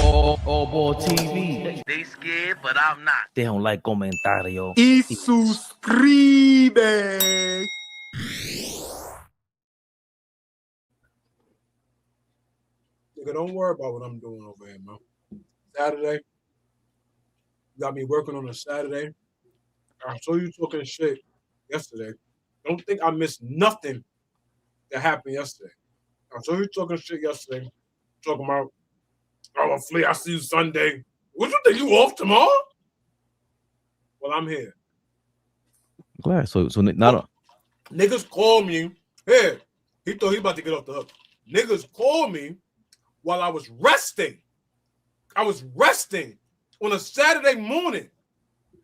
AllBall TV. They scared, but I'm not. They don't like comentario. Y suscribe. Nigga, don't worry about what I'm doing over here, man. Saturday. You got me working on a Saturday. I saw you talking shit yesterday. Don't think I missed nothing that happened yesterday. I saw you talking shit yesterday. Talking about, oh, Flea, I see you Sunday. What you think, you off tomorrow? Well, I'm here. Glad. So not Niggas call me. Hey, he thought he about to get off the hook. Niggas call me while I was resting. I was resting on a Saturday morning.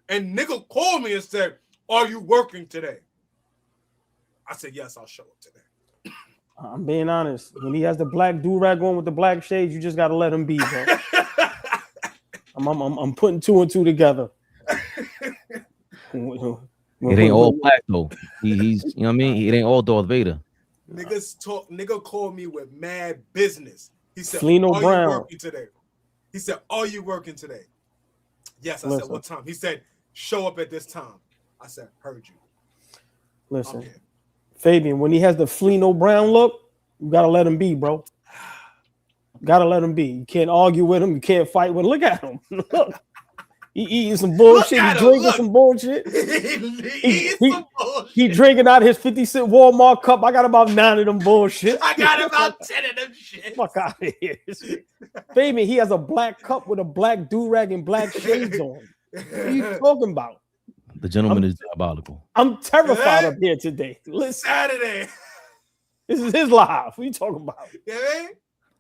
And nigga called me and said, are you working today? I said, yes, I'll show up today. I'm being honest. When he has the black do-rag on with the black shades, you just gotta let him be, bro. I'm putting two and two together. It ain't all black though. He's you know what I mean? It ain't all Darth Vader. Nigga called me with mad business. He said, Flino are Brown. you working today? He said, are you working today? Yes, I said, what time? He said, show up at this time. I said, heard you. Listen, Fabian, when he has the Flino Brown look, you gotta let him be, bro. Gotta let him be. You can't argue with him. You can't fight with him. Look at him. Look. He eating some bullshit. He drinking some bullshit. He drinking out his 50-cent Walmart cup. I got about 9 of them bullshit. I got about 10 of them shit. Fuck out of here. Fabian, he has a black cup with a black do-rag and black shades on. What are you talking about? The gentleman is diabolical. I'm terrified up here today. Listen, Saturday. This is his live. What are you talking about? Yeah, man.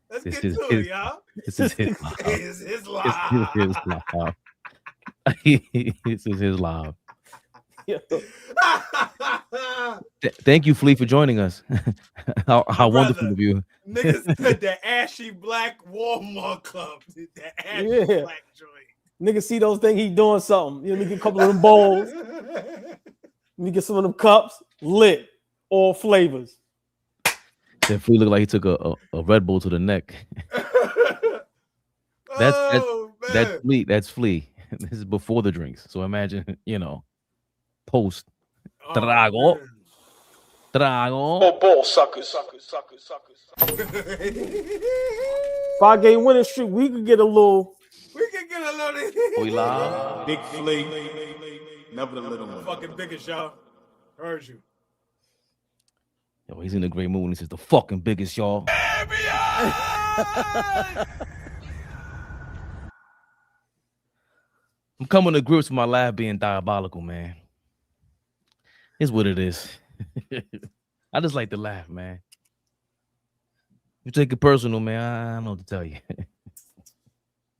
Let's get to it, y'all. This is his live. It's his live. His live. This is his live. Thank you, Flea, for joining us. How wonderful of you. Niggas put the ashy black Walmart cup. The ashy black joint. Niggas see those things, he doing something. You know, let me get a couple of them bowls. Let me get some of them cups. Lit. All flavors. That Flea looked like he took a Red Bull to the neck. That's Flea. That's Flea. This is before the drinks. So imagine, you know, post. Trago. Ball suckers. 5-game winning streak. We could get a little. We can get a little. We live. Big Flea. Never the little one. Fucking biggest, y'all. Heard you. Yo, he's in a great mood. This is the fucking biggest, y'all. I'm coming to grips with my laugh being diabolical, man. It's what it is. I just like to laugh, man. You take it personal, man. I don't know what to tell you.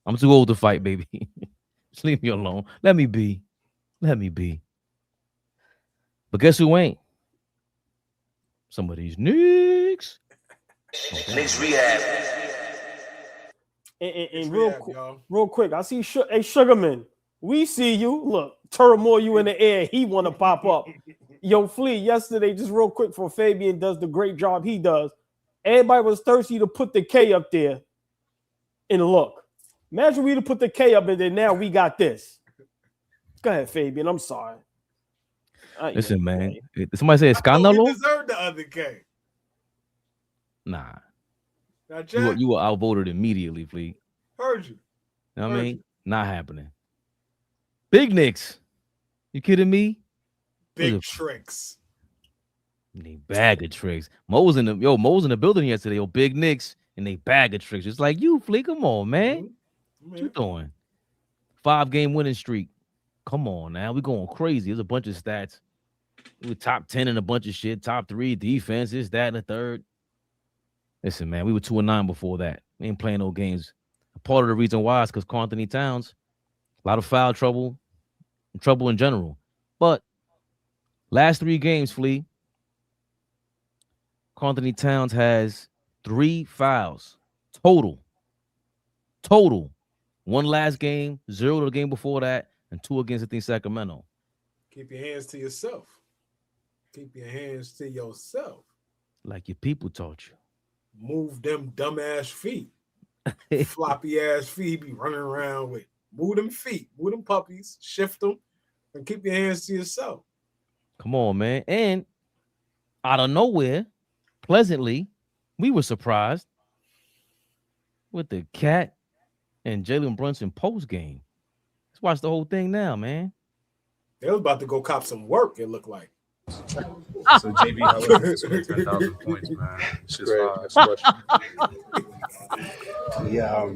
I'm too old to fight, baby. Just leave me alone. Let me be. Let me be. But guess who ain't? Some of these Knicks. Knicks Rehab. And real quick, I see hey Sugarman. We see you. Look, turmoil you in the air. He want to pop up. Yo, Flea, yesterday, just real quick before Fabian does the great job he does, everybody was thirsty to put the K up there. And look, imagine we to put the K up and then now we got this. Go ahead, Fabian. I'm sorry. Listen, man. Did somebody say Scandalo? You deserve the other K. Nah. Now, you were outvoted immediately, Flea. Heard you. You know what I mean? Not happening. Big Knicks. You kidding me? Big tricks. They bag of tricks. Mo was in the building yesterday. Yo, Big Knicks and they bag of tricks. It's like you, Flea. Come on, man. What you doing? 5-game winning streak. Come on now. We going crazy. There's a bunch of stats. We were top 10 in a bunch of shit. Top 3 defenses, that and the third. Listen, man, we were 2-9 before that. We ain't playing no games. Part of the reason why is because Carl Anthony Towns, a lot of foul trouble, trouble in general. But last 3 games, Flea, Carl Anthony Towns has 3 fouls total. 1 last game, 0 the game before that, and 2 against, I think, Sacramento. Keep your hands to yourself. Keep your hands to yourself. Like your people taught you. Move them dumbass feet. Floppy ass feet he be running around with. Move them feet, move them puppies, shift them, and keep your hands to yourself. Come on, man. And out of nowhere, pleasantly, we were surprised with the Cat and Jalen Brunson post game. Let's watch the whole thing now, man. They was about to go cop some work, it looked like. So JB, how was it? 10,000 points, man. It's just Yeah,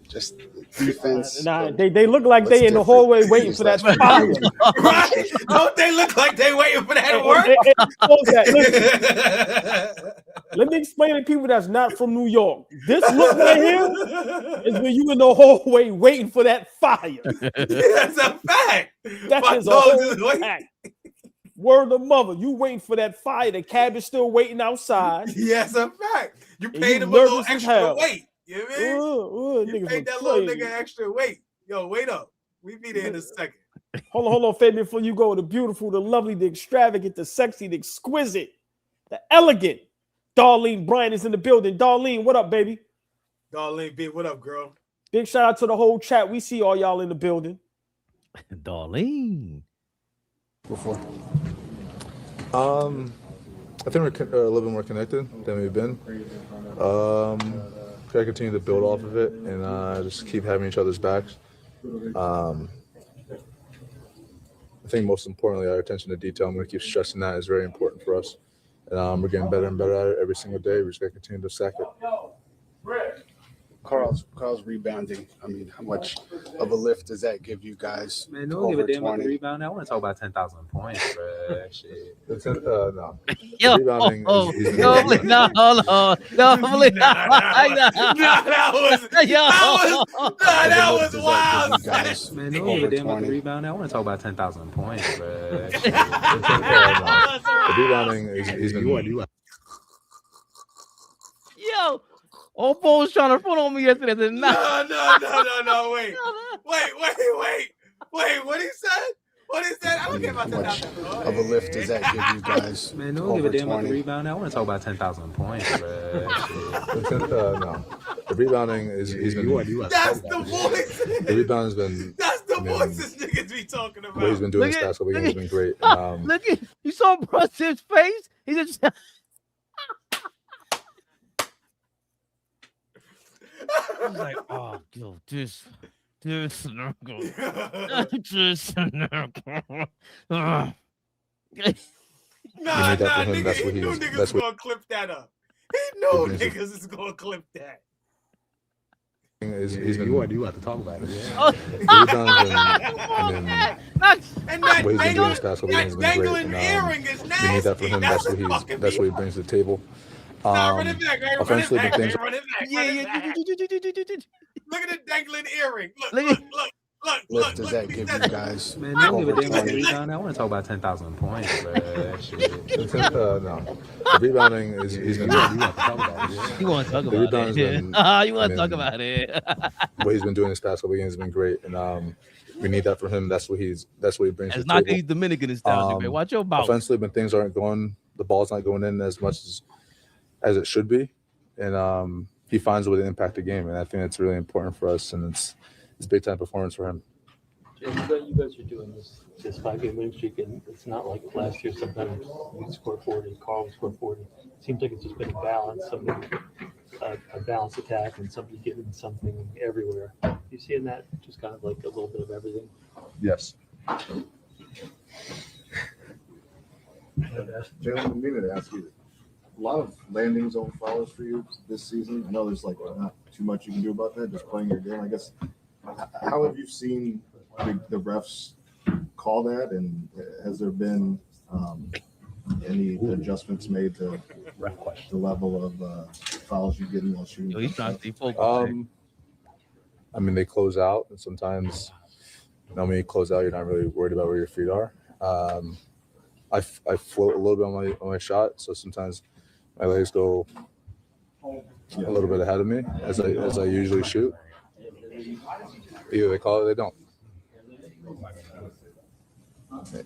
just defense. Nah, they look like they in the hallway waiting for that fire. Right? Don't they look like they waiting for that work? Let me explain to people that's not from New York. This look right here is when you in the hallway waiting for that fire. That's a fact. That is a whole fact. Word of mother, you waiting for that fire. The cab is still waiting outside. Yes, a fact. You And paid you him a little nervous as extra hell. weight. You know what I mean? You paid that little nigga extra weight. Yo, wait up. We be there in a second. Hold on, Fabian, before you go. The beautiful, the lovely, the extravagant, the sexy, the exquisite, the elegant. Darlene Bryant is in the building. Darlene, what up, baby? Darlene B, what up, girl? Big shout out to the whole chat. We see all y'all in the building. Darlene. Before. I think we're a little bit more connected than we've been. Try to continue to build off of it and just keep having each other's backs. I think most importantly, our attention to detail, I'm going to keep stressing that, is very important for us. And we're getting better and better at it every single day. We're just going to continue to sack it. Carl's rebounding. I mean, how much of a lift does that give you guys? Man, don't give a damn about the rebound. I want to talk about 10,000 points, bro. Shit. No. Yo, rebounding hold on. No, that was wild. Man, don't give a damn about the rebound. I want to talk about 10,000 points, bro. The rebounding is been. Yo, AllBall was trying to front on me yesterday. I said, nah. No, wait. Wait, what he said? I don't care about How much of a lift does that give you guys? Man, don't give a damn about the rebound. I want to talk about 10,000 points, bro. No. The rebounding is been. That's the voice. The rebound has been. That's the voice this niggas be talking about. What he's been doing this past couple games has been great. Look at you saw Brunson's face. He just he's like, oh, yo, this circle. Nah, nigga, he knew niggas was gonna clip that up. He knew niggas is gonna clip that. He's been. You have to talk about it. Oh, And that what he's been doing this past couple games has been great. dangling earring is nasty. We need that for him. That's what he brings to the table. Run it back, right? Run it Offensively, back, things. run it back. yeah. Look at the dangling earring. Look. Lift does that give you guys? Man, don't give a damn about the rebound. I want to talk about 10,000 points, bro. Shit. No. The rebounding is been. You want to talk about it? You want to talk about it? What he's been doing this past couple games has been great, and we need that for him. That's what he brings. It's to not the table. these Dominican nostalgia, man. Watch your mouth. Offensively, when things aren't going, the ball's not going in as much as it should be, and he finds a way to impact the game, and I think that's really important for us, and it's big time performance for him. You guys are doing this 5-game winning streak, and it's not like last year. Sometimes you score 40, Carl would score 40. Seems like it's just been a balance, a balanced attack, and somebody getting something everywhere. You seeing that? Just kind of like a little bit of everything. Yes. Jalen, I mean to ask you, a lot of landing zone fouls for you this season. I know there's like not too much you can do about that, just playing your game. I guess, how have you seen the refs call that, and has there been any adjustments made to the level of fouls you get while shooting? Yo, he's trying to stay focused. I mean, they close out, and sometimes, when you close out, you're not really worried about where your feet are. I float a little bit on my shot, so sometimes my legs go a little bit ahead of me as I usually shoot. Either they call it or they don't.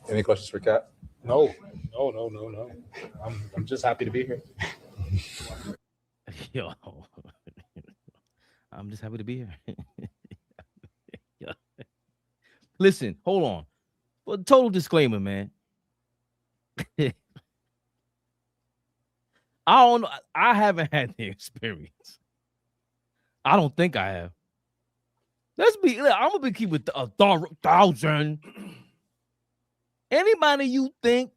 Any questions for Kat? No. I'm just happy to be here. Yo, I'm just happy to be here. Yeah. Listen, hold on. Well, total disclaimer, man. I don't know. I haven't had the experience. I don't think I have. I'm gonna keep it 1,000. Anybody you think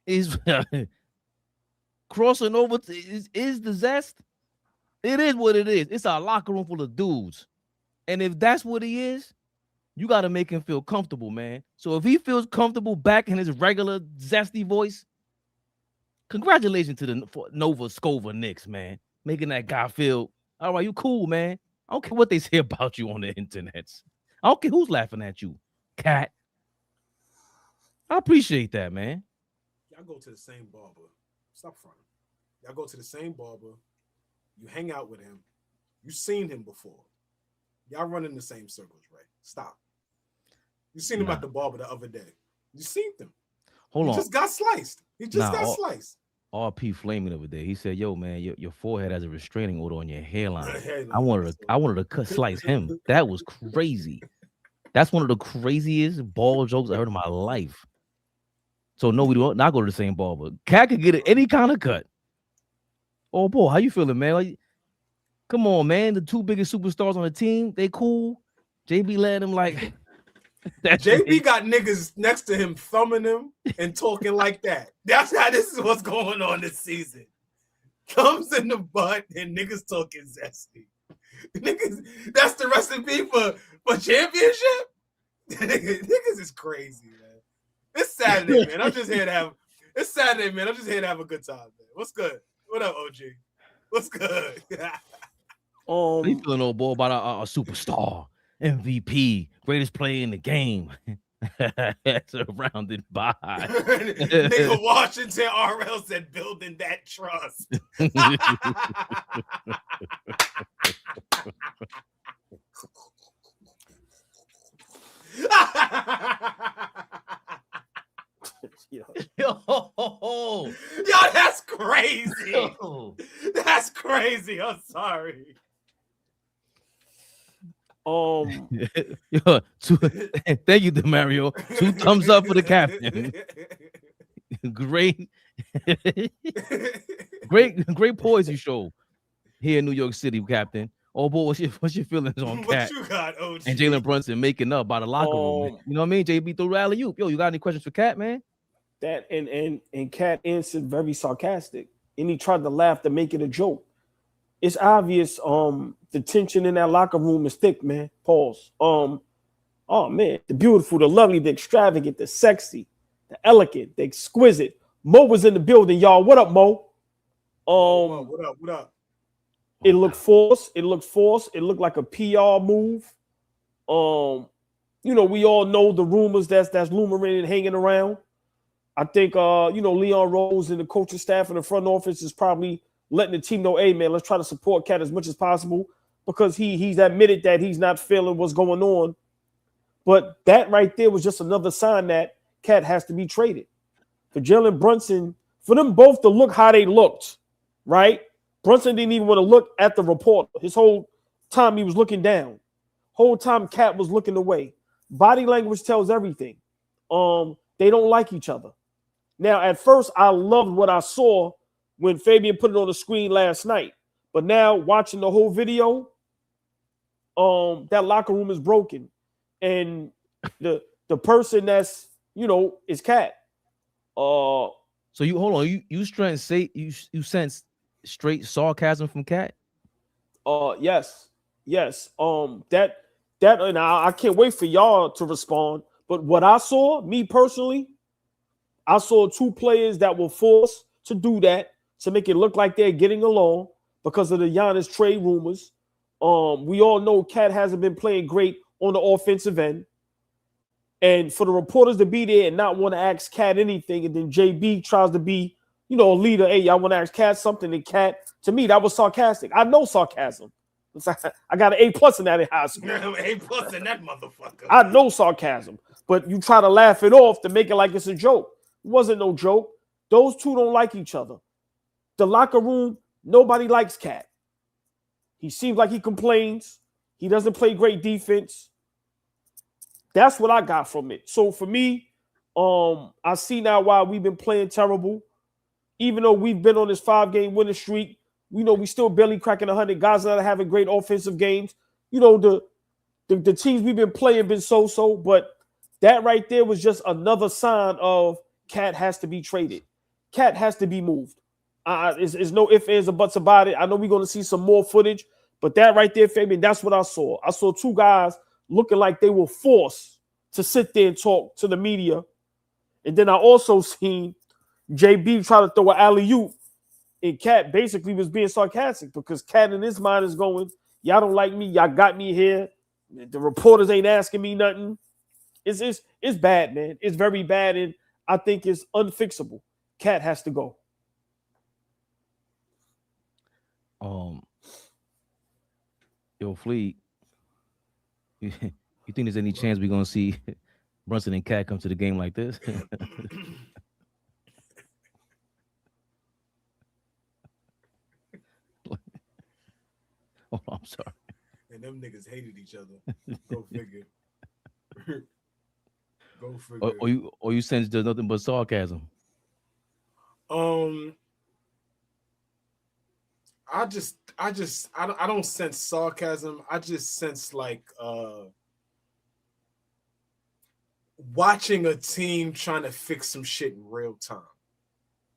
is crossing over is the zest? It is what it is. It's a locker room full of dudes. And if that's what he is, you got to make him feel comfortable, man. So if he feels comfortable back in his regular zesty voice, congratulations to the Nova Scova Knicks, man. Making that guy feel, all right, you cool, man. I don't care what they say about you on the internet. I don't care who's laughing at you, cat. I appreciate that, man. Y'all go to the same barber. Stop fronting. Y'all go to the same barber. You hang out with him. You seen him before. Y'all run in the same circles, right? Stop. You seen him at the barber the other day. You seen him. Hold on. He just got sliced. He just got sliced. RP flaming over there. He said, "Yo, man, your forehead has a restraining order on your hairline." I wanted to slice him. That was crazy. That's one of the craziest ball jokes I heard in my life. So no, we do not go to the same barber. Cat could get any kind of cut. Oh boy, how you feeling, man? Like, come on, man. The two biggest superstars on the team, they cool. JB letting him like that. JB got niggas next to him thumbing him and talking like that. That's how this is what's going on this season. Thumbs in the butt and niggas talking zesty. Niggas, that's the recipe for championship. Niggas is crazy, man. It's Saturday, man. I'm just here to have. It's Saturday, man. I'm just here to have a good time, man. What's good? What up, OG? What's good? How you feeling, old boy, about a superstar, MVP, greatest player in the game? Surrounded by nigga Washington RL said building that trust. Yo, that's crazy. That's crazy. I'm sorry. Thank you, DeMario. 2 thumbs up for the captain. great poise you show here in New York City, Captain. Oh boy, what's your feelings on Cat? What you got, OG? And Jalen Brunson making up by the locker room. Man. You know what I mean? JB threw rally you. Yo, you got any questions for Cat, man? That and Cat answered very sarcastic, and he tried to laugh to make it a joke. It's obvious. The tension in that locker room is thick, man. Pause. Oh man, the beautiful, the lovely, the extravagant, the sexy, the elegant, the exquisite. Mo was in the building, y'all. What up, Mo? What up? It looked forced. It looked like a PR move. We all know the rumors that's lumbering and hanging around. I think Leon Rose and the coaching staff and the front office is probably letting the team know, hey man, let's try to support Cat as much as possible, because he's admitted that he's not feeling what's going on. But that right there was just another sign that Cat has to be traded. For Jalen Brunson, for them both to look how they looked, right? Brunson didn't even want to look at the reporter. His whole time he was looking down. Whole time Cat was looking away. Body language tells everything. They don't like each other. Now, at first, I loved what I saw when Fabian put it on the screen last night. But now, watching the whole video, that locker room is broken. And the person that's, is Cat. So you hold on, you sense straight sarcasm from Cat? Yes. That and I can't wait for y'all to respond. But what I saw, me personally, I saw 2 players that were forced to do that to make it look like they're getting along because of the Giannis trade rumors. We all know Cat hasn't been playing great on the offensive end. And for the reporters to be there and not want to ask Cat anything, and then JB tries to be, a leader. Hey, y'all want to ask Cat something? And Cat, to me, that was sarcastic. I know sarcasm. I got an A+ in that in high school. A+ in that motherfucker. I know sarcasm, but you try to laugh it off to make it like it's a joke. It wasn't no joke. Those 2 don't like each other. The locker room, nobody likes Cat. He seems like he complains. He doesn't play great defense. That's what I got from it. So for me, I see now why we've been playing terrible. Even though we've been on this 5-game winning streak, we know we still barely cracking 100. Guys that are having great offensive games. You know, the teams we've been playing been so-so, but that right there was just another sign of Cat has to be traded. Cat has to be moved. There's no ifs, ands, or buts about it. I know we're going to see some more footage, but that right there, Fabian, that's what I saw. I saw two guys looking like they were forced to sit there and talk to the media. And then I also seen JB try to throw an alley-oop, and Cat basically was being sarcastic because Cat in his mind is going, y'all don't like me. Y'all got me here. The reporters ain't asking me nothing. It's bad, man. It's very bad, and I think it's unfixable. Cat has to go. Yo, Fleet, you think there's any chance we're gonna see Brunson and Cat come to the game like this? Oh, I'm sorry. And them niggas hated each other. Go figure. Go figure. Or you sense there's nothing but sarcasm? I don't sense sarcasm. I just sense like watching a team trying to fix some shit in real time.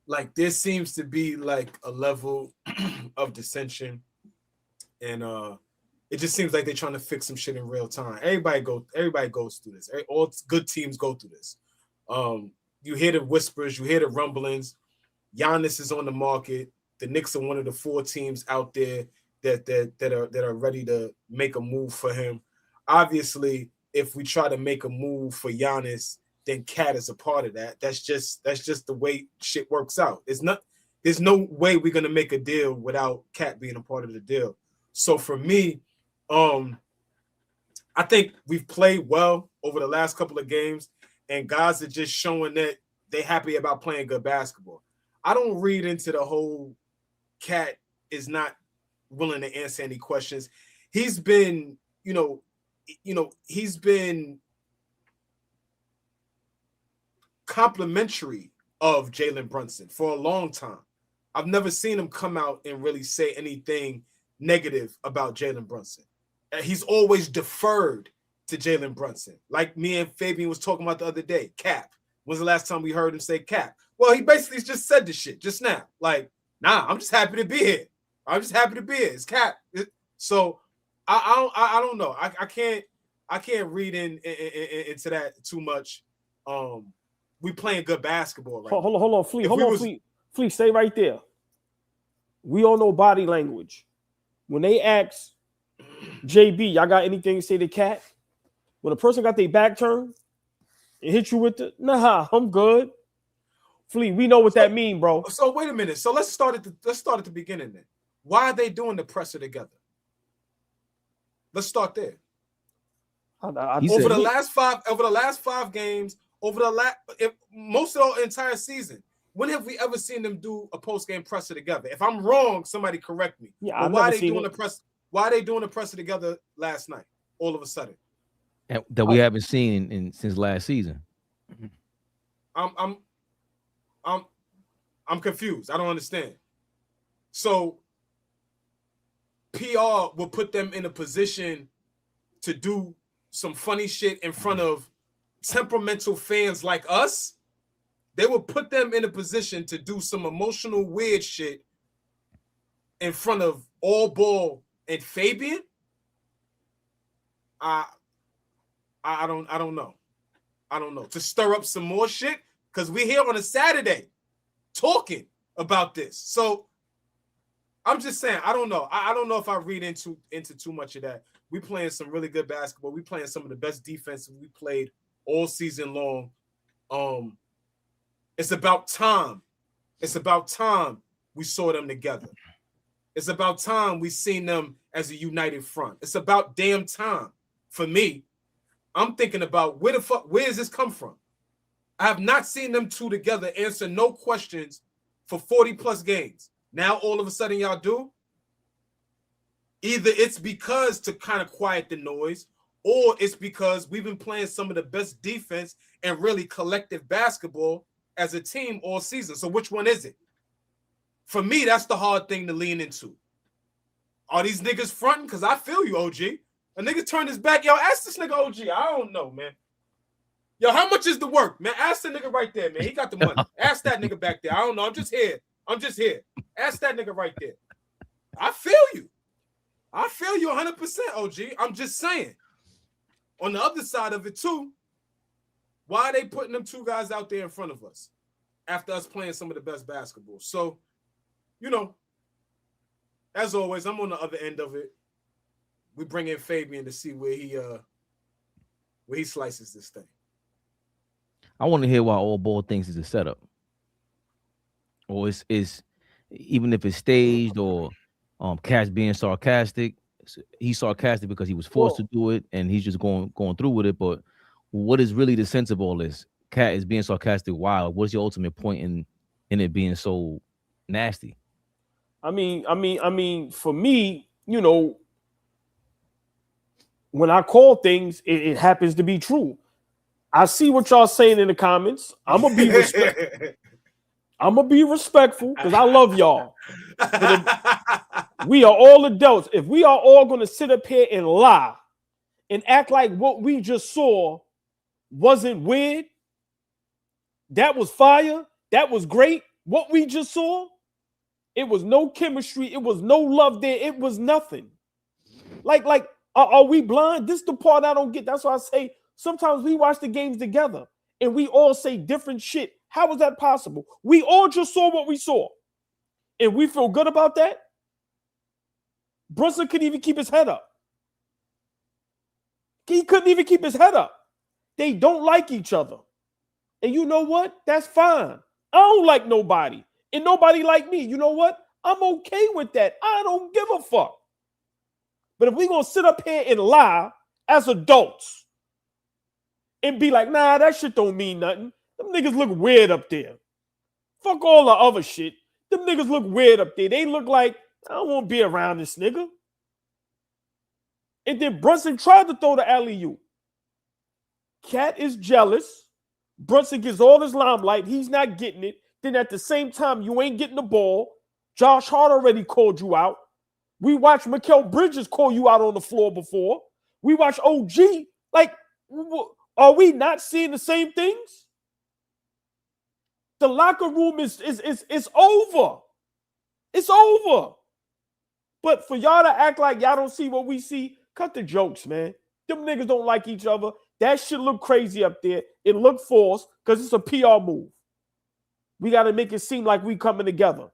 Like there seems to be like a level of dissension, and it just seems like they're trying to fix some shit in real time. Everybody goes through this. All good teams go through this. You hear the whispers, you hear the rumblings. Giannis is on the market. The Knicks are one of the 4 teams out there that are ready to make a move for him. Obviously, if we try to make a move for Giannis, then Cat is a part of that. That's just the way shit works out. There's no way we're gonna make a deal without Cat being a part of the deal. So for me, I think we've played well over the last couple of games, and guys are just showing that they're happy about playing good basketball. I don't read into the whole Cat is not willing to answer any questions. He's been, he's been complimentary of Jalen Brunson for a long time. I've never seen him come out and really say anything negative about Jalen Brunson. He's always deferred to Jalen Brunson. Like me and Fabian was talking about the other day, Cap. When's the last time we heard him say Cap? Well, he basically just said this shit just now. Like, nah, I'm just happy to be here. I'm just happy to be here. It's Cap. So I don't know. I can't read into that too much. We playing good basketball right Hold on, Fleet. Fleet, stay right there. We all know body language. When they ask JB, y'all got anything to say to Cat? When a person got their back turned and hit you with the, nah, I'm good. Fleet, we know what that mean, bro. So wait a minute. So let's start at the beginning then. Why are they doing the presser together? Let's start there. Over the last five games, most of the entire season, when have we ever seen them do a post-game presser together? If I'm wrong, somebody correct me. Yeah, why are they doing the press? Why are they doing the presser together last night? All of a sudden, that we haven't seen since last season. I'm confused. I don't understand. So PR will put them in a position to do some funny shit in front of temperamental fans like us. They will put them in a position to do some emotional weird shit in front of AllBall and Fabian. I don't know. I don't know. To stir up some more shit, because we're here on a Saturday talking about this. So I'm just saying, I don't know. I don't know if I read into too much of that. We playing some really good basketball. We playing some of the best defense we played all season long. It's about time. It's about time we saw them together. It's about time we seen them as a united front. It's about damn time for me. I'm thinking about where does this come from? I have not seen them two together answer no questions for 40 plus games. Now all of a sudden y'all do. Either it's because to kind of quiet the noise, or it's because we've been playing some of the best defense and really collective basketball as a team all season. So which one is it? For me, that's the hard thing to lean into. Are these niggas fronting? Because I feel you, OG. A nigga turned his back. Yo, ask this nigga OG. I don't know, man. Yo, how much is the work, man? Ask the nigga right there, man. He got the money. Ask that nigga back there. I don't know. I'm just here. Ask that nigga right there. I feel you. I feel you 100%, OG. I'm just saying. On the other side of it, too, why are they putting them two guys out there in front of us after us playing some of the best basketball? So, you know, as always, I'm on the other end of it. We bring in Fabian to see where he slices this thing. I want to hear why AllBall thinks it's a setup, or it's even if it's staged or Cat's being sarcastic. He's sarcastic because he was forced to do it, and he's just going through with it. But what is really the sense of all this? Cat is being sarcastic. Why? What's your ultimate point in it being so nasty? I mean, for me, you know, when I call things, it happens to be true. I see what y'all saying in the comments. I'm gonna be respectful because I love y'all. We are all adults. If we are all gonna sit up here and lie and act like what we just saw wasn't weird, that was fire, that was great. What we just saw, it was no chemistry, it was no love there, it was nothing. Like, are we blind? This is the part I don't get. That's why I say sometimes we watch the games together and we all say different shit. How is that possible? We all just saw what we saw. And we feel good about that? Brunson couldn't even keep his head up. He couldn't even keep his head up. They don't like each other. And you know what? That's fine. I don't like nobody. And nobody like me. You know what? I'm okay with that. I don't give a fuck. But if we're going to sit up here and lie as adults and be like, nah, that shit don't mean nothing. Them niggas look weird up there. Fuck all the other shit. Them niggas look weird up there. They look like, I don't want to be around this nigga. And then Brunson tried to throw the alley-oop. Cat is jealous. Brunson gets all this limelight. He's not getting it. Then at the same time, you ain't getting the ball. Josh Hart already called you out. We watched Mikal Bridges call you out on the floor before. We watched OG. Like, are we not seeing the same things? The locker room is over. It's over. But for y'all to act like y'all don't see what we see, cut the jokes, man. Them niggas don't like each other. That shit look crazy up there. It look forced because it's a PR move. We got to make it seem like we coming together.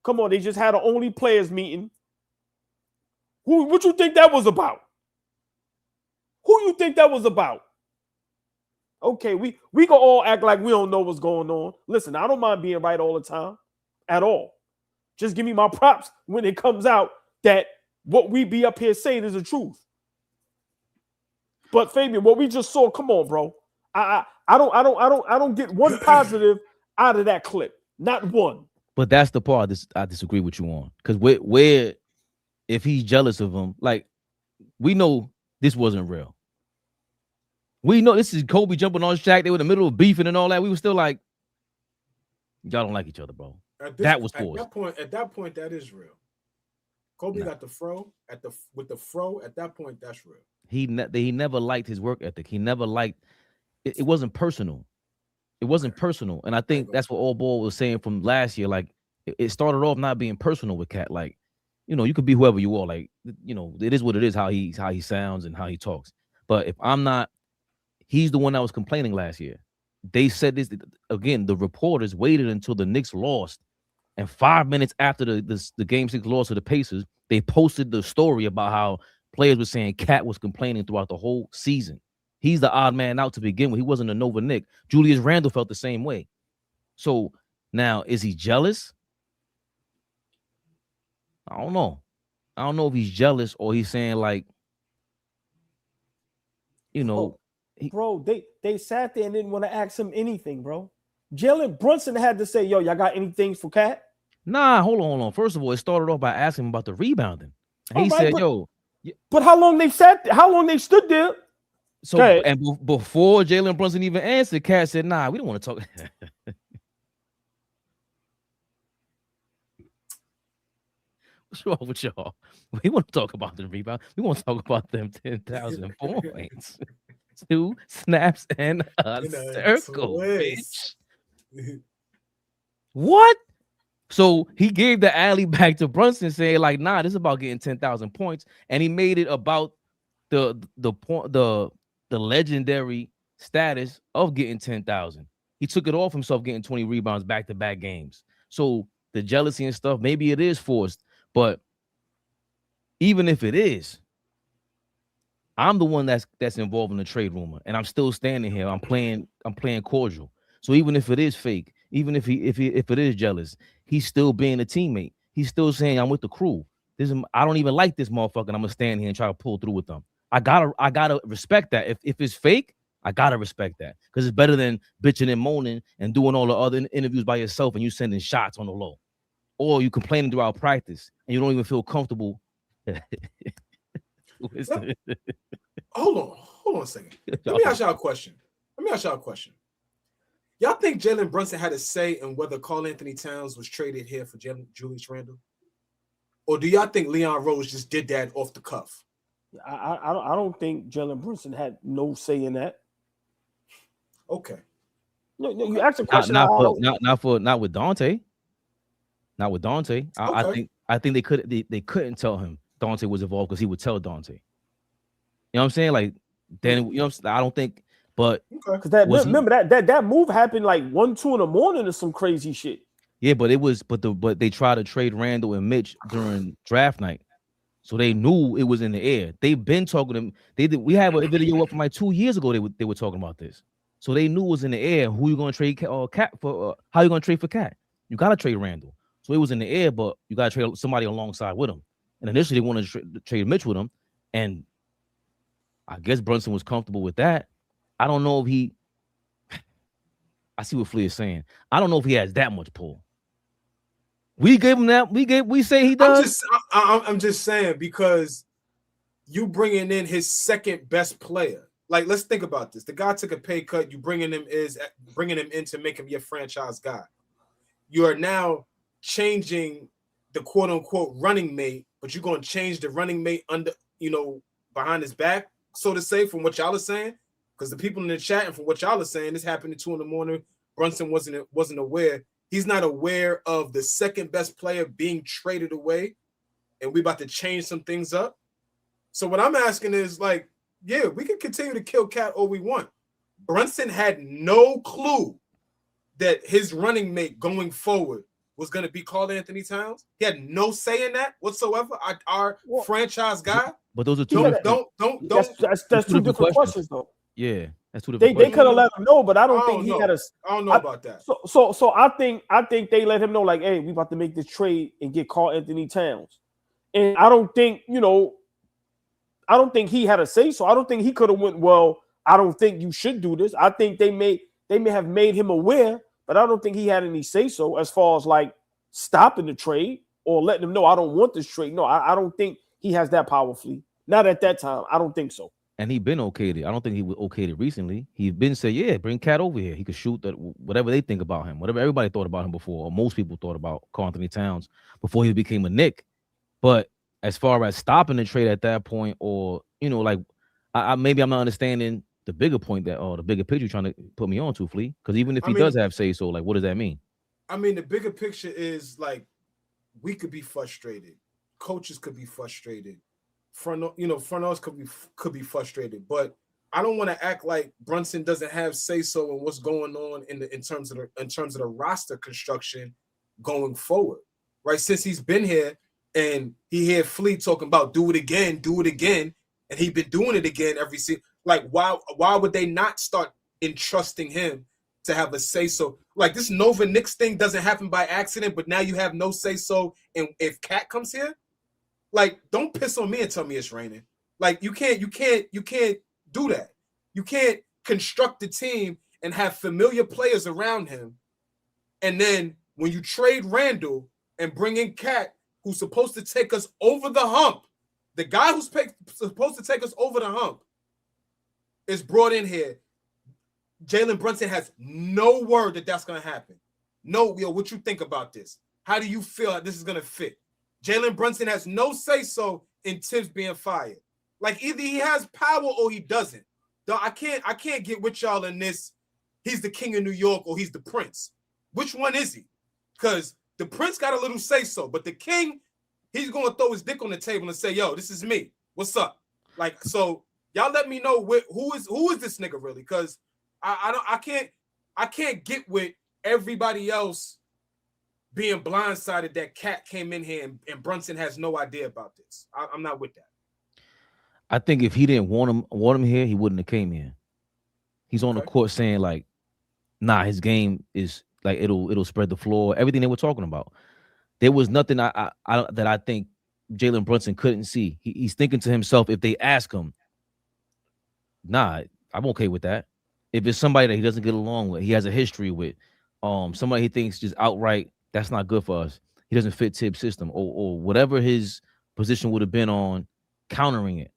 Come on, they just had an only players meeting. What you think that was about? Who you think that was about? Okay, we can all act like we don't know what's going on. Listen, I don't mind being right all the time at all. Just give me my props when it comes out that what we be up here saying is the truth. But Fabian, what we just saw, come on, bro. I don't get one positive out of that clip. Not one. But that's the part I disagree with you on. Because where if he's jealous of him, like, we know this wasn't real. We know this is Kobe jumping on Shaq. They were in the middle of beefing and all that. We were still like, y'all don't like each other, bro. That was forced. At that point, that is real. Kobe got the fro with the fro. At that point, that's real. He never liked his work ethic. He never liked it. It wasn't personal. It wasn't personal. And I think that's what AllBall was saying from last year. Like, it started off not being personal with Cat. Like, you know, you could be whoever you are. Like, you know, it is what it is, how he sounds and how he talks. But if I'm not, he's the one that was complaining last year. They said this again. The reporters waited until the Knicks lost, and 5 minutes after the Game 6 loss to the Pacers, they posted the story about how players were saying Cat was complaining throughout the whole season. He's the odd man out to begin with. He wasn't a Nova Knick. Julius Randle felt the same way. So now, is he jealous? I don't know. I don't know if he's jealous or he's saying, like, you know. Bro, they sat there and didn't want to ask him anything, bro. Jalen Brunson had to say, yo, y'all got anything for Cat? Nah, hold on. First of all, it started off by asking him about the rebounding. He said, "Yo." But how long they sat? How long they stood there? So and before Jalen Brunson even answered, Cat said, "Nah, we don't want to talk." What's wrong with y'all? We want to talk about the rebound. We want to talk about them 10,000 points, 2 snaps and a circle, bitch. What? So he gave the alley back to Brunson, saying like, "Nah, this is about getting 10,000 points," and he made it about the legendary status of getting 10,000. He took it off himself, getting 20 rebounds back-to-back games. So the jealousy and stuff, maybe it is forced. But even if it is, I'm the one that's involved in the trade rumor, and I'm still standing here. I'm playing cordial. So even if it is fake, even if it is jealous, he's still being a teammate. He's still saying, "I'm with the crew. I don't even like this motherfucker. And I'm gonna stand here and try to pull through with them." I gotta respect that. If it's fake, I gotta respect that, because it's better than bitching and moaning and doing all the other interviews by yourself and you sending shots on the low. Or you complaining throughout practice and you don't even feel comfortable. Hold on a second. Let me ask y'all a question. Y'all think Jalen Brunson had a say in whether Karl Anthony Towns was traded here for Julius Randle? Or do y'all think Leon Rose just did that off the cuff? I don't think Jalen Brunson had no say in that. Okay. No, you asked a question. Not with Dante. Not with Dante. Okay. I think they couldn't tell him Dante was involved because he would tell Dante. You know what I'm saying? Like then I don't think, but because remember that move happened like 1-2 in the morning or some crazy shit. Yeah, but they tried to trade Randall and Mitch during draft night, so they knew it was in the air. They've been talking to them. We had a video up from like 2 years ago. They were talking about this, so they knew it was in the air. Who you going to trade Cat for? How you going to trade for Cat? You got to trade Randall. So it was in the air, but you got to trade somebody alongside with him. And initially they wanted to trade Mitch with him, and I guess Brunson was comfortable with that. I don't know if I see what Flea is saying. I don't know if he has that much pull. We gave him that. We say he does. I'm just saying, because you bringing in his second best player. Like, let's think about this. The guy took a pay cut. You bringing him in to make him your franchise guy. You are now changing the quote unquote running mate, but you're going to change the running mate under, behind his back, so to say, from what y'all are saying. Because the people in the chat and from what y'all are saying, this happened at 2 a.m. Brunson wasn't aware. He's not aware of the second best player being traded away, and we about to change some things up. So what I'm asking is, like, yeah, we can continue to kill Cat all we want. Brunson had no clue that his running mate going forward was going to be Karl Anthony Towns. He had no say in that whatsoever. Our franchise guy. But those are two. That's two different questions, though. Yeah, that's two different. They could have let him know, but I don't think he had a. I don't know about that. So I think they let him know, like, hey, we about to make this trade and get Karl Anthony Towns, and I don't think he had a say. So I don't think he could have went, well, I don't think you should do this. I think they may have made him aware, but I don't think he had any say so as far as like stopping the trade or letting him know I don't want this trade. No, I don't think he has that powerfully. Not at that time. I don't think so. And he been okayed it. I don't think he was okayed it recently. He's been said, yeah, bring Cat over here. He could shoot that, whatever they think about him, whatever everybody thought about him before, or most people thought about Karl Anthony Towns before he became a Knick. But as far as stopping the trade at that point, or like, maybe I'm not understanding the bigger point the bigger picture you're trying to put me on to, Flea. Because even if he does have say so, like, what does that mean? I mean, the bigger picture is like, we could be frustrated, coaches could be frustrated. Front office could be frustrated, but I don't want to act like Brunson doesn't have say so in what's going on in terms of the roster construction going forward, right? Since he's been here and he had Flea talking about do it again, and he's been doing it again every season. Like, why would they not start entrusting him to have a say so? Like, this Nova Knicks thing doesn't happen by accident, but now you have no say so. And if Cat comes here. Like, don't piss on me and tell me it's raining. Like, you can't do that. You can't construct a team and have familiar players around him. And then when you trade Randall and bring in Cat, who's supposed to take us over the hump The guy who's supposed to take us over the hump is brought in here. Jalen Brunson has no word that that's going to happen. No, yo, what you think about this? How do you feel like this is going to fit? Jalen Brunson has no say-so in Tibbs being fired. Like, either he has power or he doesn't. Though I can't get with y'all in this. He's the king of New York or he's the prince. Which one is he? Because the prince got a little say-so, but the king, he's going to throw his dick on the table and say, yo, this is me. What's up? Like, so y'all let me know who is this nigga really? Because I can't get with everybody else being blindsided that Cat came in here and Brunson has no idea about this. I'm not with that. I think if he didn't want him here, he wouldn't have came here. He's on the court saying like, nah, his game is like it'll spread the floor. Everything they were talking about. There was nothing that I think Jalen Brunson couldn't see. He's thinking to himself, if they ask him, nah, I'm okay with that. If it's somebody that he doesn't get along with, he has a history with, somebody he thinks just outright, that's not good for us. He doesn't fit Tibbs' system or whatever his position would have been on countering it,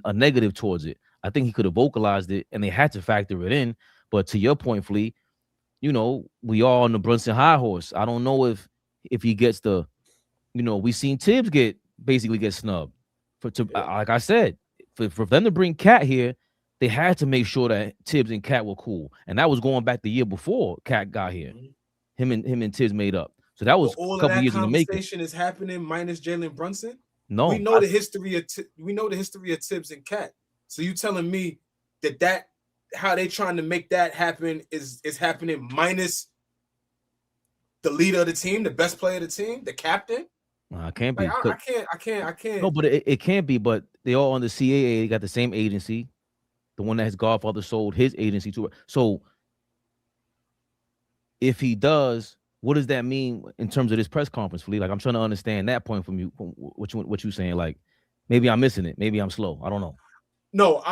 a negative towards it. I think he could have vocalized it and they had to factor it in. But to your point, Flea, you know, we are on the Brunson high horse. I don't know if he gets the, you know, we seen Tibbs basically get snubbed. Like I said, for them to bring Cat here, they had to make sure that Tibbs and Cat were cool. And that was going back the year before Cat got here. Him and Tibbs made up. So that was a couple years in the making. Conversation is happening minus Jalen Brunson. No, we know the history of Tibbs and Cat. So you telling me that how they trying to make that happen is happening minus the leader of the team, the best player of the team, the captain? No, it can't be. Like, I can't. No, but it can't be. But they all on the CAA. They got the same agency. The one that his godfather sold his agency to. So if he does, what does that mean in terms of this press conference, Flea? Like, I'm trying to understand that point from you, from what you're saying. Like, maybe I'm missing it. Maybe I'm slow. I don't know. No,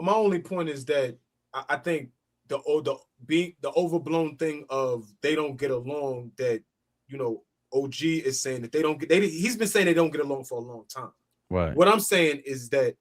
my only point is that I think the overblown thing of they don't get along, that, you know, OG is saying that he's been saying they don't get along for a long time. Right. What I'm saying is that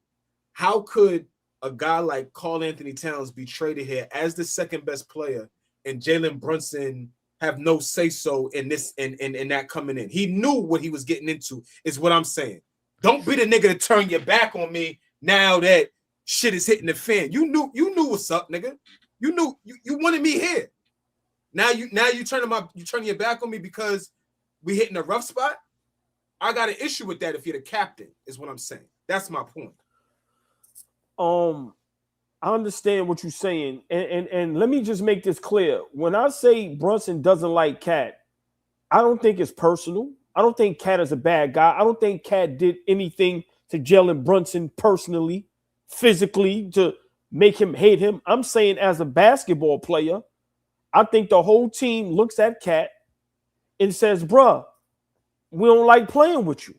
how could a guy like Karl Anthony Towns be traded here as the second best player and Jalen Brunson have no say-so in this and that coming in? He knew what he was getting into, is what I'm saying. Don't be the nigga to turn your back on me now that shit is hitting the fan. You knew what's up, nigga. You knew you wanted me here. Now you turning your back on me because we hitting a rough spot. I got an issue with that if you're the captain, is what I'm saying. That's my point. I understand what you're saying, and let me just make this clear. When I say Brunson doesn't like Cat, I don't think it's personal. I don't think Cat is a bad guy. I don't think Cat did anything to Jalen Brunson personally, physically, to make him hate him. I'm saying as a basketball player, I think the whole team looks at Cat and says, bruh, we don't like playing with you.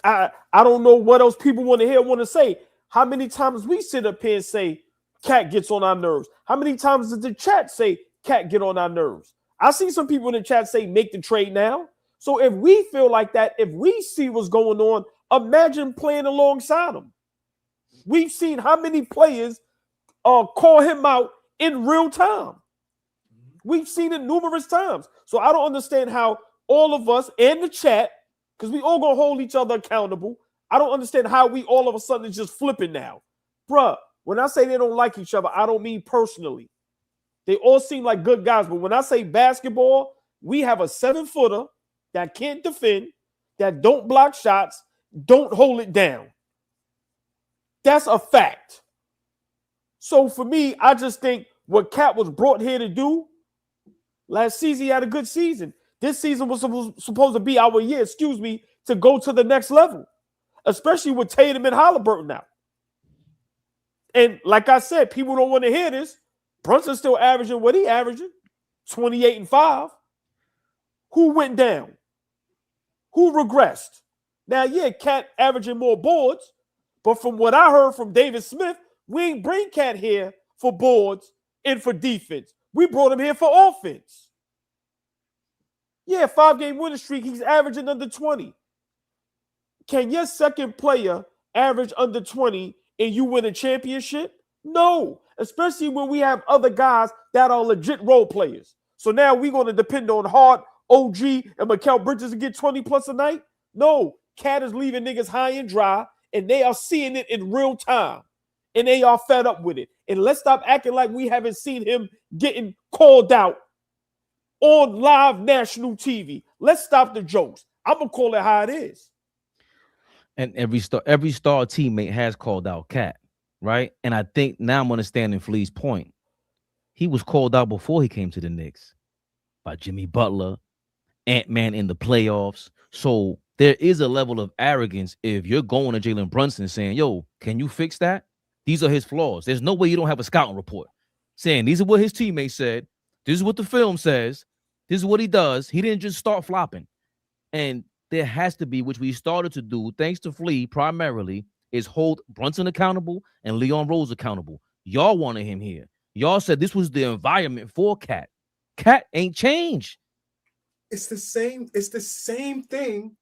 I don't know what else people want to say. How many times we sit up here and say Cat gets on our nerves? How many times does the chat say Cat get on our nerves? I see some people in the chat say make the trade now. So if we feel like that, if we see what's going on, imagine playing alongside him. We've seen how many players call him out in real time. We've seen it numerous times. So I don't understand how all of us and the chat, because we all gonna hold each other accountable, I don't understand how we all of a sudden is just flipping now. Bruh, when I say they don't like each other, I don't mean personally. They all seem like good guys, but when I say basketball, we have a 7-footer that can't defend, that don't block shots, don't hold it down. That's a fact. So for me, I just think what Cat was brought here to do, last season he had a good season. This season was supposed to be our year, to go to the next level, especially with Tatum and Halliburton out. And like I said, people don't want to hear this. Brunson's still averaging what he averaging, 28 and 5. Who went down? Who regressed? Now, yeah, Cat averaging more boards, but from what I heard from David Smith, we ain't bring Cat here for boards and for defense. We brought him here for offense. Yeah, 5-game winning streak, he's averaging under 20. Can your second player average under 20 and you win a championship? No, especially when we have other guys that are legit role players. So now we're going to depend on Hart, OG, and Mikal Bridges to get 20 plus a night? No, Cat is leaving niggas high and dry, and they are seeing it in real time, and they are fed up with it. And let's stop acting like we haven't seen him getting called out on live national TV. Let's stop the jokes. I'm going to call it how it is. And every star teammate has called out Cat, right? And I think now I'm understanding Flea's point. He was called out before he came to the Knicks by Jimmy Butler, Ant-Man in the playoffs. So there is a level of arrogance if you're going to Jalen Brunson saying, yo, can you fix that? These are his flaws. There's no way you don't have a scouting report saying these are what his teammates said. This is what the film says. This is what he does. He didn't just start flopping. And there has to be, which we started to do, thanks to Flea primarily, is hold Brunson accountable and Leon Rose accountable. Y'all wanted him here. Y'all said this was the environment for Cat. Cat ain't changed. It's the same. It's the same thing.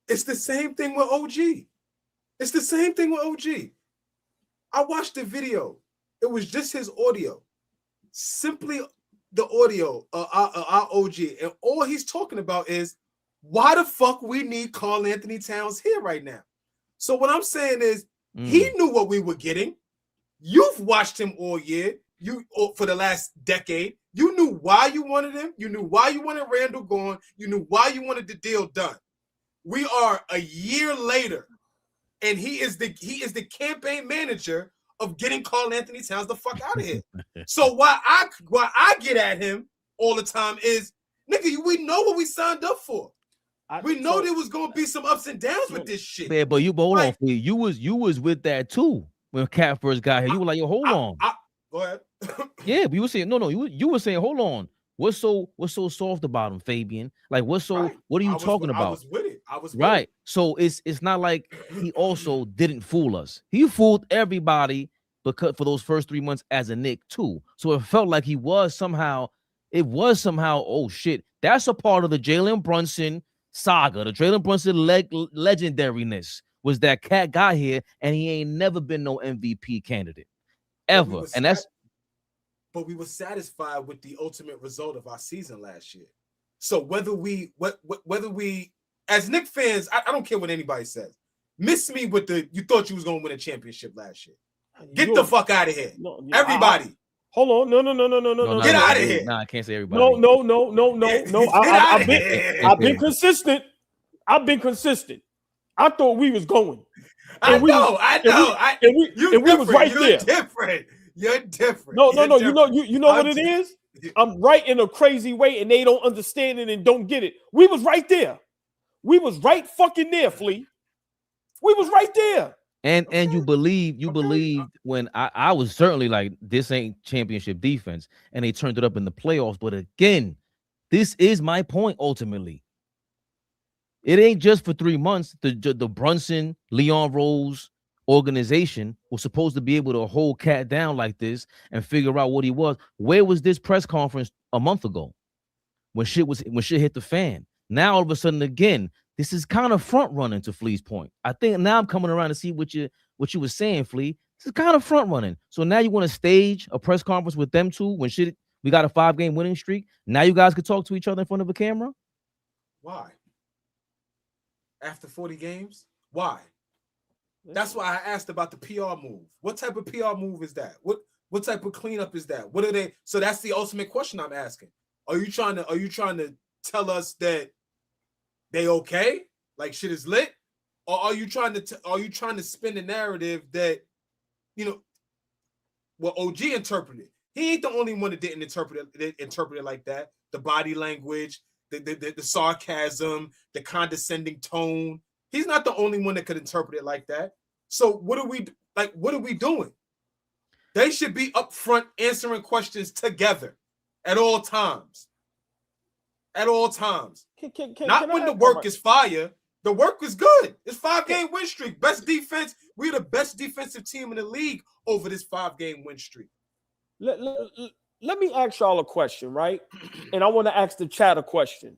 It's the same thing with OG. It's the same thing with OG. I watched the video. It was just his audio. Simply the audio of our OG. And all he's talking about is why the fuck we need Karl Anthony Towns here right now. So what I'm saying is he knew what we were getting. You've watched him all year. For the last decade. You knew why you wanted him. You knew why you wanted Randall gone. You knew why you wanted the deal done. We are a year later, and he is the campaign manager of getting Karl Anthony Towns the fuck out of here. So why I get at him all the time is, nigga, we know what we signed up for. We know there was gonna be some ups and downs with this shit. Yeah, but hold on, you was with that too when Cat first got here. You were like, yo, hold on. Go ahead. Yeah, but you were saying no. You were saying, hold on. What's so soft about him, Fabian? Like, what are you talking about? I was with it. Right. So it's not like he also didn't fool us. He fooled everybody because for those first 3 months as a Knick too. So it felt like it was somehow, oh shit, that's a part of the Jalen Brunson saga. The Jalen Brunson legendariness was that Cat got here and he ain't never been no MVP candidate ever. But we were satisfied with the ultimate result of our season last year. So whether we as Knicks fans, I don't care what anybody says. Miss me with you thought you was gonna win a championship last year. Get the fuck out of here. Everybody. Hold on. No. Get out of here. Nah, I can't say everybody. No. I've been consistent. I thought we was going. I know. And we was right there. You're different. No. You know what it is? I'm right in a crazy way, and they don't understand it and don't get it. We was right there. We was right fucking there, Flea. We was right there. And you believed when I was certainly like, this ain't championship defense, and they turned it up in the playoffs. But again, this is my point ultimately. It ain't just for 3 months. The Brunson, Leon Rose organization was supposed to be able to hold Cat down like this and figure out what he was. Where was this press conference a month ago when shit hit the fan? Now all of a sudden again, this is kind of front running to Flea's point. I think now I'm coming around to see what you were saying, Flea. This is kind of front running. So now you want to stage a press conference with them two when we got a 5-game winning streak. Now you guys could talk to each other in front of a camera. Why? After 40 games? Why? That's why I asked about the PR move. What type of PR move is that? What type of cleanup is that? What are they? So that's the ultimate question I'm asking. Are you trying to tell us that they okay? Like shit is lit? Or are you trying to spin the narrative that, what OG interpreted? He ain't the only one that didn't interpret it like that. The body language, the sarcasm, the condescending tone. He's not the only one that could interpret it like that. So what are we doing? They should be up front answering questions together at all times. At all times. Not when the work is fire. The work is good. It's 5-game win streak. Best defense. We're the best defensive team in the league over this 5-game win streak. Let me ask y'all a question, right? And I want to ask the chat a question.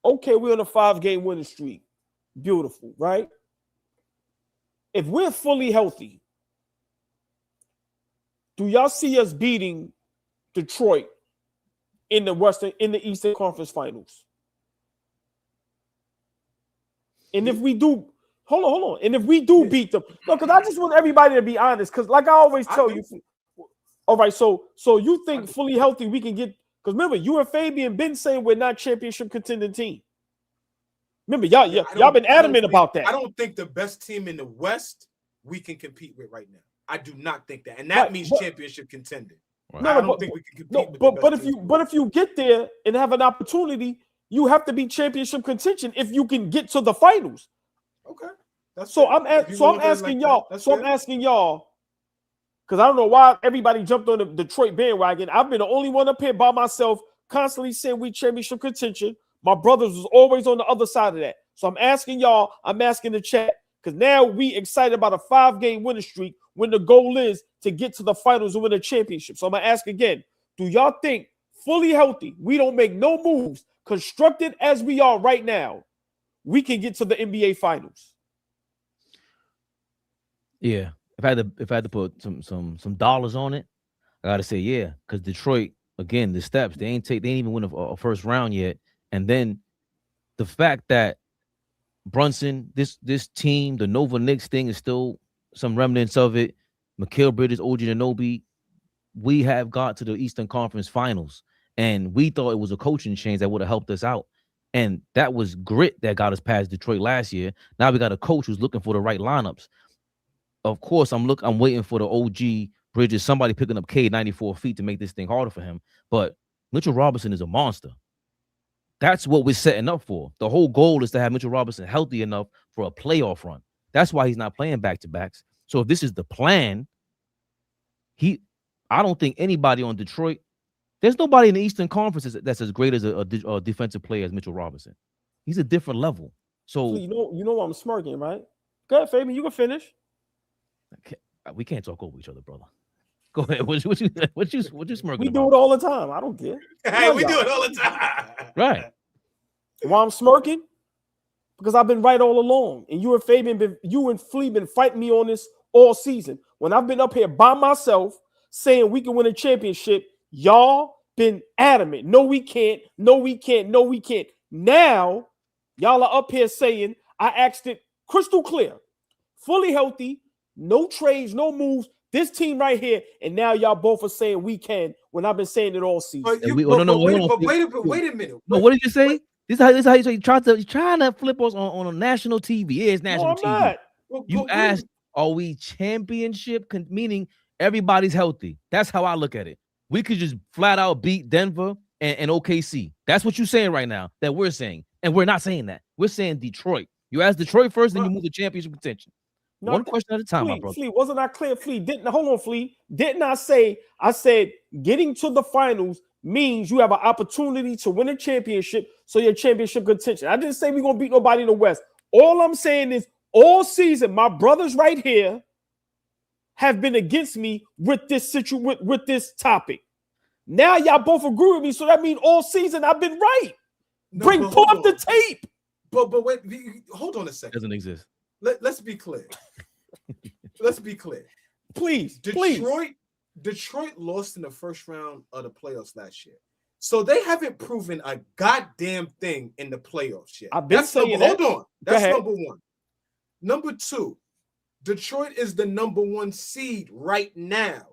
okay, we're on a 5-game winning streak. Beautiful, right? If we're fully healthy, do y'all see us beating Detroit in the Eastern Conference Finals? And if we do, hold on. And if we do beat them, no, because I just want everybody to be honest. Because like I always tell you, all right. So you think fully healthy we can get? Because remember, you and Fabian been saying we're not championship contending team. Remember, y'all been adamant about that. I don't think the best team in the West we can compete with right now. I do not think that, and that means championship contender. Right. I don't think we can compete. But if you get there and have an opportunity, you have to be championship contention if you can get to the finals. Okay. I'm asking y'all, because I don't know why everybody jumped on the Detroit bandwagon. I've been the only one up here by myself, constantly saying we championship contention. My brothers was always on the other side of that. So I'm asking y'all, I'm asking the chat, because now we excited about a 5-game winning streak when the goal is to get to the finals and win a championship. So I'm going to ask again, do y'all think fully healthy, we don't make no moves, constructed as we are right now, we can get to the NBA finals? Yeah. If I had to put some dollars on it, I gotta say yeah, because Detroit, again, the steps, they ain't even win a first round yet. And then the fact that Brunson, this team, the Nova Knicks thing is still some remnants of it. Mikal Bridges, OG Anunoby, we have got to the Eastern Conference Finals, and we thought it was a coaching change that would have helped us out. And that was grit that got us past Detroit last year. Now we got a coach who's looking for the right lineups. Of course, I'm waiting for the OG Bridges, somebody picking up K 94 feet to make this thing harder for him. But Mitchell Robinson is a monster. That's what we're setting up for. The whole goal is to have Mitchell Robinson healthy enough for a playoff run. That's why he's not playing back-to-backs. So if this is the plan, I don't think anybody on Detroit, there's nobody in the Eastern Conference that's as great as a defensive player as Mitchell Robinson. He's a different level. So you know why I'm smirking, right? Go ahead, Fabian, you can finish. We can't talk over each other, brother. Go ahead. What you smirking We about? do it all the time. I don't care. Hey, we do it all the time. Right. Why I'm smirking? Because I've been right all along. And you and Flea been fighting me on this all season. When I've been up here by myself saying we can win a championship, y'all been adamant. No, we can't. No, we can't. No, we can't. Now, y'all are up here saying, I asked it crystal clear, fully healthy, no trades, no moves. This team right here, and now y'all both are saying we can when I've been saying it all season. Wait a minute. No, what did you say? This is how you say you're trying to flip us on a national TV. Yeah, it's national TV. Not. You asked, are we championship? Meaning everybody's healthy. That's how I look at it. We could just flat out beat Denver and OKC. That's what you're saying right now that we're saying. And we're not saying that. We're saying Detroit. You ask Detroit first, then you move to championship contention. No, one question at a time, my brother. Flea, wasn't I clear? Flea, hold on, Flea. Didn't I say, I said getting to the finals means you have an opportunity to win a championship, so your championship contention. I didn't say we're going to beat nobody in the West. All I'm saying is all season, my brothers right here have been against me with this with this topic. Now y'all both agree with me, so that means all season I've been right. Pull up the tape. But wait, hold on a second. Doesn't exist. Let's be clear. Let's be clear. Please. Detroit lost in the first round of the playoffs last year. So they haven't proven a goddamn thing in the playoffs yet. I've been saying that. Hold on. That's number one. Number two, Detroit is the number one seed right now.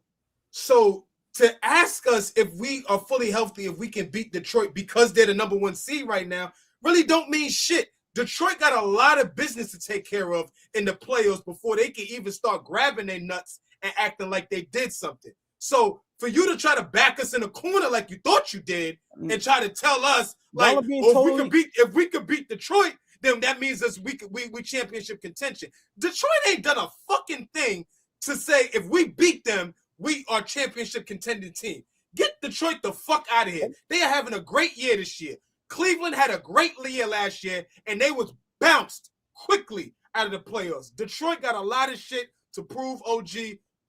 So to ask us if we are fully healthy, if we can beat Detroit because they're the number one seed right now, really don't mean shit. Detroit got a lot of business to take care of in the playoffs before they can even start grabbing their nuts and acting like they did something. So for you to try to back us in a corner like you thought you did and try to tell us like, if we could beat Detroit, then that means we championship contention. Detroit ain't done a fucking thing to say if we beat them, we are championship contending team. Get Detroit the fuck out of here. They are having a great year this year. Cleveland had a great year last year, and they was bounced quickly out of the playoffs. Detroit got a lot of shit to prove. OG,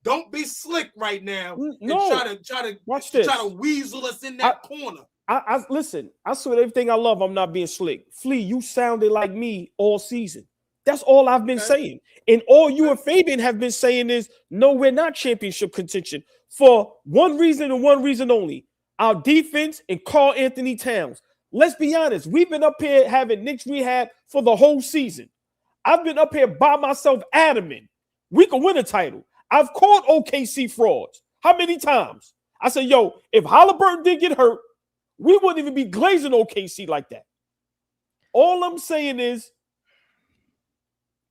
don't be slick right now and try to weasel us in that corner. I listen. I swear everything I love. I'm not being slick. Flea, you sounded like me all season. That's all I've been saying. And all you and Fabian have been saying is, no, we're not championship contention for one reason and one reason only: our defense and Karl Anthony Towns. Let's be honest. We've been up here having Knicks Rehab for the whole season. I've been up here by myself adamant we can win a title. I've called OKC frauds. How many times? I said, yo, if Halliburton did get hurt, we wouldn't even be glazing OKC like that. All I'm saying is,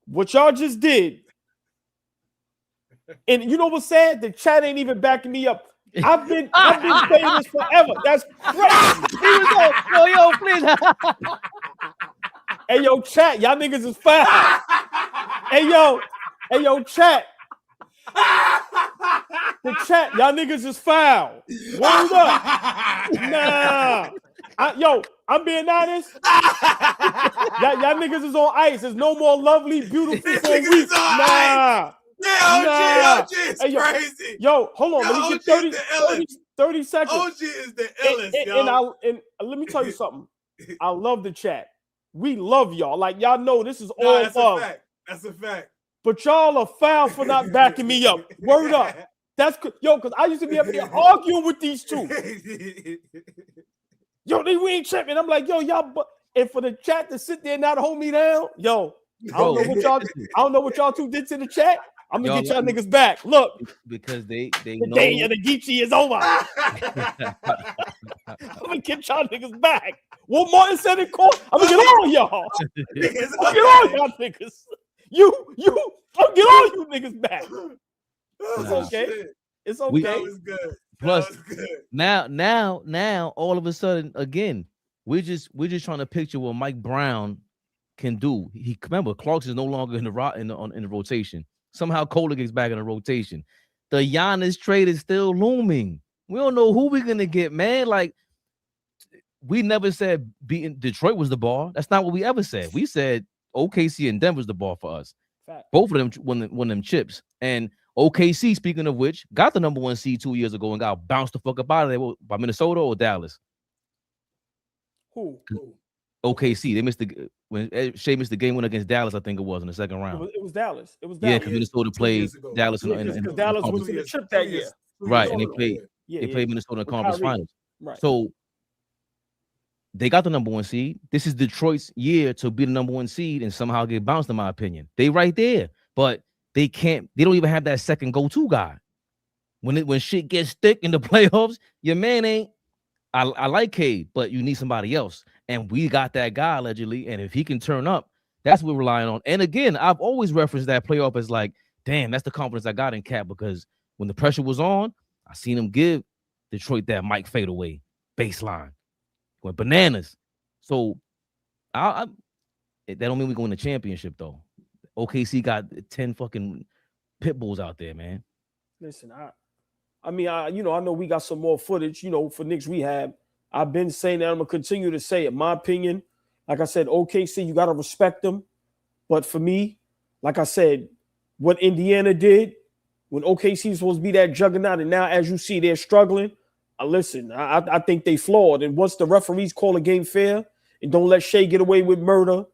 what y'all just did, and you know what's sad? The chat ain't even backing me up. I've been saying this forever. That's crazy. He was like, yo, please. Hey, yo, chat, y'all niggas is foul. Hey, yo, chat. The chat, y'all niggas is foul. Word up. Nah. I'm being honest. Y'all niggas is on ice. There's no more lovely, beautiful weeks. Nah. Yeah, OG is crazy. Yo, hold on. Let me get 30 seconds. OG is the illest, yo. And let me tell you something. I love the chat. We love y'all. Like, y'all know this is all love. That's a fact. But y'all are foul for not backing me up. Word up. That's because I used to be up here arguing with these two. Yo, we ain't tripping. I'm like, yo, y'all, and for the chat to sit there and not hold me down, yo, I don't know what y'all two did to the chat. I'm gonna get y'all niggas back. Look, because they the know day of the Geechee is over. I'm gonna get y'all niggas back. What Martin said in court, I'm gonna get all y'all. I'm gonna get all y'all niggas. I'm gonna get all you niggas back. It's okay. It's okay. That was good. Plus, now, all of a sudden, again, we're just trying to picture what Mike Brown can do. He remember Clarkson is no longer in the rotation. Somehow Kohler gets back in the rotation. The Giannis trade is still looming. We don't know who we're gonna get, man. Like, we never said beating Detroit was the bar. That's not what we ever said. We said OKC and Denver's the bar for us. Fact. Both of them won them chips. And OKC, speaking of which, got the number 1 seed 2 years ago and got bounced the fuck up out of there by Minnesota or Dallas. Who? OKC. They missed when Shea missed the game winner against Dallas, I think it was in the second round. It was Dallas. Yeah, because Minnesota played Dallas because Dallas was in the trip that year. Right, and they played Minnesota in the conference finals. Right. So they got the number 1 seed. This is Detroit's year to be the number 1 seed and somehow get bounced, in my opinion. They right there, but they don't even have that second go-to guy. When shit gets thick in the playoffs, your man ain't. I like Cade, but you need somebody else. And we got that guy allegedly. And if he can turn up, that's what we're relying on. And again, I've always referenced that playoff as like, damn, that's the confidence I got in Cap, because when the pressure was on, I seen him give Detroit that Mike fadeaway baseline. Went bananas. So that don't mean we're going to championship though. OKC got 10 fucking pit bulls out there, man. Listen, I know we got some more footage, for Knicks Rehab. I've been saying that. I'm gonna continue to say it. My opinion, like I said, OKC, you gotta respect them. But for me, like I said, what Indiana did when OKC was supposed to be that juggernaut, and now as you see, they're struggling. Listen, I think they flawed. And once the referees call a game fair and don't let Shea get away with murder,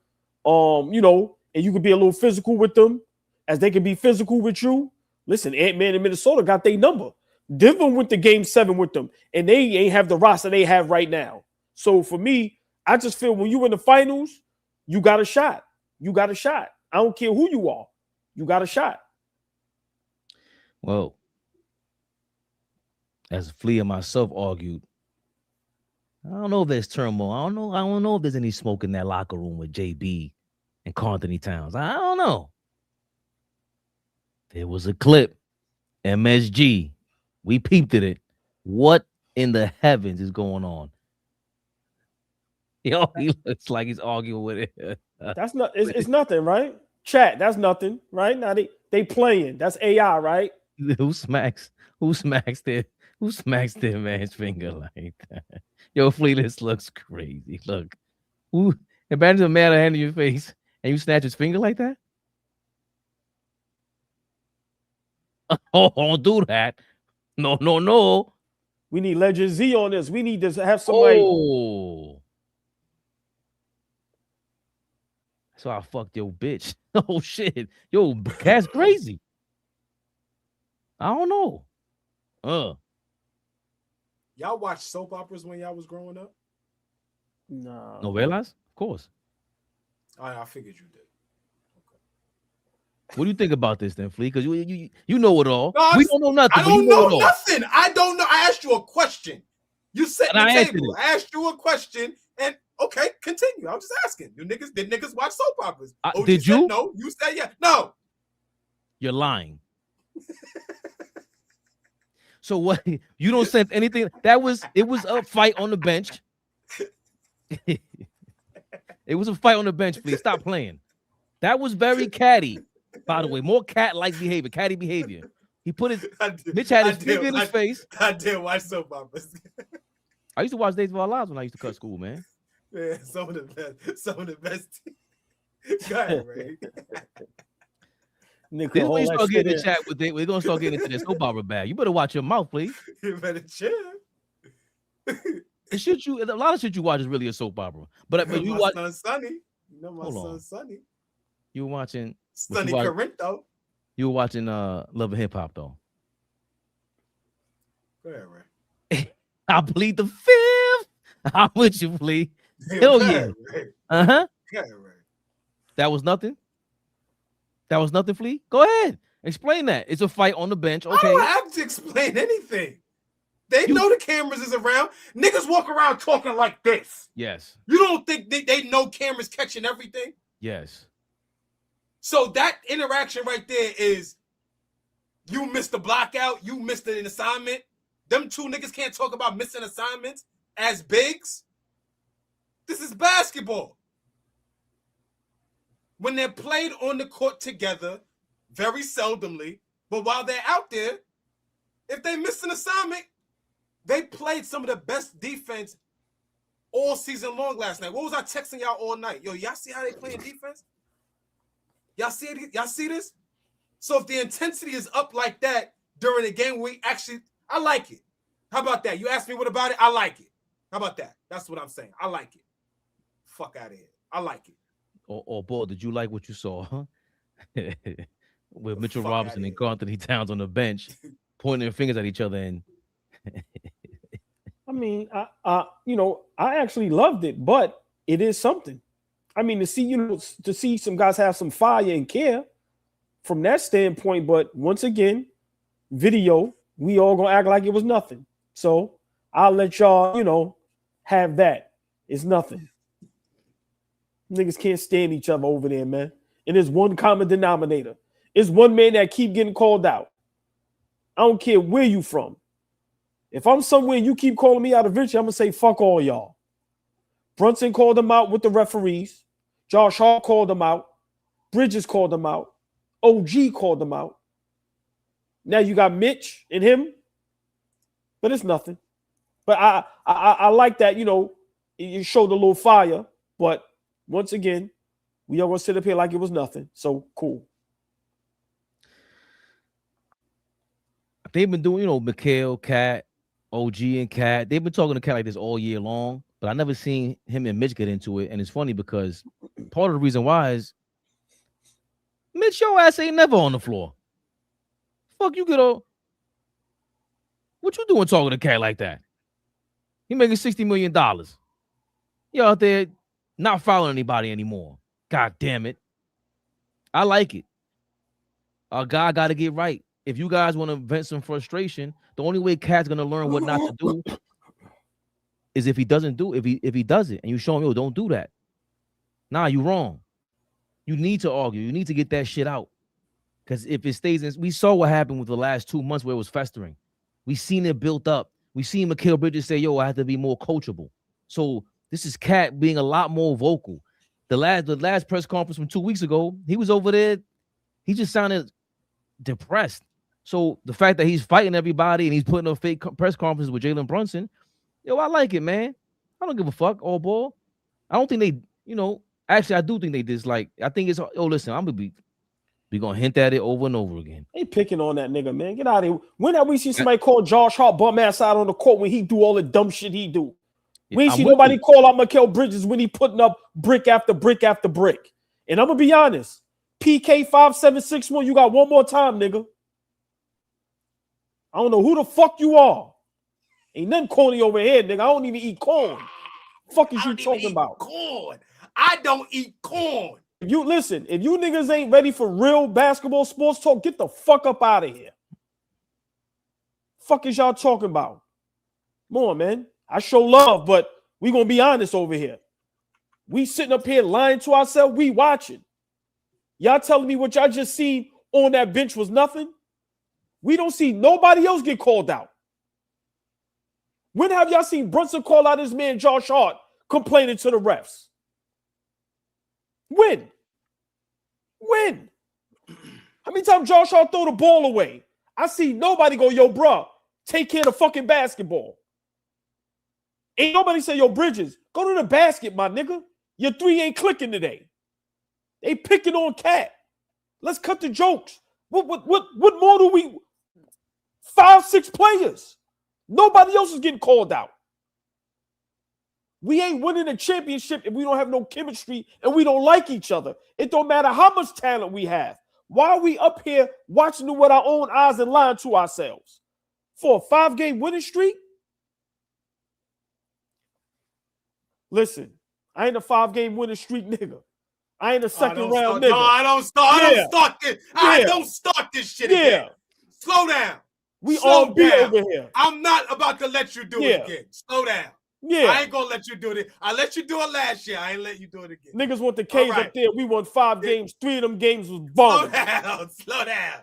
and you could be a little physical with them, as they can be physical with you. Listen, Ant-Man in Minnesota got their number. Denver went to game 7 with them, and they ain't have the roster they have right now. So for me, I just feel when you in the finals, you got a shot. You got a shot. I don't care who you are. You got a shot. Well, as Flea and myself argued, I don't know if there's turmoil. I don't know if there's any smoke in that locker room with JB and Karl Anthony Towns. I don't know. There was a clip. MSG. We peeped at it. What in the heavens is going on? Yo, he looks like he's arguing with it. That's not. It's nothing, right? Chat. That's nothing, right? Now they playing. That's AI, right? Who smacks their man's finger like that? Yo, Flea, this looks crazy. Look, imagine a man hand in your face and you snatch his finger like that. Oh, don't do that. No. We need Legend Z on this. We need to have somebody. Oh. So I fucked your bitch. Oh shit. Yo, Cat's crazy. I don't know. Y'all watch soap operas when y'all was growing up? No. Novelas? Of course. I figured you did. What do you think about this then, Flea? Because you know it all. No, we don't know nothing. I don't know nothing. I don't know. I asked you a question. You set the table. I asked you a question, and okay, continue. I was just asking. Did niggas watch soap operas? Did you? No. You said yeah. No. You're lying. So what? You don't sense anything? It was a fight on the bench. It was a fight on the bench, please. Stop playing. That was very catty, by the way. More cat-like behavior, catty behavior. He put his Mitch had his finger in his face. I did watch soap operas. I used to watch Days of Our Lives when I used to cut school, man. Yeah, some of the best. Go ahead, Ray. This is when you start getting in the chat with it. We're gonna start getting into this soap opera bag. You better watch your mouth, please. You better chill. A lot of shit you watch is really a soap opera. But you watch son Sonny. You know my son Sonny. You were watching Sonny Corinto. You were watching Love and Hip Hop though. Go ahead, Ray. I plead the fifth. I'm with you, Flea. Hell yeah. Uh-huh. Go ahead, Ray. That was nothing. That was nothing, Flea. Go ahead. Explain that. It's a fight on the bench. Okay. I don't have to explain anything. They know the cameras is around. Niggas walk around talking like this. Yes. You don't think they know cameras catching everything? Yes. So that interaction right there is you missed the blockout, you missed an assignment. Them two niggas can't talk about missing assignments as bigs. This is basketball. When they're played on the court together, very seldomly, but while they're out there, if they miss an assignment, they played some of the best defense all season long last night. What was I texting y'all all night? Yo, y'all see how they playing defense? Y'all see it? Y'all see this? So if the intensity is up like that during the game week, I like it. How about that? You asked me what about it? I like it. How about that? That's what I'm saying. I like it. Fuck out of here. I like it. Or boy, did you like what you saw, huh? With Mitchell Robinson and Carl Anthony Towns on the bench, pointing their fingers at each other and I mean, I actually loved it, but it is something. I mean, to see some guys have some fire and care from that standpoint. But once again, video, we all gonna act like it was nothing. So I'll let y'all, have that. It's nothing. Niggas can't stand each other over there, man. And there's one common denominator. It's one man that keep getting called out. I don't care where you from. If I'm somewhere and you keep calling me out eventually, I'm going to say, fuck all y'all. Brunson called him out with the referees. Josh Hart called him out. Bridges called him out. OG called him out. Now you got Mitch and him. But it's nothing. But I like that, you showed a little fire. But once again, we are going to sit up here like it was nothing. So cool. They've been doing, Mikhail, Cat, OG, and Cat. They've been talking to Cat like this all year long, but I never seen him and Mitch get into it. And it's funny because part of the reason why is Mitch, your ass ain't never on the floor. Fuck you, kiddo. What you doing talking to Cat like that? He making $60 million. You out there not following anybody anymore. God damn it. I like it. Our guy got to get right. If you guys want to vent some frustration, the only way Cat's gonna learn what not to do is if he doesn't do if he does it, and you show him, yo, don't do that. Nah, you wrong. You need to argue. You need to get that shit out. Because if it stays in, we saw what happened with the last 2 months where it was festering. We seen it built up. We seen Mikal Bridges say, yo, I have to be more coachable. So this is Cat being a lot more vocal. The last press conference from 2 weeks ago, he was over there. He just sounded depressed. So the fact that he's fighting everybody and he's putting up fake press conferences with Jalen Brunson, yo, I like it, man. I don't give a fuck, AllBall. I don't think they, actually, I do think they dislike. I think it's, listen, I'm gonna be We're gonna hint at it over and over again. They picking on that nigga, man. Get out of here. When have we seen somebody call Josh Hart bum ass out on the court when he do all the dumb shit he do? We ain't seen nobody call out Mikal Bridges when he putting up brick after brick after brick. And I'm gonna be honest, PK 5761, you got one more time, nigga. I don't know who the fuck you are. Ain't nothing corny over here, nigga. I don't even eat corn. Fuck is you talking about? Corn. I don't eat corn. If you listen, if you niggas ain't ready for real basketball sports talk, get the fuck up out of here. Fuck is y'all talking about? Come on, man. I show love, but we gonna be honest over here. We sitting up here lying to ourselves. We watching. Y'all telling me what y'all just seen on that bench was nothing? We don't see nobody else get called out. When have y'all seen Brunson call out his man Josh Hart complaining to the refs? When? How many times Josh Hart throw the ball away? I see nobody go, yo, bro, take care of the fucking basketball. Ain't nobody say, yo, Bridges, go to the basket, my nigga. Your three ain't clicking today. They picking on Cat. Let's cut the jokes. What more do we? 5, 6 players. Nobody else is getting called out. We ain't winning a championship if we don't have no chemistry and we don't like each other. It don't matter how much talent we have. Why are we up here watching it with our own eyes and lying to ourselves? For a 5-game winning streak? Listen, I ain't a 5-game winning streak nigga. I ain't a second round nigga. No, I don't start. I don't start this. I don't start this shit again. Slow down. We all be over here. I'm not about to let you do it again. Slow down. Yeah. I ain't gonna let you do it. I let you do it last year. I ain't let you do it again. Niggas want the K's up there. We won 5 games. 3 of them games was bum. Slow down.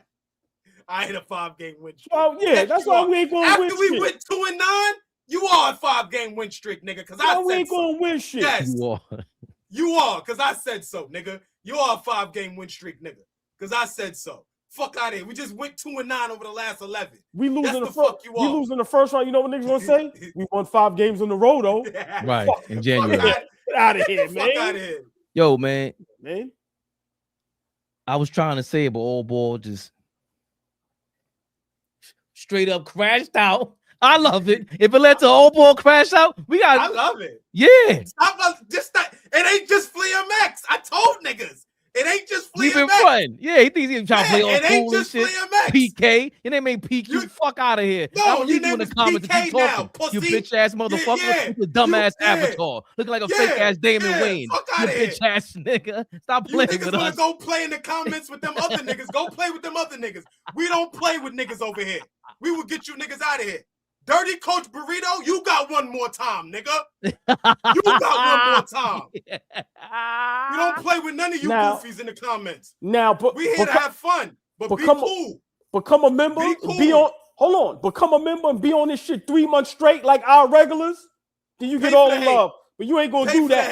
I ain't a 5-game win streak. Oh, yeah, that's why we ain't gonna win shit. After we went 2-9, you are a 5-game win streak, nigga. Because I said we ain't gonna win shit. Yes. You are, because I said so, nigga. You are a 5-game win streak, nigga. Because I said so. Fuck out of here. We just went 2-9 over the last 11. We losing the first round. You know what niggas gonna say? We won 5 games in a row, though. Right, in January. Get out of here, man. Fuck out of here. Yo, man. Man. I was trying to say it, but AllBall just straight up crashed out. I love it. If it led to AllBall crash out, we got. I love it. Yeah. It ain't just Flea Max. I told niggas. It ain't just Flea Been Max. fun. Yeah, he thinks he's trying to play all it ain't cool and just shit. Flea Max. PK. Your name ain't PQ. Fuck out of here. No, you your name in the is comments PK if you talking. now, You pussy. bitch ass motherfucker. Yeah. With your dumb ass Yeah. avatar. Looking like a fake ass Damon Wayne. Fuck You outta here. bitch ass nigga. Stop You playing niggas with wanna us. go play in the comments with them other niggas. Go play with them other niggas. We don't play with niggas over here. We will get you niggas out of here. Dirty Coach Burrito, you got one more time, nigga. You got one more time. We don't play with none of you goofies in the comments. Now, but we here to have fun, but be cool. Become a member. Be cool. Be on. Hold on. Become a member and be on this shit 3 months straight like our regulars. Then you get all the love. But you ain't gonna do that.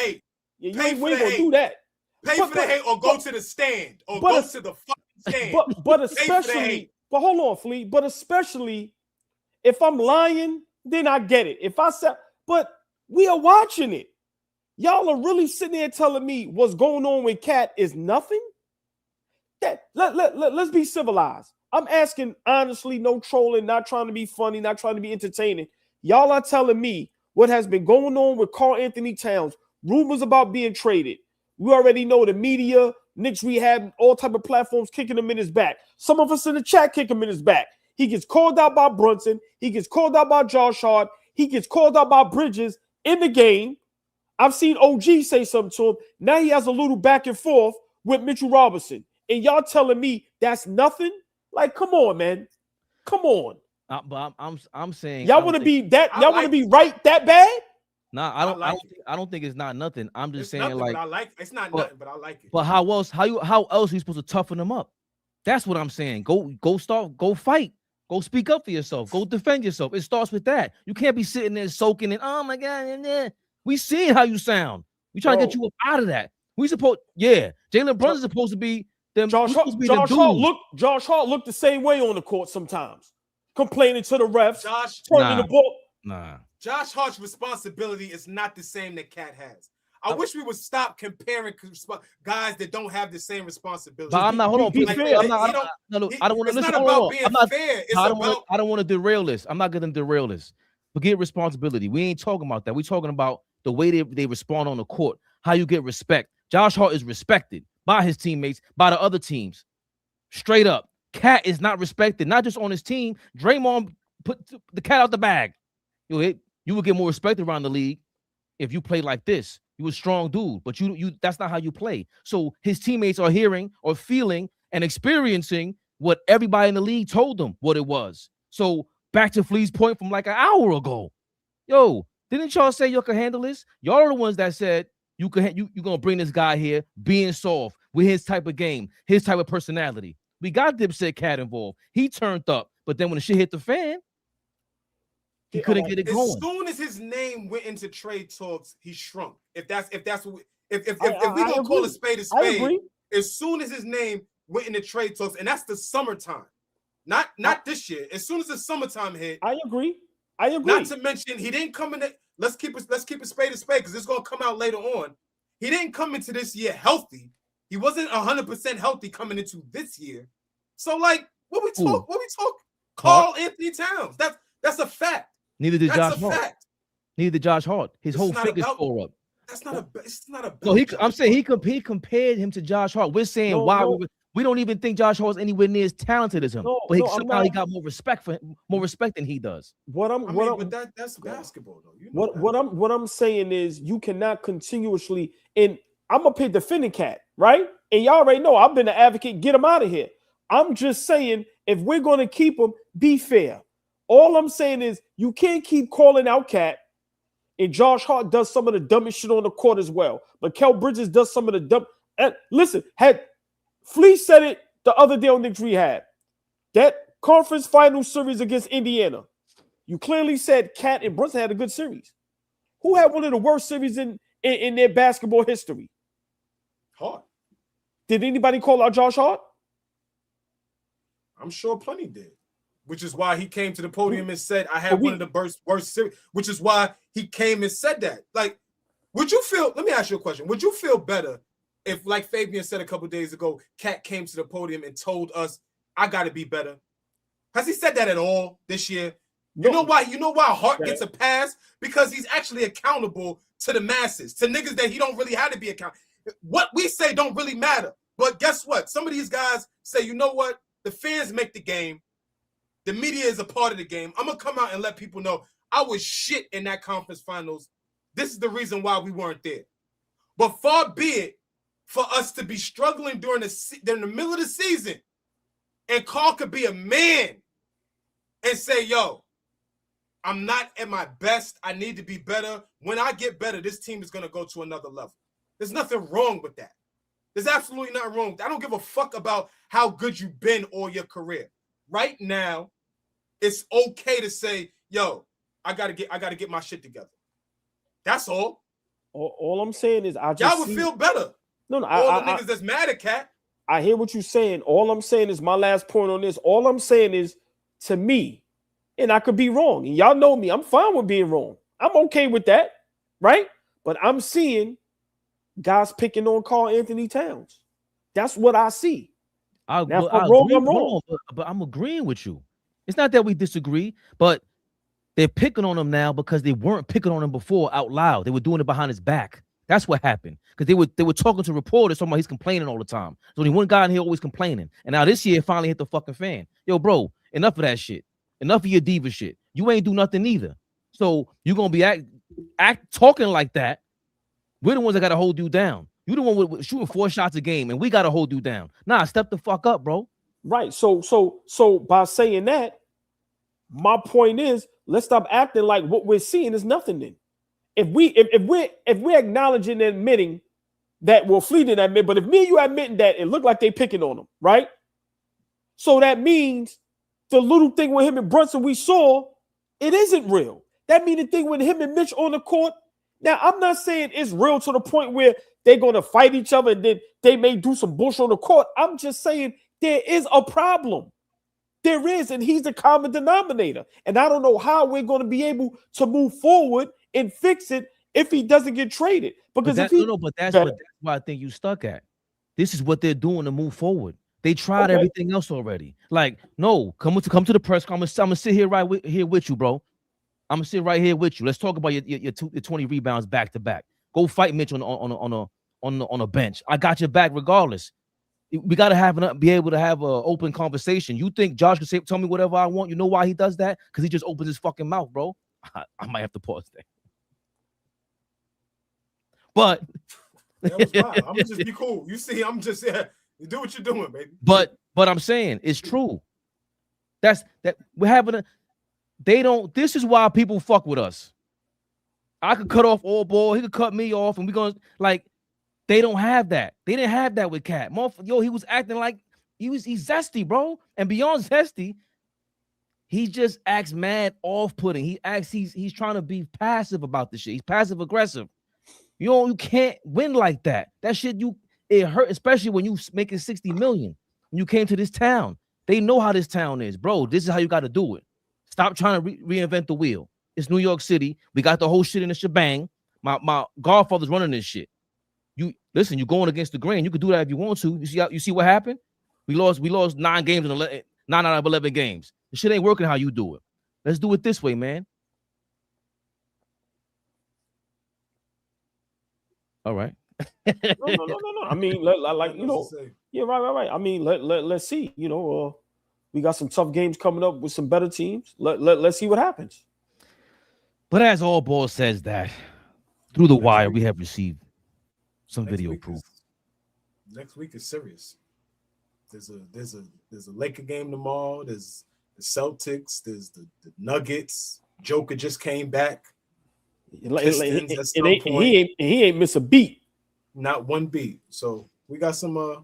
Yeah, we ain't gonna do that. Pay for the hate or go to the stand or go to the fucking stand. But especially, but hold on, Flea. But especially if I'm lying, then I get it. If I said, but we are watching it. Y'all are really sitting there telling me what's going on with Cat is nothing. Let's be civilized. I'm asking honestly, no trolling, not trying to be funny, not trying to be entertaining. Y'all are telling me what has been going on with Karl Anthony Towns, rumors about being traded. We already know the media, Knicks Rehab, all type of platforms kicking him in his back. Some of us in the chat kick him in his back. He gets called out by Brunson. He gets called out by Josh Hart. He gets called out by Bridges in the game. I've seen OG say something to him. Now he has a little back and forth with Mitchell Robinson. And y'all telling me that's nothing? Like, come on, man. Come on. But I'm saying y'all want to be that. Y'all want to be right that bad? Nah, I don't think it's not nothing. I'm just saying nothing, like but I like it's not nothing, but I like it. But how else are you supposed to toughen them up? That's what I'm saying. Go fight. Go speak up for yourself. Go defend yourself. It starts with that. You can't be sitting there soaking and oh my god, we seeing how you sound. We trying to get you up out of that. Jalen Brunson's supposed to be them. Josh Hart looked the same way on the court sometimes, complaining to the refs, turning the ball. Josh Hart's responsibility is not the same that Cat has. I wish we would stop comparing guys that don't have the same responsibility. But I'm not. Hold on. Be fair. I don't want to listen. It's not about being fair. It's I don't want to derail this. I'm not going to derail this. Forget responsibility. We ain't talking about that. We're talking about the way they respond on the court, how you get respect. Josh Hart is respected by his teammates, by the other teams. Straight up. Cat is not respected, not just on his team. Draymond put the cat out the bag. You would get more respect around the league if you played like this. You a strong dude, but you that's not how you play. So his teammates are hearing or feeling and experiencing what everybody in the league told them what it was. So back to Flea's point from like an hour ago. Yo, didn't y'all say y'all can handle this? Y'all are the ones that said you're gonna bring this guy here being soft with his type of game, his type of personality. We got Dipset Cat involved. He turned up, but then when the shit hit the fan, he couldn't get it going. As soon as his name went into trade talks, he shrunk. If we don't call a spade, as soon as his name went into trade talks, and that's the summertime, not this year. As soon as the summertime hit, I agree. Not to mention he didn't come in. Let's keep a spade because it's gonna come out later on. He didn't come into this year healthy. He wasn't 100% healthy coming into this year. So like, what we talk? Carl Anthony Towns. That's a fact. Neither did Josh Hart. Neither did Josh Hart. His whole figure score up. That's not a. It's not a. No, I'm saying he compared him to Josh Hart. We're saying we don't even think Josh Hart's anywhere near as talented as him. But somehow he got more respect for him, more respect than he does. That's basketball though. You know what I'm saying is you cannot continuously, and I'm gonna pick defending Cat, right? And y'all already know I've been an advocate. Get him out of here. I'm just saying if we're gonna keep him, be fair. All I'm saying is you can't keep calling out Cat, and Josh Hart does some of the dumbest shit on the court as well. But Kel Bridges does some of the dumb. And listen, had Flea said it the other day on Knicks Rehab. That conference final series against Indiana, you clearly said Cat and Brunson had a good series. Who had one of the worst series in their basketball history? Hart. Did anybody call out Josh Hart? I'm sure plenty did. Which is why he came to the podium and said, I had one of the worst series, which is why he came and said that. Like, would you feel, let me ask you a question. Would you feel better if, like Fabian said a couple days ago, Cat came to the podium and told us, I got to be better? Has he said that at all this year? You know why Hart gets a pass? Because he's actually accountable to the masses, to niggas that he don't really have to be accountable. What we say don't really matter. But guess what? Some of these guys say, you know what? The fans make the game. The media is a part of the game. I'm going to come out and let people know I was shit in that conference finals. This is the reason why we weren't there. But far be it for us to be struggling during the middle of the season and Carl could be a man and say, yo, I'm not at my best. I need to be better. When I get better, this team is going to go to another level. There's nothing wrong with that. There's absolutely nothing wrong. I don't give a fuck about how good you've been all your career. Right now, it's okay to say, yo, I gotta get my shit together. That's all. All I'm saying is y'all would feel better. No, all the niggas that's mad at Cat. I hear what you're saying. All I'm saying is my last point on this. All I'm saying is, to me, and I could be wrong, and y'all know me, I'm fine with being wrong. I'm okay with that, right? But I'm seeing guys picking on Carl Anthony Towns. That's what I see. I'm wrong. But I'm agreeing with you. It's not that we disagree, but they're picking on him now because they weren't picking on him before out loud. They were doing it behind his back. That's what happened. Because they were talking to reporters, talking about he's complaining all the time. So only one guy in here always complaining. And now this year it finally hit the fucking fan. Yo, bro, enough of that shit. Enough of your diva shit. You ain't do nothing either. So you're gonna be talking like that. We're the ones that gotta hold you down. You the one with shooting 4 shots a game, and we gotta hold you down. Nah, step the fuck up, bro. Right. So by saying that, my point is let's stop acting like what we're seeing is nothing. Then, if we're acknowledging and admitting that Flea didn't admit, but if me and you admitting that it looked like they picking on him, right? So that means the little thing with him and Brunson we saw, it isn't real. That means the thing with him and Mitch on the court. Now, I'm not saying it's real to the point where they're going to fight each other and then they may do some bullshit on the court. I'm just saying there is a problem. There is, and he's the common denominator. And I don't know how we're going to be able to move forward and fix it if he doesn't get traded. Because But that's why I think you stuck at. This is what they're doing to move forward. They tried everything else already. Like, no, come to the press conference. I'm gonna sit here here with you, bro. I'm gonna sit right here with you. Let's talk about your 20 rebounds back to back. Go fight Mitch on a bench. I got your back regardless. We gotta be able to have an open conversation. You think Josh can tell me whatever I want? You know why he does that? Because he just opens his fucking mouth, bro. I might have to pause there. But that was wild. I'm gonna just be cool. You see, I'm just you do what you're doing, baby. But I'm saying it's true. That we're having this is why people fuck with us. I could cut off AllBall, he could cut me off, and we're gonna they don't have that. They didn't have that with Cat. Yo, he was acting like he's zesty, bro. And beyond zesty, he just acts mad off-putting. He's trying to be passive about this shit. He's passive aggressive. You can't win like that. That shit it hurt, especially when you making 60 million. When you came to this town, they know how this town is, bro. This is how you got to do it. Stop trying to reinvent the wheel. It's New York City. We got the whole shit in the shebang. My godfather's running this shit. You listen. You're going against the grain. You could do that if you want to. You see what happened? We lost 9 games in 9 out of 11 games. The shit ain't working how you do it. Let's do it this way, man. All right. No. I mean, yeah, right. I mean, let's see. We got some tough games coming up with some better teams. Let's see what happens. But as AllBall says that, through the wire, we have received some video proof. Next week is serious. There's a Laker game tomorrow. There's the Celtics. There's the Nuggets. Joker just came back. He ain't miss a beat. Not one beat. So we got some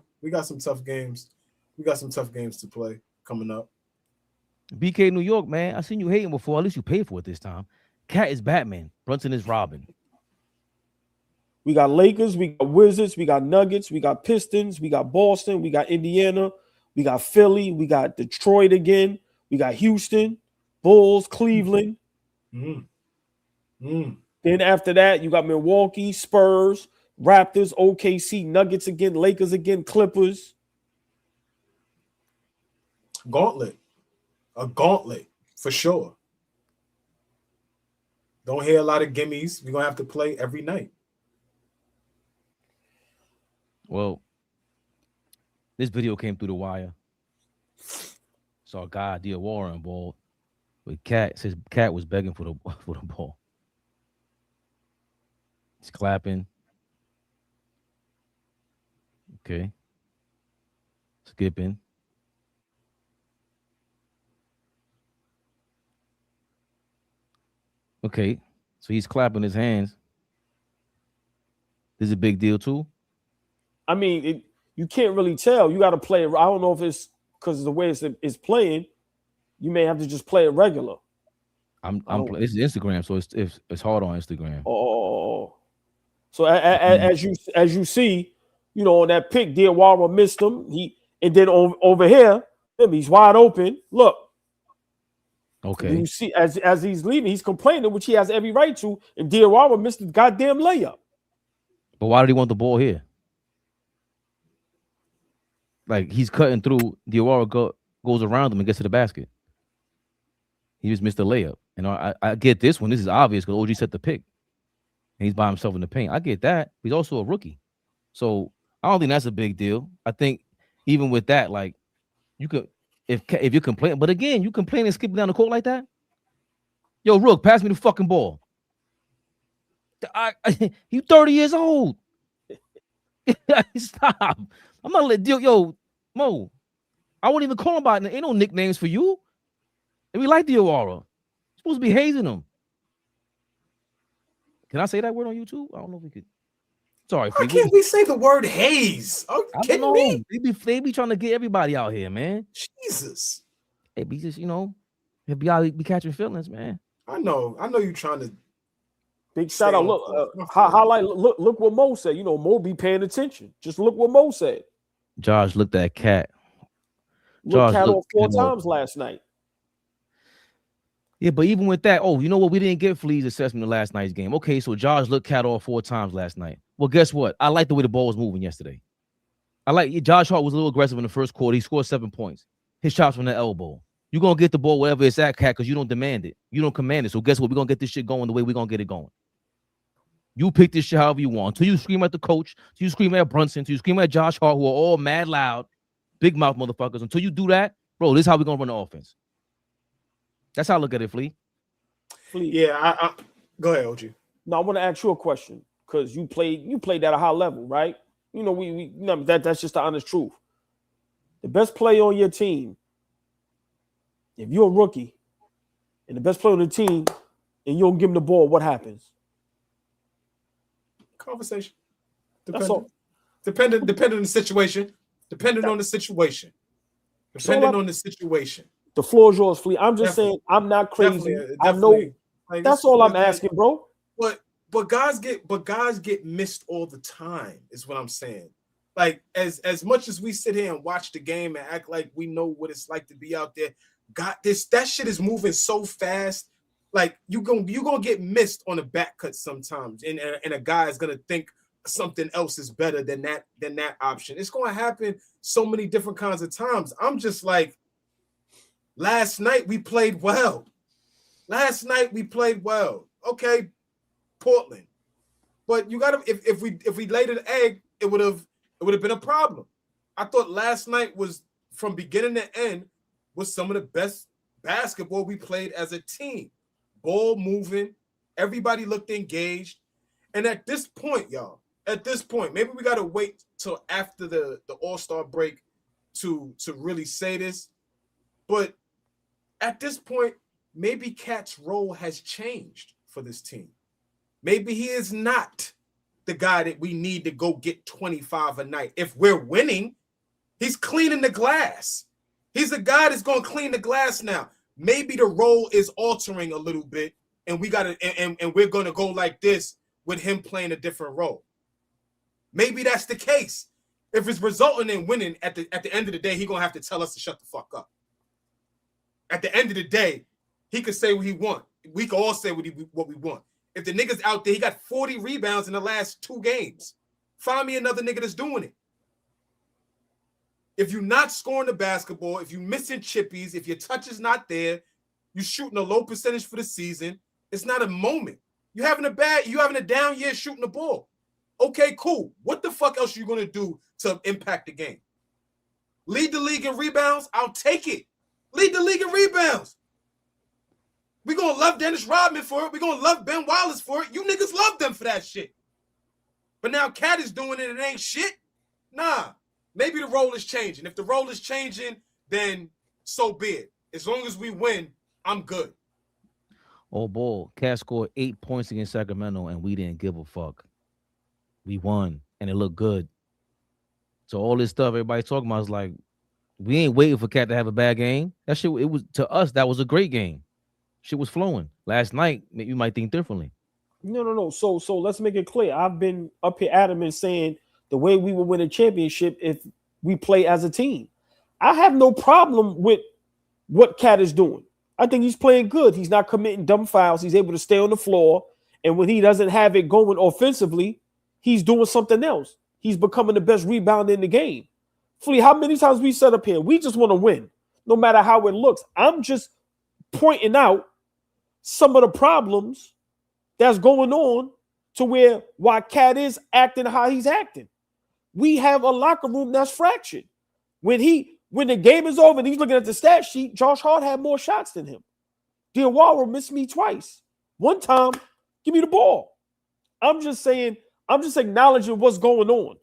tough games. We got some tough games to play coming up. BK New York, man. I seen you hating before. At least you paid for it this time. Cat is Batman. Brunson is Robin. We got Lakers, we got Wizards, we got Nuggets, we got Pistons, we got Boston, we got Indiana, we got Philly, we got Detroit again, we got Houston, Bulls, Cleveland. Then after that, you got Milwaukee, Spurs, Raptors, OKC, Nuggets again, Lakers again, Clippers. Gauntlet. A gauntlet, for sure. Don't hear a lot of gimmies. We're going to have to play every night. Well, this video came through the wire. Saw a guy, Diawara, involved with Cat. Says Cat was begging for the ball. He's clapping. Okay. Skipping. Okay. So he's clapping his hands. This is a big deal too. I mean, you can't really tell. You got to play it. I don't know if it's because of the way it's playing. You may have to just play it regular. This is Instagram, so it's hard on Instagram. Oh. So as you see, on that pick, Diawara missed him. And then over here, he's wide open. Look. Okay. You see, as he's leaving, he's complaining, which he has every right to. And Diawara missed the goddamn layup. But why did he want the ball here? Like he's cutting through, Diawara goes around him and gets to the basket. He just missed the layup. I get this one. This is obvious because OG set the pick. And he's by himself in the paint. I get that. He's also a rookie. So I don't think that's a big deal. I think even with that, like you could, if you're complaining, but again, you complaining and skipping down the court like that. Yo, Rook, pass me the fucking ball. You 30 years old. Stop. I'm not let deal. Yo, Mo, I wouldn't even call him by ain't no nicknames for you. And we like Diawara. You're supposed to be hazing him. Can I say that word on YouTube? I don't know if we could. Sorry. Why can't we say the word haze? Are you kidding me? They be trying to get everybody out here, man. Jesus. They be just, they be catching feelings, man. I know you're trying to. Big shout out. Look, highlight. Look what Mo said. Mo be paying attention. Just look what Mo said. Josh looked at Cat. Look Cat on 4 times last night. Yeah, but even with that, you know what? We didn't get Flea's assessment in last night's game. Okay, so Josh looked Cat off 4 times last night. Well, guess what? I like the way the ball was moving yesterday. Josh Hart was a little aggressive in the first quarter. He scored 7 points. His shots from the elbow. You're going to get the ball wherever it's at, Cat, because you don't demand it. You don't command it. So guess what? We're going to get this shit going the way we're going to get it going. You pick this shit however you want. Until you scream at the coach, until you scream at Brunson, until you scream at Josh Hart, who are all mad loud, big mouth motherfuckers. Until you do that, bro, this is how we're going to run the offense. That's how I look at it, Flea. Yeah, I go ahead, OG. Now I want to ask you a question because you played at a high level, right? You know, that's just the honest truth. The best player on your team, if you're a rookie, and the best player on the team, and you don't give him the ball, what happens? Conversation. That's all. Depending on the situation. Depending on the situation. Depending on the situation. The floor is yours, Flea. I'm just saying I'm not crazy. I know. Like, that's all I'm asking, bro. But guys get missed all the time, is what I'm saying. Like, as much as we sit here and watch the game and act like we know what it's like to be out there, that shit is moving so fast. Like, you gonna get missed on a back cut sometimes, and a guy is gonna think something else is better than that option. It's gonna happen so many different kinds of times. I'm just like, last night we played well. Okay, Portland. But you gotta, if we laid an egg, it would have been a problem. I thought last night was, from beginning to end, was some of the best basketball we played as a team. Ball moving, everybody looked engaged. And at this point, y'all, maybe we gotta wait till after the All-Star break to really say this. But at this point, maybe Cat's role has changed for this team. Maybe he is not the guy that we need to go get 25 a night. If we're winning, he's cleaning the glass. He's the guy that's going to clean the glass now. Maybe the role is altering a little bit, and we're going to go like this with him playing a different role. Maybe that's the case. If it's resulting in winning, at the end of the day, he's going to have to tell us to shut the fuck up. At the end of the day, he could say what he want. We can all say what we want. If the nigga's out there, he got 40 rebounds in the last 2 games. Find me another nigga that's doing it. If you're not scoring the basketball, if you're missing chippies, if your touch is not there, you're shooting a low percentage for the season, it's not a moment. You having a down year shooting the ball. Okay, cool. What the fuck else are you going to do to impact the game? Lead the league in rebounds? I'll take it. Lead the league in rebounds. We're going to love Dennis Rodman for it. We're going to love Ben Wallace for it. You niggas love them for that shit. But now Cat is doing it and it ain't shit. Nah. Maybe the role is changing. If the role is changing, then so be it. As long as we win, I'm good. Oh, boy. Cat scored 8 points against Sacramento, and we didn't give a fuck. We won, and it looked good. So all this stuff everybody's talking about is like, we ain't waiting for Cat to have a bad game. That shit, it was, to us, that was a great game. Shit was flowing. Last night, you might think differently. No. So let's make it clear. I've been up here adamant saying the way we will win a championship if we play as a team. I have no problem with what Cat is doing. I think he's playing good. He's not committing dumb fouls. He's able to stay on the floor. And when he doesn't have it going offensively, he's doing something else. He's becoming the best rebounder in the game. Flea, how many times we set up here? We just want to win, no matter how it looks. I'm just pointing out some of the problems that's going on to why Cat is acting how he's acting. We have a locker room that's fractured. When the game is over and he's looking at the stat sheet, Josh Hart had more shots than him. Diawara missed me twice. One time, give me the ball. I'm just acknowledging what's going on.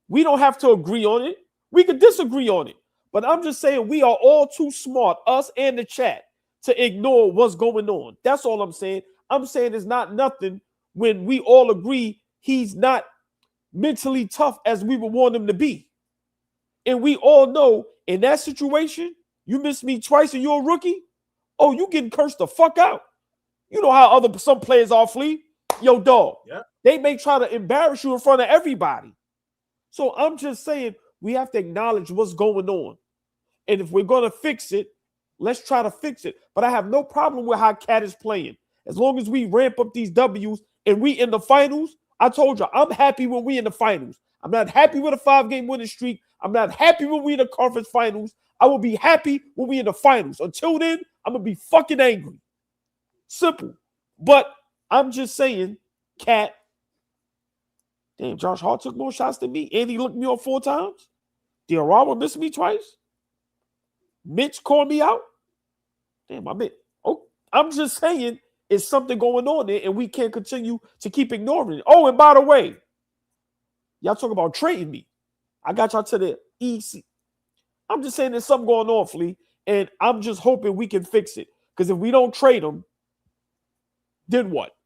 We don't have to agree on it. We could disagree on it. But I'm just saying we are all too smart, us and the chat, to ignore what's going on. That's all I'm saying. I'm saying it's not nothing when we all agree he's not mentally tough as we would want him to be. And we all know in that situation, you miss me twice and you're a rookie, oh, you getting cursed the fuck out. You know how some players are, Flea. Yo, dog. Yeah. They may try to embarrass you in front of everybody. So I'm just saying we have to acknowledge what's going on. And if we're going to fix it, Let's try to fix it. But I have no problem with how Cat is playing. As long as we ramp up these W's and we in the finals, I told you, I'm happy when we in the finals. I'm not happy with a 5-game winning streak. I'm not happy when we in the conference finals. I will be happy when we in the finals. Until then, I'm going to be fucking angry. Simple. But I'm just saying, Cat, damn, Josh Hart took more shots than me. And he looked me on 4 times. Diarra missed me twice. Mitch called me out. Damn, I mean, oh, I'm just saying it's something going on there, and we can't continue to keep ignoring it. Oh, and by the way, y'all talk about trading me. I got y'all to the EC. I'm just saying there's something going on, Flea, and I'm just hoping we can fix it. Because if we don't trade him, then what?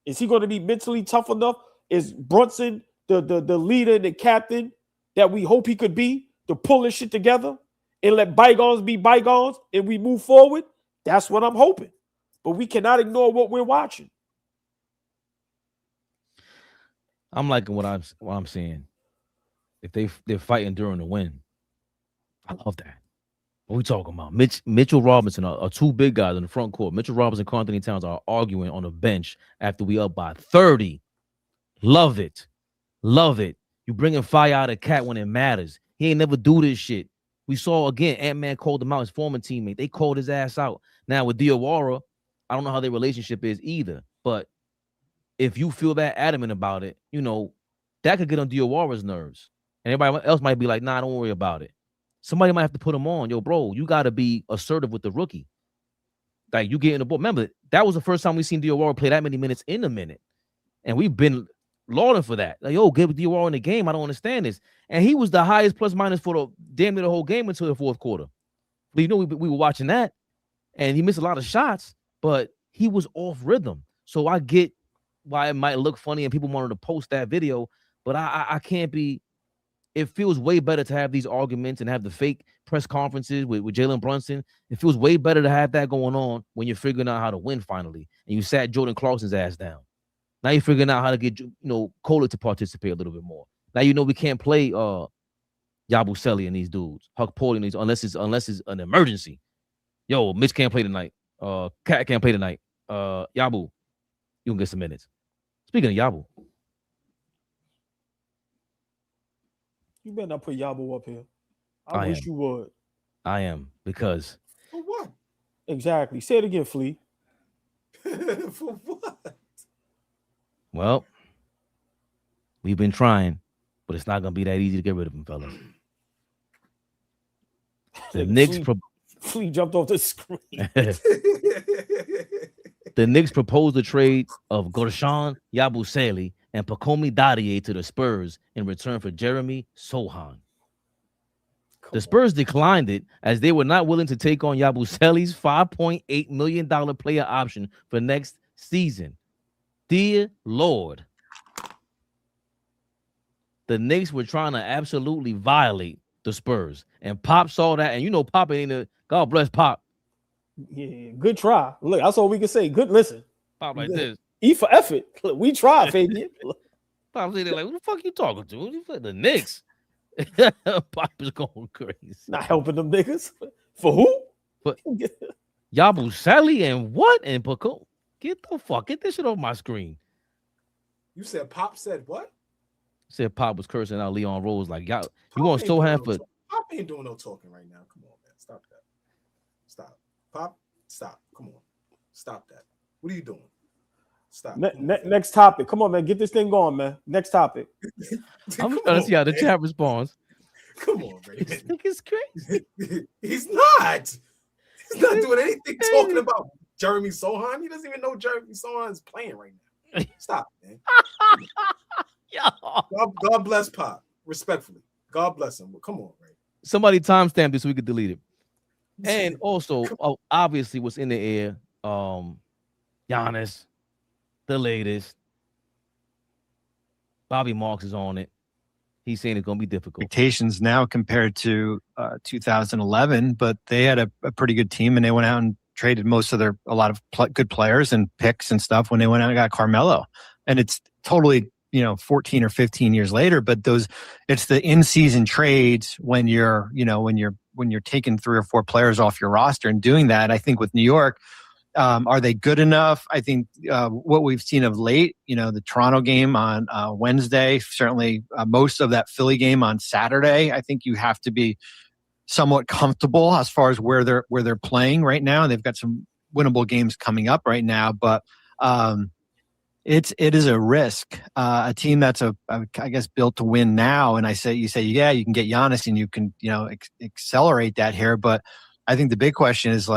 Is he going to be mentally tough enough? Is Brunson the leader and the captain that we hope he could be to pull this shit together and let bygones be bygones and we move forward? That's what I'm hoping. But we cannot ignore what we're watching. I'm liking what I'm seeing. If they're fighting during the win, I love that. What we talking about? Mitchell Robinson are 2 big guys in the front court. Mitchell Robinson and Anthony Towns are arguing on the bench after we up by 30. Love it. Love it. You bringing fire out of Cat when it matters. He ain't never do this shit. We saw, again, Ant-Man called him out, his former teammate. They called his ass out. Now, with Diawara, I don't know how their relationship is either. But if you feel that adamant about it, you know, that could get on Diawara's nerves. And everybody else might be like, nah, don't worry about it. Somebody might have to put him on. Yo, bro, you got to be assertive with the rookie. Like, you get in the ball. Remember, that was the first time we seen Diawara play that many minutes in a minute. And we've been lauding for that. Like, yo, give Diawara in the game. I don't understand this. And he was the highest plus minus for the damn near the whole game until the 4th quarter. But you know, we were watching that. And he missed a lot of shots, but he was off rhythm. So I get why it might look funny and people wanted to post that video, but I can't be. It feels way better to have these arguments and have the fake press conferences with Jalen Brunson. It feels way better to have that going on when you're figuring out how to win finally. And you sat Jordan Clarkson's ass down. Now you're figuring out how to get, you know, Kohler to participate a little bit more. Now you know we can't play Yabusele and these dudes, Huck Paulie and these unless it's an emergency. Yo, Mitch can't play tonight. Cat can't play tonight. Yabu, you can get some minutes. Speaking of Yabu. You better not put Yabo up here. I wish you would. I am, because. For what? Exactly. Say it again, Flea. For what? Well, we've been trying, but it's not going to be that easy to get rid of him, fellas. The Knicks. Flea jumped off the screen. The Knicks proposed a trade of Guerschon Yabusele and Pacomi Dadier to the Spurs in return for Jeremy Sohan. The Spurs declined it as they were not willing to take on Yabusele's $5.8 million player option for next season. Dear Lord. The Knicks were trying to absolutely violate the Spurs. And Pop saw that. And you know Pop ain't a... God bless Pop. Yeah, good try. Look, that's all we can say. Good listen. Pop like this. E for effort. Look, we tried, Fabian. Pop sitting there like, who the fuck you talking to? The Knicks. Pop is going crazy. Not helping them niggas. For who? But Yabusele and what? And Paco. Get this shit off my screen. You said Pop said what? Said Pop was cursing out Leon Rose like, y'all, you want Sohan for... Pop ain't doing no talking right now. Come on, man. Stop that. Stop. Pop, stop. Come on. Stop that. What are you doing? Stop. Next topic. Come on, man. Get this thing going, man. Next topic. I'm trying to see how the chat responds. Come on, Ray. This nigga's crazy. He's not. He's not doing anything talking about Jeremy Sohan. He doesn't even know Jeremy Sohan is playing right now. Stop, man. God bless Pop. Respectfully. God bless him. But come on, Ray. Somebody timestamp this so we could delete it. And also, obviously, what's in the air, Giannis, the latest. Bobby Marks is on it. He's saying it's going to be difficult. Expectations now compared to 2011, but they had a pretty good team, and they went out and traded a lot of good players and picks and stuff when they went out and got Carmelo. And it's totally, 14 or 15 years later, but it's the in-season trades when you're when you're taking 3 or 4 players off your roster and doing that. I think with New York, are they good enough? I think what we've seen of late, the Toronto game on Wednesday, certainly most of that Philly game on Saturday, I think you have to be somewhat comfortable as far as where they're playing right now. And they've got some winnable games coming up right now, but it is a risk. A team that's I guess built to win now, and you say yeah, you can get Giannis and you can accelerate that here, but I think the big question is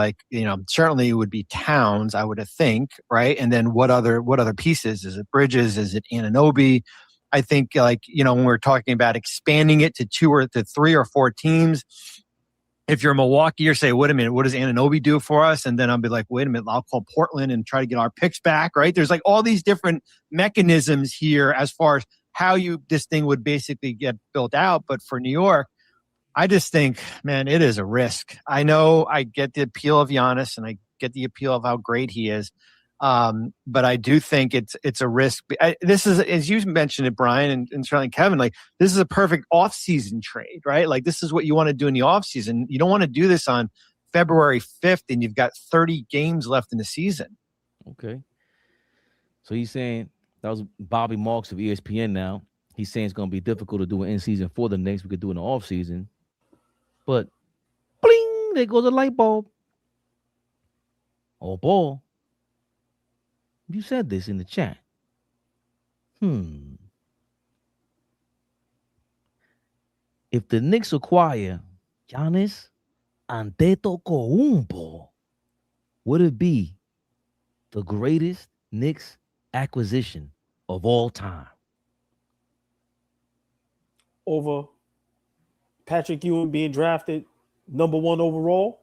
certainly it would be Towns, I would think, right? And then what other pieces? Is it Bridges? Is it Anunoby? I think when we're talking about expanding it to 2 or to 3 or 4 teams, if you're Milwaukee, you're saying, wait a minute, what does Anunoby do for us? And then I'll be like, wait a minute, I'll call Portland and try to get our picks back, right? There's all these different mechanisms here as far as how this thing would basically get built out. But for New York, I just think, man, it is a risk. I know I get the appeal of Giannis and I get the appeal of how great he is. But I do think it's a risk. This is, as you mentioned it, Brian, and certainly Kevin, this is a perfect off-season trade, right? This is what you want to do in the off-season. You don't want to do this on February 5th and you've got 30 games left in the season. Okay. So he's saying, that was Bobby Marks of ESPN now. He's saying it's going to be difficult to do an in-season for the Knicks. We could do it in the off-season. But, bling, there goes a light bulb. AllBall. You said this in the chat. If the Knicks acquire Giannis Antetokounmpo, would it be the greatest Knicks acquisition of all time? Over Patrick Ewing being drafted #1 overall?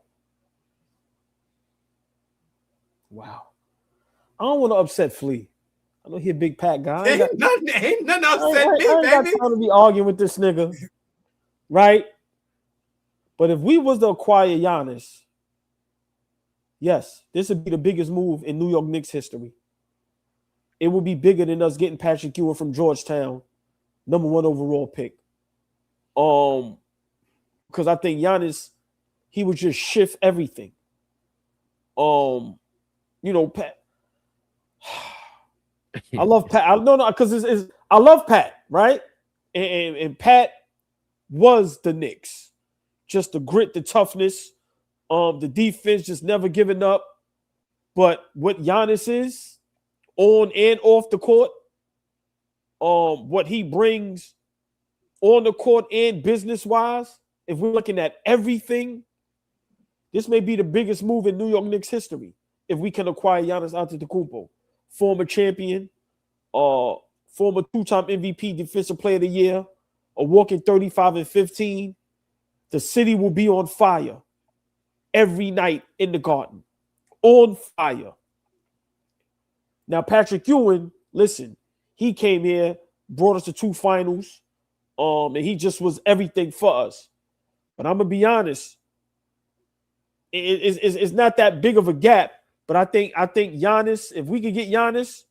Wow. I don't want to upset Flea. I know he a big Pat guy. Ain't nothing upset me, I ain't got baby. time to be arguing with this nigga. Right? But if we was to acquire Giannis, yes, this would be the biggest move in New York Knicks history. It would be bigger than us getting Patrick Ewing from Georgetown, #1 overall pick. Because I think Giannis, he would just shift everything. Pat. I love Pat. Because I love Pat, right? And Pat was the Knicks. Just the grit, the toughness, the defense, just never giving up. But what Giannis is, on and off the court, what he brings on the court and business-wise, if we're looking at everything, this may be the biggest move in New York Knicks history if we can acquire Giannis Antetokounmpo, former champion, former 2-time MVP, Defensive Player of the Year, a walking 35-15. The city will be on fire every night in the Garden. On fire. Now, Patrick Ewing, listen, he came here, brought us to 2 finals, and he just was everything for us. But I'm going to be honest, it's not that big of a gap. But I think Giannis, if we could get Giannis,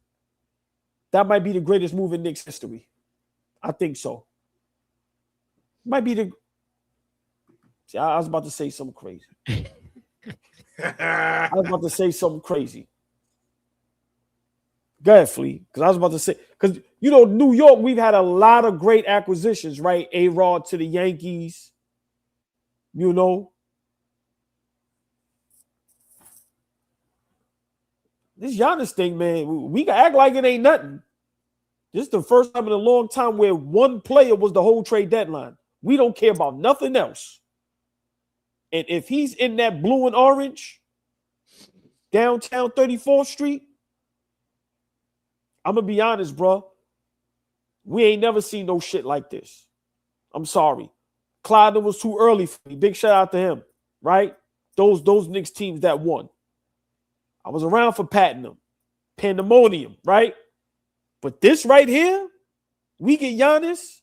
that might be the greatest move in Knicks history. I think so. Might be the. See, I was about to say something crazy. I was about to say something crazy. Go ahead, Flea. Because I was about to say, because New York, we've had a lot of great acquisitions, right? A-Rod to the Yankees. This Giannis thing, man, we can act like it ain't nothing. This is the first time in a long time where one player was the whole trade deadline. We don't care about nothing else. And if he's in that blue and orange, downtown 34th Street, I'm going to be honest, bro. We ain't never seen no shit like this. I'm sorry. Clyde was too early for me. Big shout out to him, right? Those Knicks teams that won. I was around for Platinum, Pandemonium, right? But this right here, we get Giannis,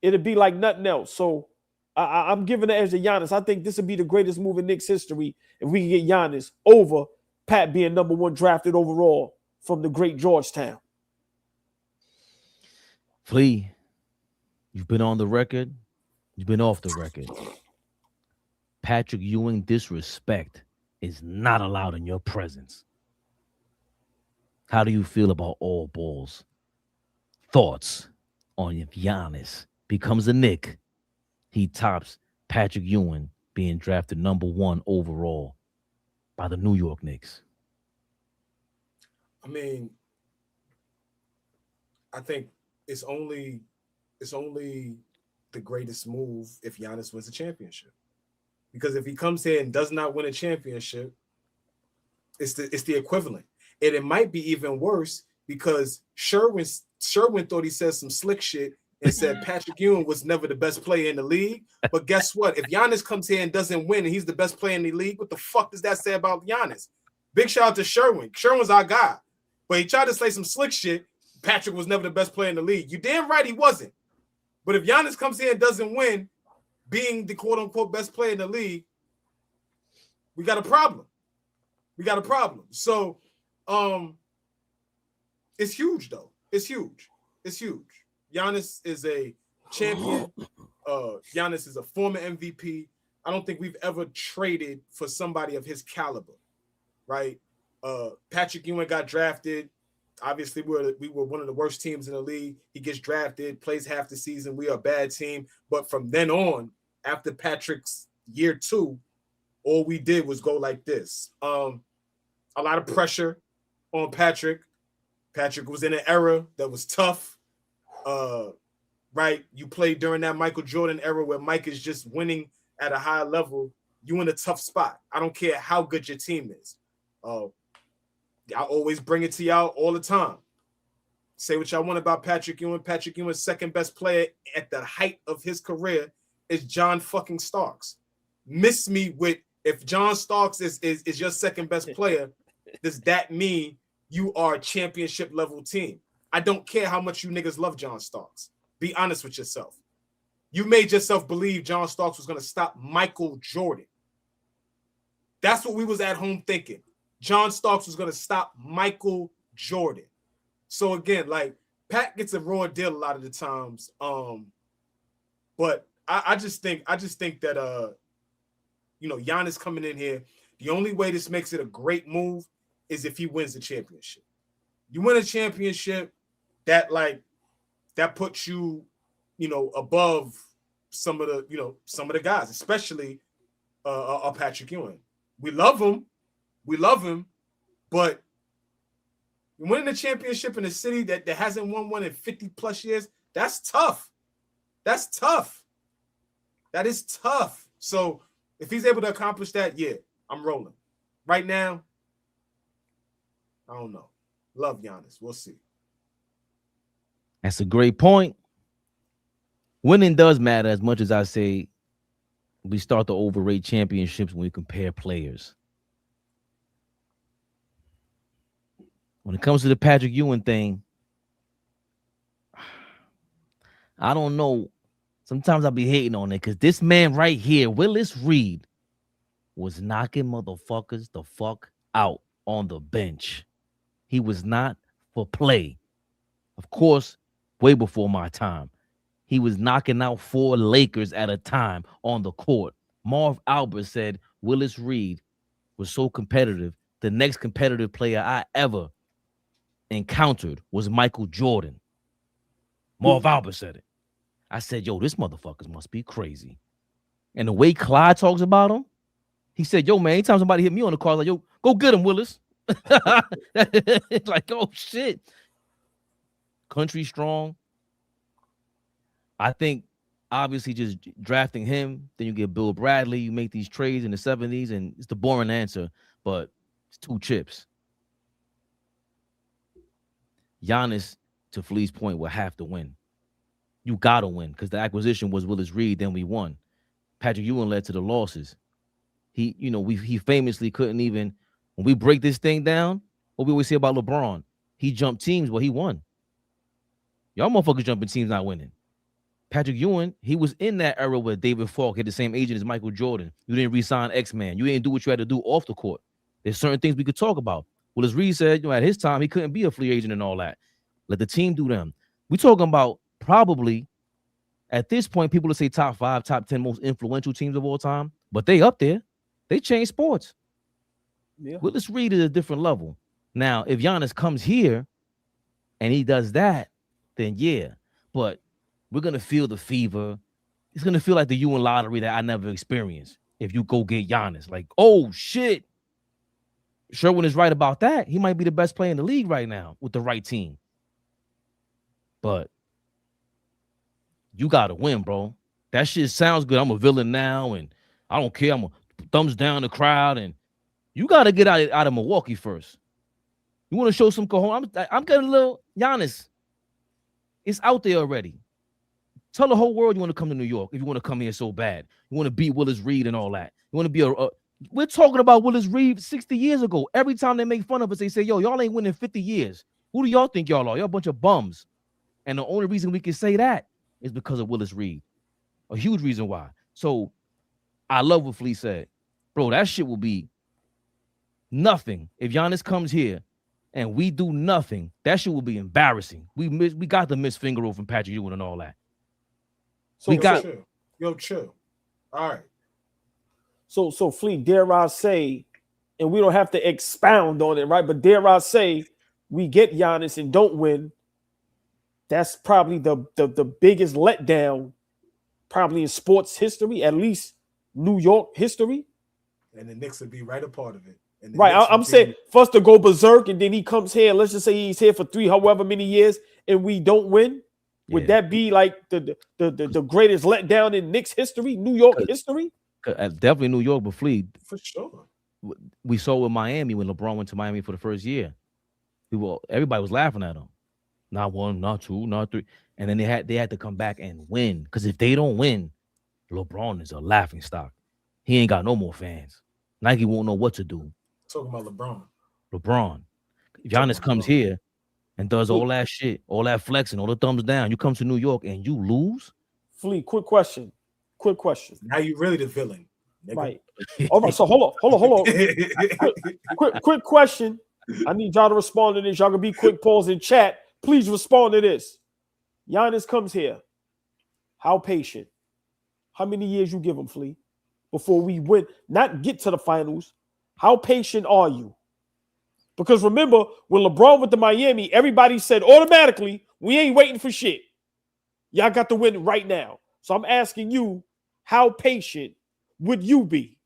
it'll be like nothing else. So I'm giving the edge to Giannis. I think this would be the greatest move in Knicks history if we can get Giannis over Pat being #1 drafted overall from the great Georgetown. Flea, you've been on the record. You've been off the record. Patrick Ewing disrespect is not allowed in your presence. How do you feel about all balls? Thoughts on if Giannis becomes a Knick, he tops Patrick Ewing being drafted #1 overall by the New York Knicks? I mean, I think it's only the greatest move if Giannis wins a championship. Because if he comes here and does not win a championship, it's the equivalent. And it might be even worse because Sherwin thought he said some slick shit and said Patrick Ewing was never the best player in the league. But guess what? If Giannis comes here and doesn't win and he's the best player in the league, what the fuck does that say about Giannis? Big shout out to Sherwin. Sherwin's our guy. But he tried to say some slick shit. Patrick was never the best player in the league. You damn right he wasn't. But if Giannis comes here and doesn't win, being the quote-unquote best player in the league, we got a problem. So, it's huge, though. It's huge. Giannis is a champion. Giannis is a former MVP. I don't think we've ever traded for somebody of his caliber, right? Patrick Ewing got drafted. Obviously, we were one of the worst teams in the league. He gets drafted, plays half the season. We are a bad team. But from then on, after Patrick's year 2, all we did was go like this. A lot of pressure on Patrick. Patrick was in an era that was tough. Right? You played during that Michael Jordan era where Mike is just winning at a high level. You in a tough spot. I don't care how good your team is. I always bring it to y'all all the time. Say what y'all want about Patrick Ewing. Patrick Ewing's second best player at the height of his career is John fucking Starks. Miss me with if John Starks is your second best player, does that mean you are a championship level team? I don't care how much you niggas love John Starks. Be honest with yourself. You made yourself believe John Starks was going to stop Michael Jordan. That's what we was at home thinking. John Starks was going to stop Michael Jordan. So again, like Pat gets a raw deal a lot of the times. But I just think that Giannis coming in here, the only way this makes it a great move is if he wins the championship. You win a championship, that puts you, above some of the guys, especially Patrick Ewing. We love him, but winning a championship in a city that hasn't won one in 50 plus years, that's tough. That is tough. So if he's able to accomplish that, yeah, I'm rolling. Right now, I don't know. Love Giannis. We'll see. That's a great point. Winning does matter as much as I say we start to overrate championships when we compare players. When it comes to the Patrick Ewing thing, I don't know. Sometimes I'll be hating on it because this man right here, Willis Reed, was knocking motherfuckers the fuck out on the bench. He was not for play. Of course, way before my time. He was knocking out 4 Lakers at a time on the court. Marv Albert said Willis Reed was so competitive. The next competitive player I ever encountered was Michael Jordan. Marv Albert said it. I said, yo, this motherfuckers must be crazy. And the way Clyde talks about him, he said, yo, man, anytime somebody hit me on the car, like, yo, go get him, Willis. It's like, oh, shit. Country strong. I think, obviously, just drafting him, then you get Bill Bradley, you make these trades in the 70s, and it's the boring answer, but it's 2 chips. Giannis, to Flea's point, will have to win. You got to win because the acquisition was Willis Reed, then we won. Patrick Ewing led to the losses. He famously couldn't even, when we break this thing down, what we always say about LeBron, he jumped teams, well, he won. Y'all motherfuckers jumping teams not winning. Patrick Ewing, he was in that era where David Falk had the same agent as Michael Jordan. You didn't re-sign X-Man. You didn't do what you had to do off the court. There's certain things we could talk about. Willis Reed said, at his time, he couldn't be a free agent and all that. Let the team do them. We're talking about probably, at this point, people will say top 5, top 10 most influential teams of all time. but they up there. They changed sports. Yeah. Willis Reed is a different level. Now, if Giannis comes here and he does that, then yeah. But we're gonna feel the fever. It's gonna feel like the UN lottery that I never experienced. If you go get Giannis, like, oh shit. Sherwin is right about that. He might be the best player in the league right now with the right team. But you gotta win, bro. That shit sounds good. I'm a villain now, and I don't care. I'm a thumbs down the crowd, and you gotta get out of Milwaukee first. You want to show some cojones? I'm getting a little Giannis. It's out there already. Tell the whole world you want to come to New York if you want to come here so bad. You want to beat Willis Reed and all that. You want to be we're talking about Willis Reed 60 years ago. Every time they make fun of us, they say, yo, y'all ain't winning 50 years. Who do y'all think y'all are? Y'all a bunch of bums. And the only reason we can say that is because of Willis Reed. A huge reason why. So I love what Flea said. Bro, that shit will be nothing. If Giannis comes here and we do nothing, that shit will be embarrassing. We got the missed finger roll from Patrick Ewing and all that. So chill. All right. So Flea, dare I say, and we don't have to expound on it, right? But dare I say, we get Giannis and don't win. That's probably the biggest letdown, probably in sports history, at least New York history. And the Knicks would be right a part of it. Right, I'm saying first to go berserk, and then he comes here. Let's just say he's here for however many years, and we don't win. Would that be like the greatest letdown in Knicks history, New York history? Definitely New York, but Flea. For sure. We saw with Miami when LeBron went to Miami for the first year. Everybody was laughing at him. Not one, not two, not three. And then they had to come back and win. Because if they don't win, LeBron is a laughing stock. He ain't got no more fans. Nike won't know what to do. Talking about LeBron. If Giannis comes here and does all that shit, all that flexing, all the thumbs down, you come to New York and you lose? Flea, quick question. Now you really the villain. Nigga. Right. All right, so hold on. quick question. I need y'all to respond to this. Y'all can be quick, pause in chat. Please respond to this. Giannis comes here. How patient? How many years you give him, Flea, before we win? Not get to the finals. How patient are you? Because remember, when LeBron went to Miami, everybody said automatically, we ain't waiting for shit. Y'all got to win right now. So I'm asking you, how patient would you be?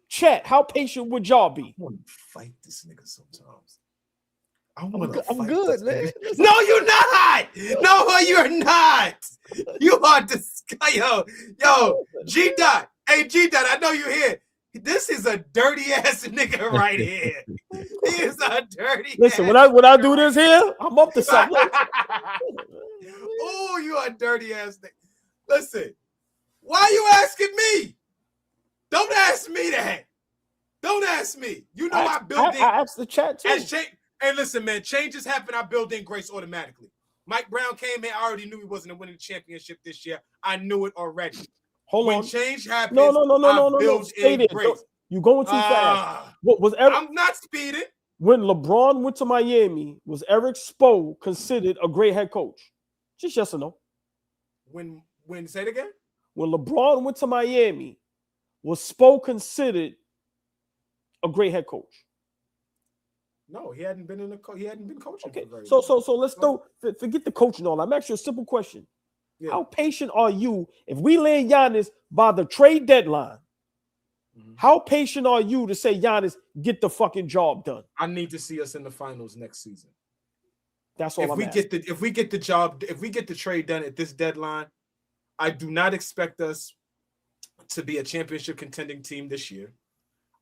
Chat, how patient would y'all be? I want to fight this nigga sometimes. I'm good, man. No, you're not. No, you're not. You are disgusting. Yo, G Dot. Hey, G Dot, I know you're here. This is a dirty ass nigga right here. He is a dirty. Listen, when I do this here, I'm up to something. Oh, you a dirty ass nigga. Listen, why are you asking me? Don't ask me that. Don't ask me. You know I build in. I asked the chat too. Hey, listen, man. Changes happen. I build in grace automatically. Mike Brown came in. I already knew he wasn't winning the championship this year. I knew it already. When change happens, no. Stay there. You going too fast. What was I'm not speeding. When LeBron went to Miami, was Eric Spo considered a great head coach? Just yes or no. When say it again? When LeBron went to Miami, was Spo considered a great head coach? No, he hadn't been he hadn't been coaching. Okay, so let's forget the coaching and all. I'm asking you a simple question. Yeah. How patient are you if we land Giannis by the trade deadline? Mm-hmm. How patient are you to say, Giannis, get the fucking job done? I need to see us in the finals next season. That's all. If we get the trade done at this deadline, I do not expect us to be a championship contending team this year.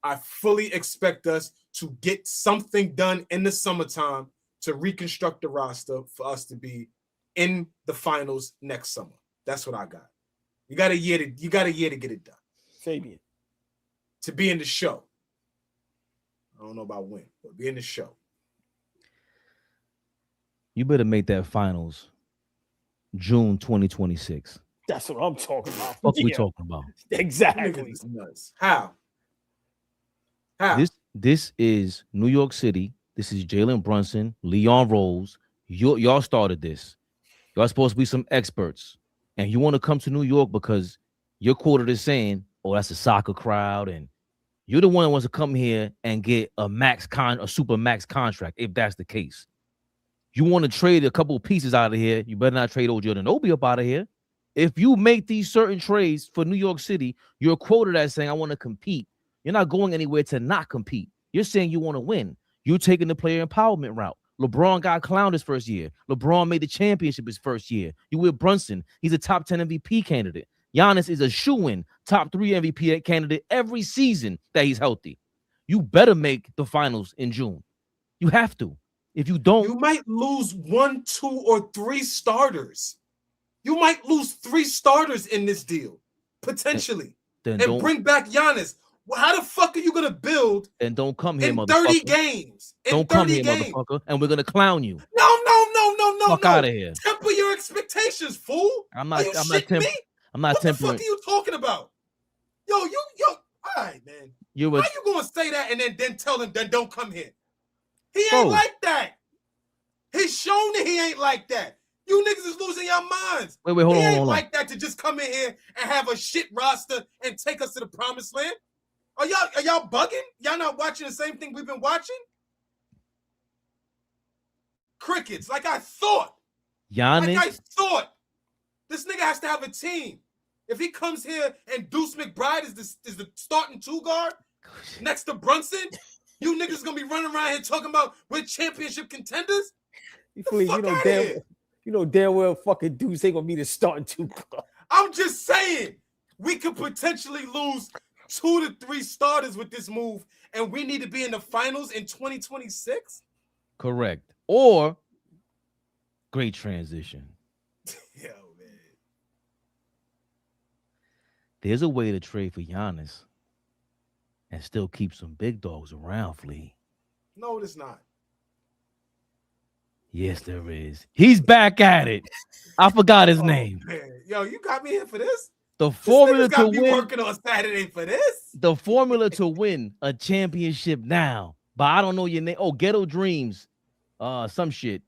I fully expect us to get something done in the summertime to reconstruct the roster for us to be in the finals next summer. That's what I got. You got a year to get it done. Fabian. To be in the show. I don't know about when, but be in the show. You better make that finals June 2026. That's what I'm talking about. What we talking about? Exactly. How? This is New York City. This is Jalen Brunson, Leon Rose. Y'all started this. Y'all supposed to be some experts. And you want to come to New York because your quoted is saying oh, that's a soccer crowd, and you're the one that wants to come here and get a super max contract, if that's the case. You want to trade a couple of pieces out of here, you better not trade OG Anunoby up out of here. If you make these certain trades for New York City, you're quoted as saying, I want to compete. You're not going anywhere to not compete. You're saying you want to win. You're taking the player empowerment route. LeBron got clowned his first year. LeBron made the championship his first year. You with Brunson. He's a top 10 MVP candidate. Giannis is a shoo-in, top 3 MVP candidate every season that he's healthy. You better make the finals in June. You have to. If you don't, you might lose 1, 2, or 3 starters. You might lose 3 starters in this deal, potentially, and bring back Giannis. Well, how the fuck are you gonna build? And don't come here, in motherfucker. 30 games. Don't come here, motherfucker. And we're gonna clown you. No. Fuck out of here. Temper your expectations, fool. I'm not tempering. What the fuck are you talking about? Yo. All right, man. How you gonna say that and then tell him then don't come here? He ain't like that. He's shown that he ain't like that. You niggas is losing your minds. Wait, hold on. He ain't like that to just come in here and have a shit roster and take us to the promised land. Are y'all bugging? Y'all not watching the same thing we've been watching? Crickets, like I thought. This nigga has to have a team. If he comes here and Deuce McBride is the starting 2 guard next to Brunson, you niggas gonna be running around here talking about we're championship contenders? You know damn well fucking Deuce ain't gonna be the starting 2 guard. I'm just saying we could potentially lose 2 to 3 starters with this move, and we need to be in the finals in 2026. Correct. Or great transition. Yo, man. There's a way to trade for Giannis and still keep some big dogs around, Flea. No, it's not. Yes, there is. He's back at it. I forgot his name. Man. Yo, you got me here for this? The formula got to me win. Working on Saturday for this. The formula to win a championship now. But I don't know your name. Oh, Ghetto Dreams. Some shit.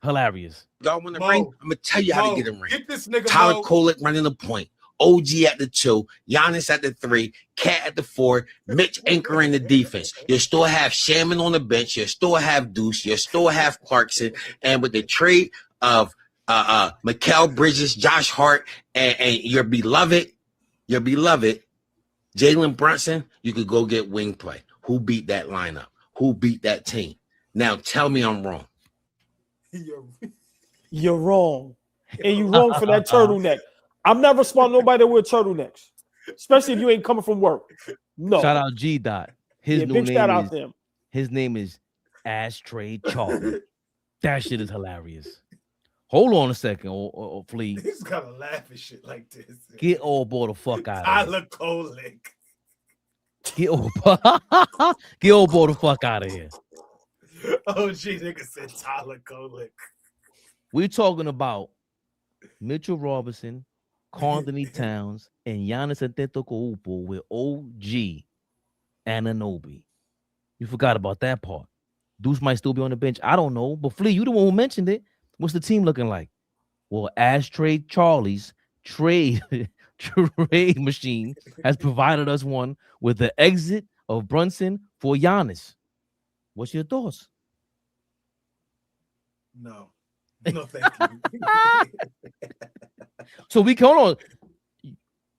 Hilarious. Y'all want to ring? I'm gonna tell you how to get him ring. Get this nigga Tyler Kolek running the point. OG at the 2, Giannis at the 3, Cat at the 4, Mitch anchoring the defense. You still have Shaman on the bench. You still have Deuce. You still have Clarkson. And with the trade of Mikal Bridges, Josh Hart, and your beloved Jalen Brunson, you could go get wing play. Who beat that lineup? Who beat that team? Now tell me I'm wrong. You're wrong. And you're wrong for that turtleneck. I'm not responding to nobody that wear turtlenecks, especially if you ain't coming from work. No. Shout out G Dot. His new big name shout is, out them. His name is Ashtray Charlie. That shit is hilarious. Hold on a second, or Flea. He's gotta laugh at shit like this. Get AllBall the fuck out of here. Tyler Kolek. Get AllBall the fuck out of here. Oh, gee, nigga said Tyler Kolek. We're talking about Mitchell Robinson, Anthony Towns, and Giannis Antetokounmpo with OG Anunoby. You forgot about that part. Deuce might still be on the bench. I don't know. But Flea, you the one who mentioned it. What's the team looking like? Well, Ashtray Charlie's trade machine has provided us one with the exit of Brunson for Giannis. What's your thoughts? No, thank you. So we hold on.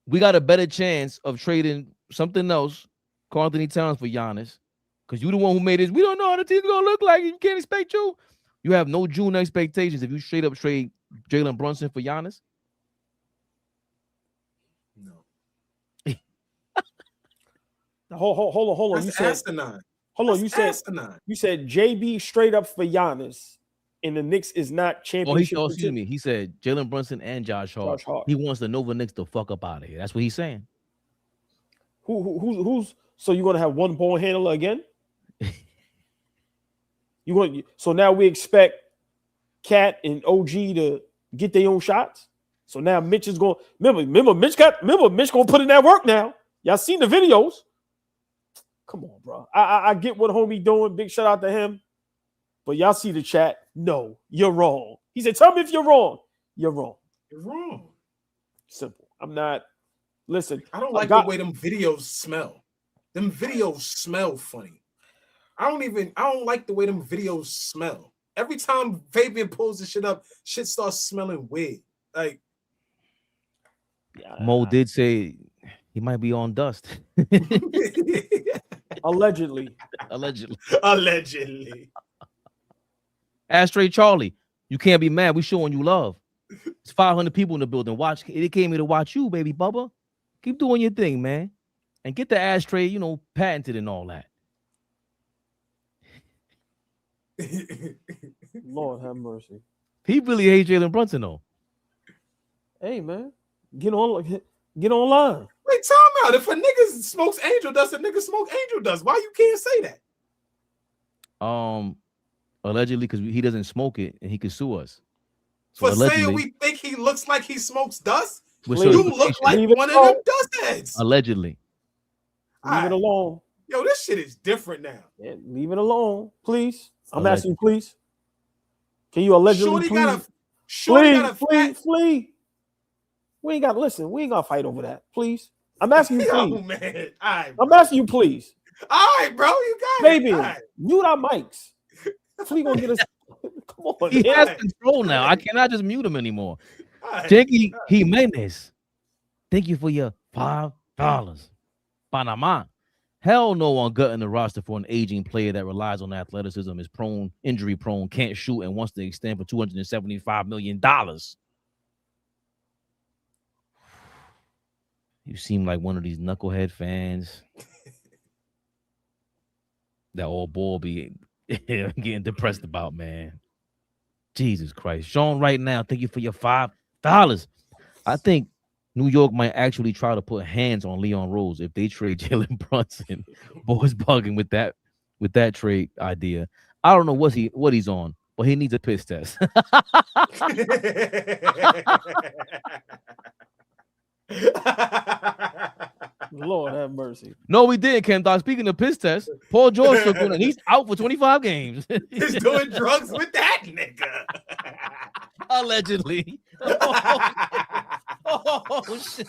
We got a better chance of trading something else, Karl Anthony Towns for Giannis, because you're the one who made this. We don't know how the team's gonna look like. You can't expect you. You have no June expectations if you straight up trade Jalen Brunson for Giannis. No. Hold on. That's asinine. Hold on. Asinine. You said JB straight up for Giannis, and the Knicks is not championship. Excuse me. He said Jalen Brunson and Josh Hart. He wants the Nova Knicks to fuck up out of here. That's what he's saying. Who's so you're gonna have one ball handler again? So now we expect Cat and OG to get their own shots. So now Mitch is going. Remember Mitch gonna put in that work now. Y'all seen the videos. Come on, bro. I get what homie doing. Big shout out to him. But y'all see the chat. No, you're wrong. He said, tell me if you're wrong. You're wrong. You're wrong. Simple. I'm not. Listen, I don't like the way them videos smell. Them videos smell funny. I don't like the way them videos smell. Every time Fabian pulls this shit up, shit starts smelling weird. Like Mo did say he might be on dust. Allegedly. Allegedly. Ashtray Charlie, you can't be mad. We showing you love. It's 500 people in the building. Watch. They came here to watch you, baby Bubba. Keep doing your thing, man. And get the ashtray, patented and all that. Lord have mercy. He really hates Jalen Brunson, though. Hey, man. Get online. Wait, time out. If a nigga smokes angel dust, a nigga smoke angel dust. Why you can't say that? Allegedly, because he doesn't smoke it and he could sue us. So For saying we think he looks like he smokes dust? You look like Leave it one of alone. them dust heads. Allegedly. Leave it alone. Yo, this shit is different now. Yeah, leave it alone, please. I'm Allegedly. asking you, please. Can you allegedly flee? We ain't got to listen. We ain't got to fight over that, please. I'm asking you, please. Yo, man. All right, I'm asking you, please. All right, bro. You got Baby, it. All right. mute our mics. Flea gonna get us. Come on, He man. has control now. I cannot just mute him anymore. Janky Jimenez, thank you for your $5. Panama. Hell no on gutting the roster for an aging player that relies on athleticism, is injury prone, can't shoot, and wants to extend for $275 million. You seem like one of these knucklehead fans that AllBall be getting depressed about, man. Jesus Christ. Sean, right now, thank you for your $5. I think New York might actually try to put hands on Leon Rose if they trade Jalen Brunson. Boys bugging with that trade idea. I don't know what he's on, but he needs a piss test. Lord have mercy. No, we didn't, Ken Doc. Speaking of piss test, Paul George took one and he's out for 25 games. He's doing drugs with that nigga. Allegedly. Oh shit.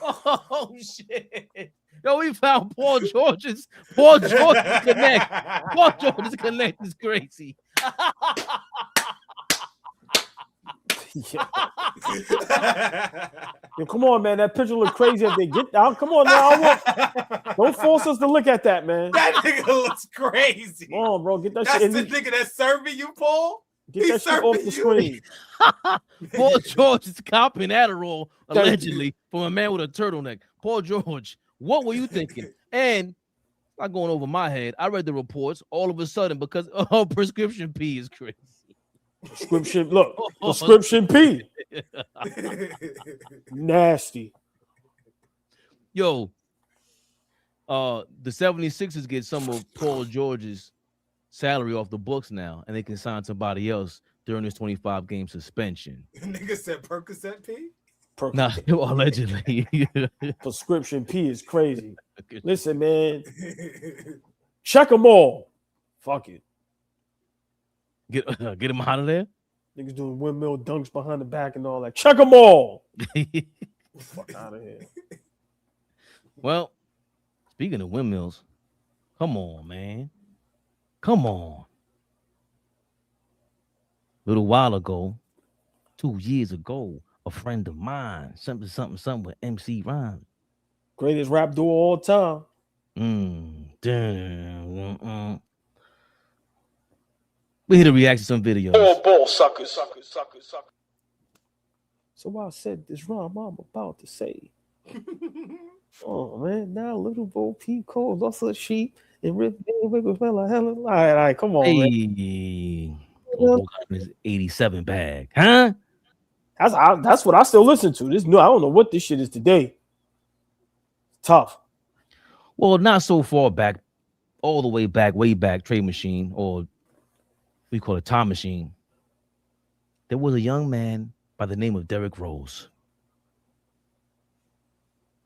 Oh shit. Yo, we found Paul George's connect. Paul George's connect is crazy. Yo, come on, man. That picture look crazy if they get down. Come on now. Don't force us to look at that, man. That nigga looks crazy. Come on, bro. Get that That's shit. the nigga that's serving you, Paul. Get that shit off the screen. Paul George is copying Adderall, allegedly, from a man with a turtleneck. Paul George, what were you thinking? And not going over my head. I read the reports all of a sudden because prescription P is crazy. Prescription, look, prescription P. Nasty. Yo, the 76ers get some of Paul George's salary off the books now, and they can sign somebody else during this 25-game suspension. Nigga said Percocet P? Nah, allegedly. Prescription P is crazy. Listen, man. Check them all. Fuck it. Get him out of there. Niggas doing windmill dunks behind the back and all that. Check them all. Fuck out of here. Well, speaking of windmills, come on, man. Come on. A little while ago, 2 years ago, a friend of mine, something with MC Rhyme. Greatest rap duo all time. We here to react to some videos. AllBall suckers. So I said this rhyme I'm about to say. Oh man, now little Bo Peep calls us a sheep and rip wiggle fella hella. All right, come on, man. Oh, his 87 bag, huh? That's what I still listen to. This new, I don't know what this shit is today. Tough. Well, not so far back, all the way back, Trade Machine, or we call it Time Machine. There was a young man by the name of Derrick Rose.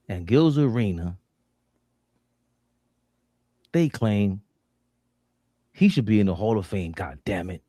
And Gil's Arena, they claim he should be in the Hall of Fame. God damn it.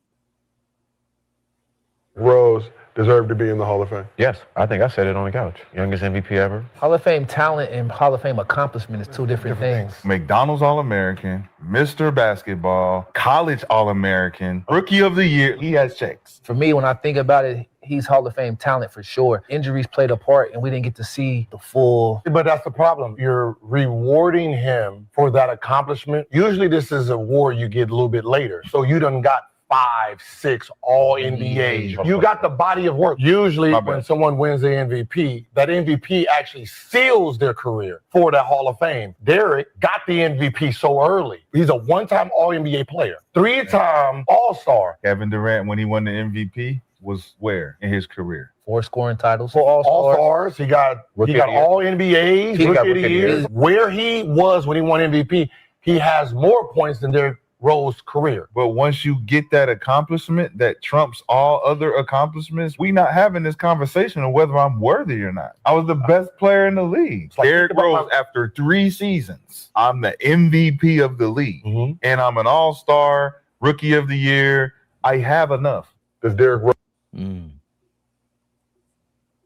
Rose deserve to be in the Hall of Fame? Yes, I think I said it on the couch. Youngest MVP ever. Hall of Fame talent and Hall of Fame accomplishment is two different things. McDonald's All-American, Mr. Basketball, College All-American, Rookie of the Year. He has checks. For me, when I think about it, he's Hall of Fame talent for sure. Injuries played a part, and we didn't get to see the full. But that's the problem. You're rewarding him for that accomplishment. Usually this is a award you get a little bit later. So you done got 5, 6 all NBAs. You got the body of work. Usually when someone wins the MVP, that MVP actually seals their career for the Hall of Fame. Derrick got the MVP so early. He's a one-time All-NBA player, 3-time All-Star. Kevin Durant, when he won the MVP, was where in his career? 4 scoring titles. 4 All-Stars. He got all NBAs, Rookie of the Year. Where he was when he won MVP, he has more points than Derrick Rose career. But once you get that accomplishment that trumps all other accomplishments, we not having this conversation of whether I'm worthy or not. I was the best player in the league. Like Derrick Rose, after 3 seasons, I'm the MVP of the league. And I'm an all-star, Rookie of the Year. I have enough. Does Derrick Rose? I'm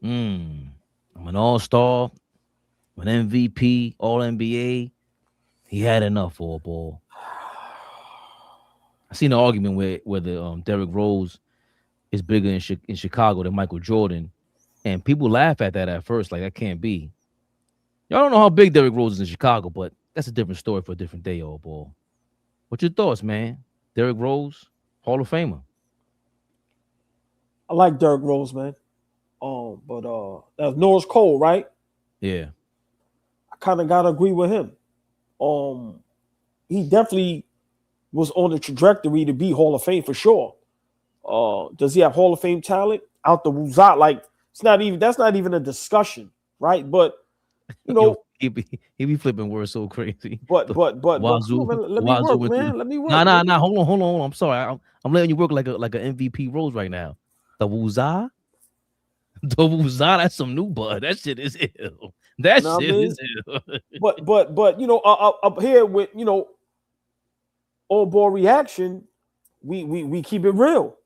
an all-star, an MVP, all-NBA. He had enough for a ball. I seen an argument where the Derrick Rose is bigger in Chicago than Michael Jordan, and people laugh at that at first, like that can't be. Y'all don't know how big Derrick Rose is in Chicago, but that's a different story for a different day, old ball. What's your thoughts, man? Derrick Rose, Hall of Famer. I like Derrick Rose, man. But that's Norris Cole, right? Yeah. I kind of gotta agree with him. He definitely was on the trajectory to be Hall of Fame for sure. Does he have Hall of Fame talent? Out the woozah, like that's not even a discussion, right? But you know, he be flipping words so crazy. But Wazoo, let me work, man. Let me work. Nah. Hold on. I'm sorry. I'm letting you work like an MVP Rose right now. The woozah, that's some new bud. That shit is ill. That shit is ill. but you know, up here with AllBall reaction, we keep it real,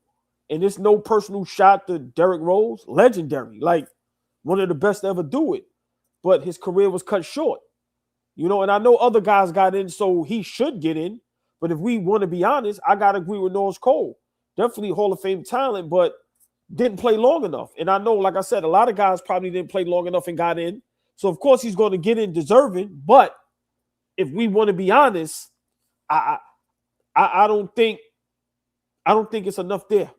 and it's no personal shot to Derrick Rose, legendary, like one of the best to ever do it. But his career was cut short, and I know other guys got in, so he should get in. But if we want to be honest, I gotta agree with Norris Cole. Definitely Hall of Fame talent, but didn't play long enough. And I know, like I said, a lot of guys probably didn't play long enough and got in. So of course he's going to get in deserving. But if we want to be honest, I don't think it's enough there.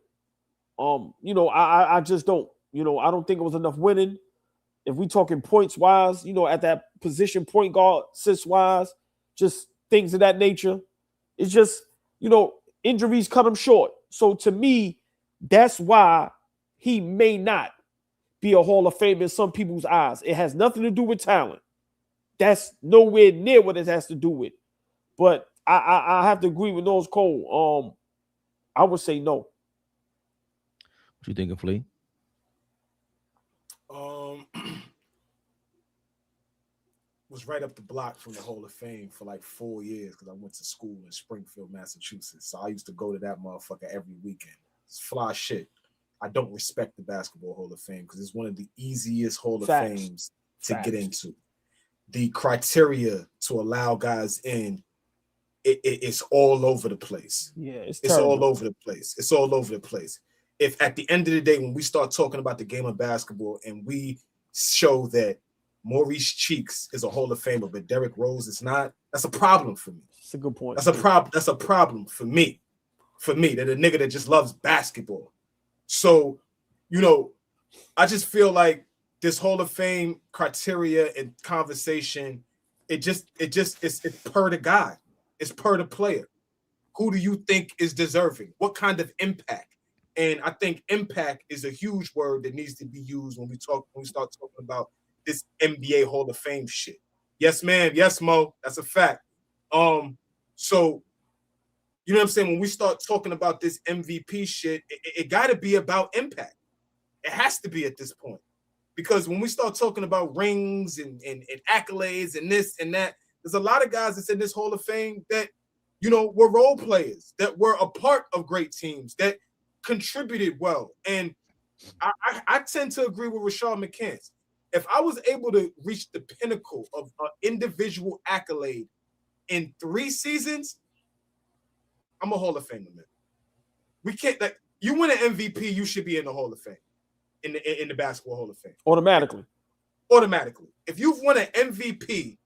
I just don't. I don't think it was enough winning. If we talking points wise, at that position, point guard, assist wise, just things of that nature. It's just, injuries cut him short. So to me, that's why he may not be a Hall of Famer in some people's eyes. It has nothing to do with talent. That's nowhere near what it has to do with. But I have to agree with Norris Cole. I would say no. What you thinking, Flea? Was right up the block from the Hall of Fame for like 4 years because I went to school in Springfield, Massachusetts. So I used to go to that motherfucker every weekend. It's fly shit. I don't respect the Basketball Hall of Fame because it's one of the easiest Hall of Fames to get into. The criteria to allow guys in, it's all over the place. Yeah, it's all over the place. It's all over the place. If at the end of the day, when we start talking about the game of basketball and we show that Maurice Cheeks is a Hall of Famer, but Derrick Rose is not, that's a problem for me. That's a good point. That's a problem for me. For me, that a nigga that just loves basketball. So, I just feel like this Hall of Fame criteria and conversation, it's per the guy. It's per the player. Who do you think is deserving? What kind of impact? And I think impact is a huge word that needs to be used when we start talking about this NBA Hall of Fame shit. Yes, ma'am. Yes, Mo. That's a fact. So, you know what I'm saying? When we start talking about this MVP shit, it got to be about impact. It has to be at this point. Because when we start talking about rings and accolades and this and that, there's a lot of guys that's in this Hall of Fame that, were role players, that were a part of great teams, that contributed well. And I tend to agree with Rashad McCants. If I was able to reach the pinnacle of an individual accolade in 3 seasons, I'm a Hall of Famer, man. We can't like you win an MVP, you should be in the Hall of Fame, in the basketball Hall of Fame. Automatically. If you've won an MVP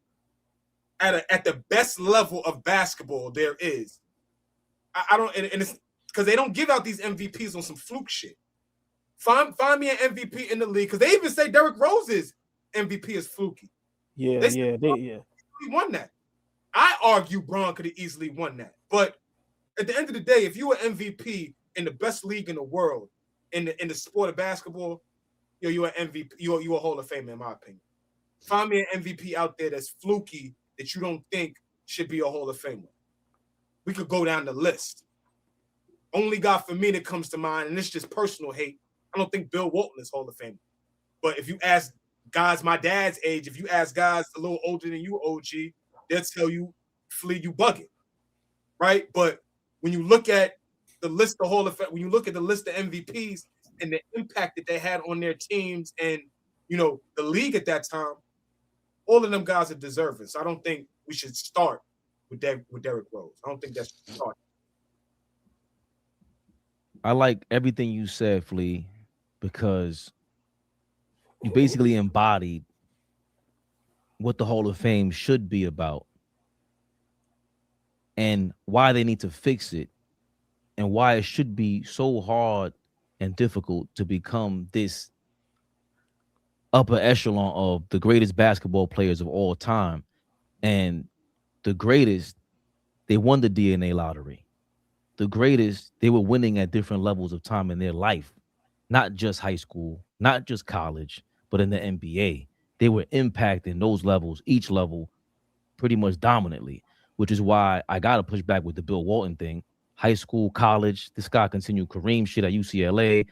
at the best level of basketball there is, I don't, and it's because they don't give out these MVPs on some fluke shit. Find me an MVP in the league because they even say Derrick Rose's MVP is fluky. Yeah. He won that. I argue Bron could have easily won that, but at the end of the day, if you were MVP in the best league in the world in the sport of basketball, you're an MVP. You're a Hall of Famer, in my opinion. Find me an MVP out there that's fluky that you don't think should be a Hall of Famer. We could go down the list. Only guy for me that comes to mind, and it's just personal hate, I don't think Bill Walton is Hall of Famer. But if you ask guys my dad's age, if you ask guys a little older than you, OG, they'll tell you, Flea, you bugging. Right? But when you look at the list of Hall of Fame, when you look at the list of MVPs and the impact that they had on their teams and, the league at that time, all of them guys are deserving. So I don't think we should start with Derrick Rose. I don't think that's the start. I like everything you said, Flea, because you basically embodied what the Hall of Fame should be about and why they need to fix it and why it should be so hard and difficult to become this upper echelon of the greatest basketball players of all time. And the greatest, they won the DNA lottery. The greatest, they were winning at different levels of time in their life, not just high school, not just college, but in the NBA. They were impacting those levels, each level, pretty much dominantly, which is why I got to push back with the Bill Walton thing. High school, college, this guy continued Kareem shit at UCLA.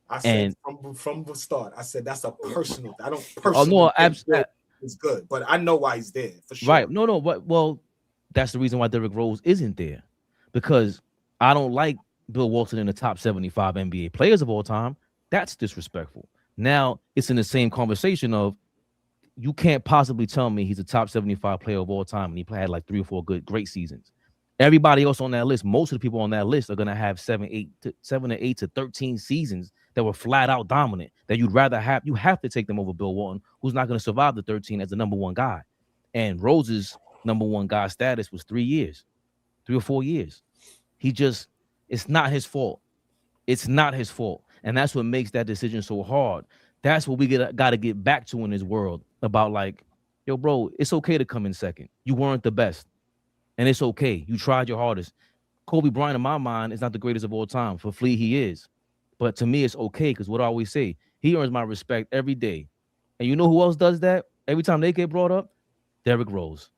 I said from the start, I said that's a personal. I don't personally think it's good, but I know why he's there for sure. Right? No, but well, that's the reason why Derrick Rose isn't there, because I don't like Bill Walton in the top 75 NBA players of all time. That's disrespectful. Now it's in the same conversation of you can't possibly tell me he's a top 75 player of all time and he had like 3 or 4 great seasons. Everybody else on that list, most of the people on that list are going to have 7 to 8 to 13 seasons that were flat out dominant, that you'd rather have. You have to take them over Bill Walton, who's not going to survive the 13 as the number 1 guy. And Rose's number 1 guy status was 3 or 4 years. It's not his fault. It's not his fault. And that's what makes that decision so hard. That's what we got to get back to in this world about, like, yo, bro, it's okay to come in second. You weren't the best. And it's okay. You tried your hardest. Kobe Bryant, in my mind, is not the greatest of all time. For Flea, he is. But to me, it's okay, because what I always say, he earns my respect every day. And you know who else does that? Every time they get brought up? Derrick Rose.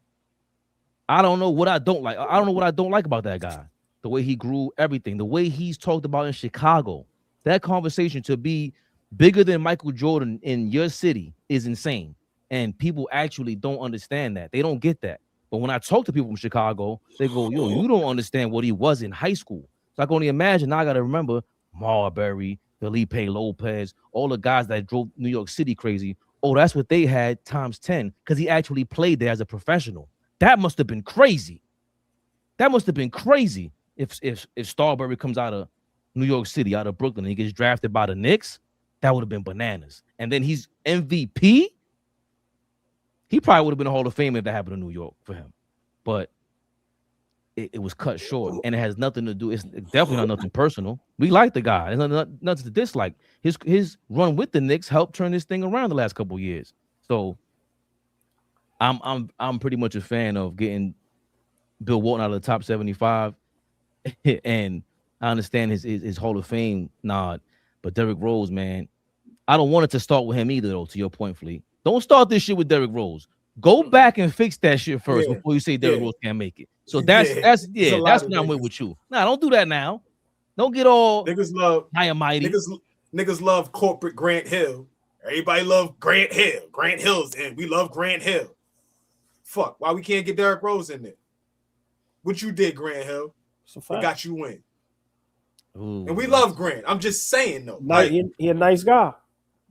I don't know what I don't like. I don't know what I don't like about that guy. The way he grew, everything. The way he's talked about in Chicago. That conversation to be bigger than Michael Jordan in your city is insane. And people actually don't understand that. They don't get that. But when I talk to people from Chicago, they go, yo, you don't understand what he was in high school. So I can only imagine. Now I got to remember Marbury, Felipe Lopez, all the guys that drove New York City crazy. Oh, that's what they had times 10, because he actually played there as a professional. That must have been crazy. That must have been crazy if Starbury comes out of New York City, out of Brooklyn, and he gets drafted by the Knicks. That would have been bananas. And then he's MVP. He probably would have been a Hall of Fame if that happened in New York for him. But it was cut short, and it has nothing to do. It's definitely not nothing personal. We like the guy. There's nothing to dislike. His run with the Knicks helped turn this thing around the last couple of years. So I'm pretty much a fan of getting Bill Walton out of the top 75, and I understand his Hall of Fame nod. But Derrick Rose, man, I don't want it to start with him either, though. To your point, Flea, don't start this shit with Derrick Rose. Go back and fix that shit first before you say Derrick Rose can't make it. So that's when I'm with you. Nah, don't do that now. Don't get all high and mighty. Niggas love corporate Grant Hill. Everybody love Grant Hill. Grant Hill's in. We love Grant Hill. Fuck, why we can't get Derrick Rose in there? What you did, Grant Hill? What got you in? And we love Grant. I'm just saying though. He a nice guy.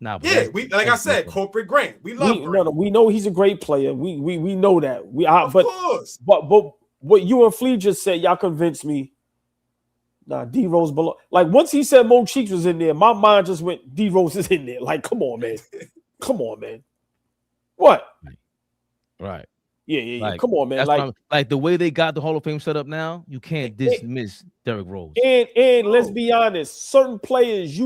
Nah, yeah, we like I said, corporate Grant. We love Grant. No, we know he's a great player. We know that. Of course. But what you and Flea just said, y'all convinced me. Nah, D Rose below. Like once he said Mo Cheeks was in there, my mind just went D Rose is in there. Like, come on, man. Come on, man. What? Right. Yeah. Like, Come on, man. Like the way they got the Hall of Fame set up now, you can't dismiss Derrick Rose. And let's be honest, certain players,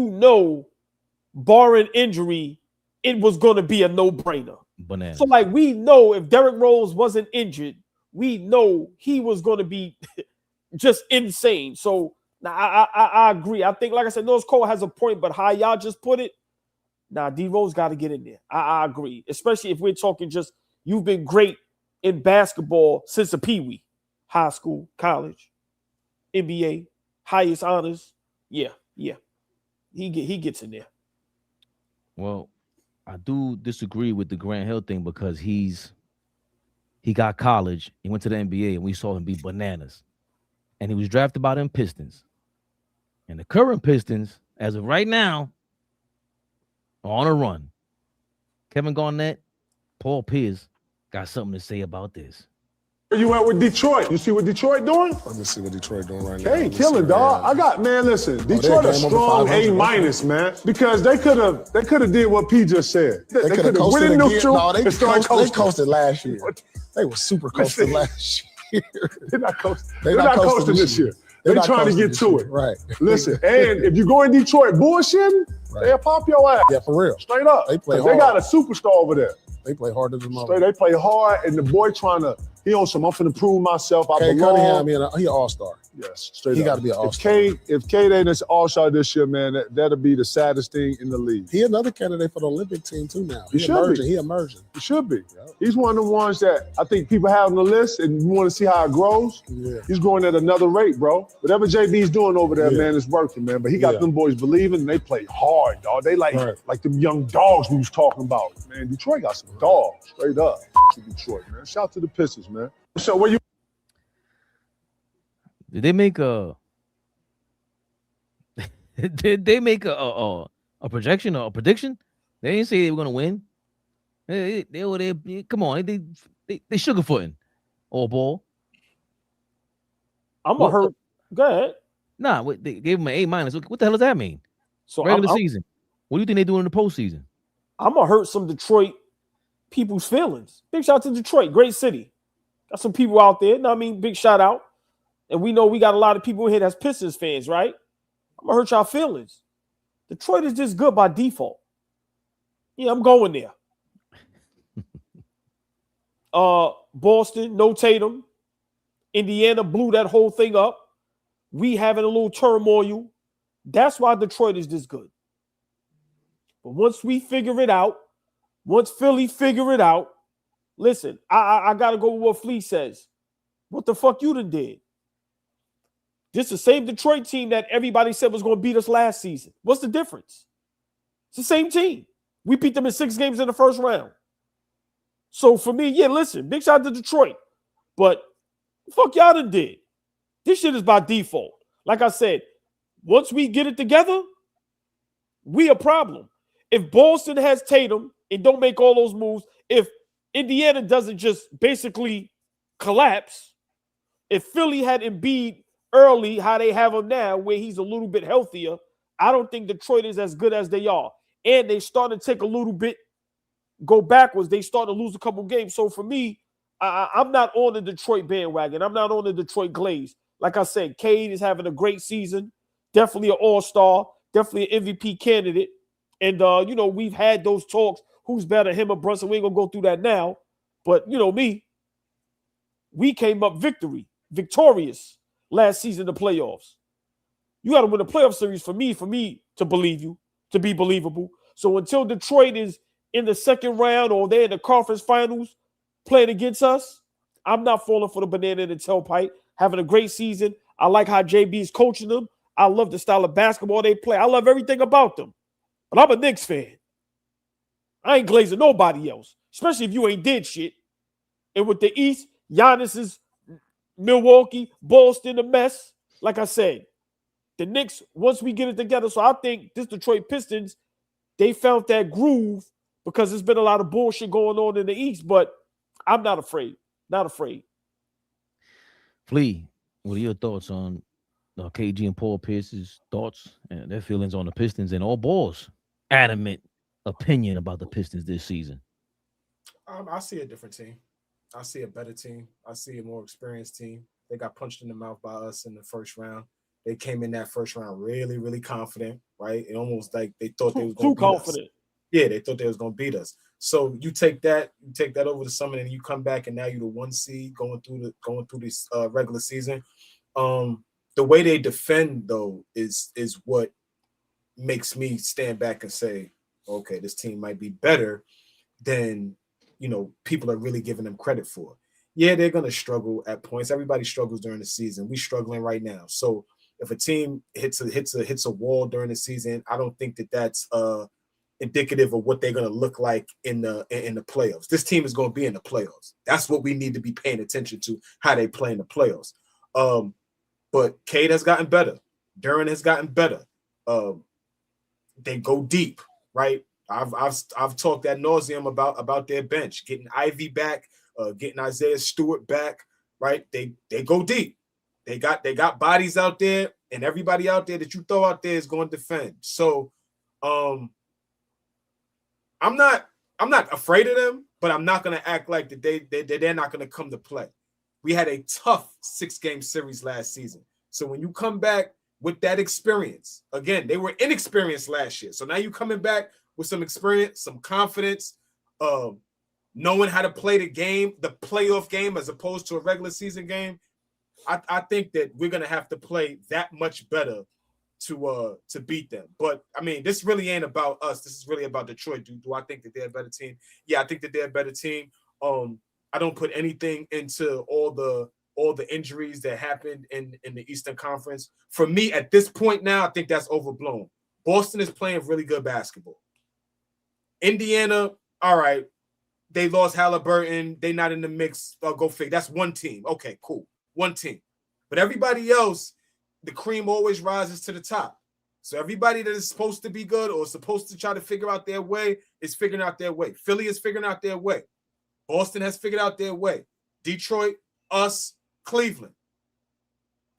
barring injury, it was going to be a no-brainer. Bananas. So, like, we know if Derrick Rose wasn't injured, we know he was going to be just insane. So, now I agree. I think, like I said, North Cole has a point, but how y'all just put it, D Rose got to get in there. I agree, especially if we're talking just you've been great in basketball since the Pee-wee, high school, college, NBA, highest honors. Yeah. He gets in there. Well, I do disagree with the Grant Hill thing because he got college, he went to the NBA, and we saw him be bananas. And he was drafted by them Pistons. And the current Pistons, as of right now, are on a run. Kevin Garnett, Paul Pierce got something to say about this. Where you at with Detroit? You see what Detroit doing? Let me see what Detroit doing right now. They ain't killing, dog. Listen, Detroit a strong A-, man, because they could have did what P just said. They could have coasted neutral. No, they coasted last year. They were super coasted last year. They're not coasting. They're not coasting this year. They're trying to get to it. Right. Listen, and if you go in Detroit bullshitting, they'll pop your ass. Yeah, for real. Straight up. They play hard. They got a superstar over there. They play hard as a mother. They play hard, and the boy he on some, I'm finna prove myself. I Cade belong. Cunningham, he an all-star. Yes, straight He up. got to be an all-star. If Cade ain't an all-star this year, man, that'll be the saddest thing in the league. He another candidate for the Olympic team too now. He emerging. He should be. Yep. He's one of the ones that I think people have on the list, and you want to see how it grows. Yeah. He's growing at another rate, bro. Whatever JB's doing over there, man, is working, man. But he got them boys believing, and they play hard, dog. They like them young dogs we was talking about. Man, Detroit got some dogs, straight up. To Detroit, man. Shout out to the Pistons, man. So where you? Did they make a? Did they make a projection or a prediction? They didn't say they were gonna win. They come on, they sugarfooting AllBall. I'm gonna hurt. Go ahead. Nah, they gave them an A-. What the hell does that mean? So regular season. What do you think they do in the postseason? I'm gonna hurt some Detroit people's feelings. Big shout out to Detroit, great city. Got some people out there. Big shout out. And we know we got a lot of people here that's Pistons fans, right? I'm gonna hurt y'all feelings. Detroit is just good by default. Yeah, I'm going there. Boston, no Tatum. Indiana blew that whole thing up. We having a little turmoil. That's why Detroit is this good. But once we figure it out, once Philly figure it out, listen, I gotta go with what Flea says. What the fuck you done did? This is the same Detroit team that everybody said was going to beat us last season. What's the difference? It's the same team. We beat them in 6 games in the first round. So for me, listen, big shout out to Detroit. But fuck y'all done did. This shit is by default. Like I said, once we get it together, we a problem. If Boston has Tatum and don't make all those moves, if Indiana doesn't just basically collapse, if Philly had Embiid early, how they have him now, where he's a little bit healthier, I don't think Detroit is as good as they are. And they starting to take a little bit, go backwards. They start to lose a couple games. So for me, I'm not on the Detroit bandwagon. I'm not on the Detroit glaze. Like I said, Cade is having a great season. Definitely an all-star. Definitely an MVP candidate. And, we've had those talks. Who's better, him or Brunson? We ain't going to go through that now. But, we came up victorious last season in the playoffs. You got to win a playoff series for me to believe you, to be believable. So until Detroit is in the second round or they're in the conference finals playing against us, I'm not falling for the banana in the tailpipe. Having a great season. I like how JB is coaching them. I love the style of basketball they play. I love everything about them. But I'm a Knicks fan. I ain't glazing nobody else, especially if you ain't did shit. And with the East, Giannis is Milwaukee, Boston, a mess. Like I said, The Knicks, once we get it together, so I think this Detroit Pistons, they found that groove because there's been a lot of bullshit going on in the East, but I'm not afraid. Not afraid. Flea, what are your thoughts on KG and Paul Pierce's thoughts and their feelings on the Pistons and AllBall's adamant opinion about the Pistons this season? I see a different team. I see a better team. I see a more experienced team. They got punched in the mouth by us in the first round. They came in that first round really, really confident, right? It almost like they thought they was going to beat confident. us. Yeah, they thought they was going to beat us. So you take that over the summer, and you come back, and now you're the 1 seed going through this regular season. The way they defend though is what makes me stand back and say, okay, this team might be better than people are really giving them credit for. Yeah, they're gonna struggle at points. Everybody struggles during the season. We're struggling right now. So if a team hits a wall during the season, I don't think that's indicative of what they're gonna look like in the playoffs. This team is gonna be in the playoffs. That's what we need to be paying attention to, how they play in the playoffs. But Cade has gotten better. Duran has gotten better. They go deep, right? I've talked ad nauseum about their bench, getting Ivy back, getting Isaiah Stewart back, right? They go deep. They got bodies out there, and everybody out there that you throw out there is going to defend. So I'm not afraid of them, but I'm not going to act like that they're not going to come to play. We had a tough 6-game series last season. So when you come back with that experience, again, they were inexperienced last year. So now you're coming back with some experience, some confidence, knowing how to play the game, the playoff game, as opposed to a regular season game. I think that we're going to have to play that much better to beat them. But, I mean, this really ain't about us. This is really about Detroit. Do I think that they're a better team? Yeah, I think that they're a better team. I don't put anything into all the injuries that happened in the Eastern Conference. For me, at this point now, I think that's overblown. Boston is playing really good basketball. Indiana, all right, they lost Halliburton. They not in the mix. Go figure. That's one team. Okay, cool. One team. But everybody else, the cream always rises to the top. So everybody that is supposed to be good or supposed to try to figure out their way is figuring out their way. Philly is figuring out their way. Boston has figured out their way. Detroit, us, Cleveland.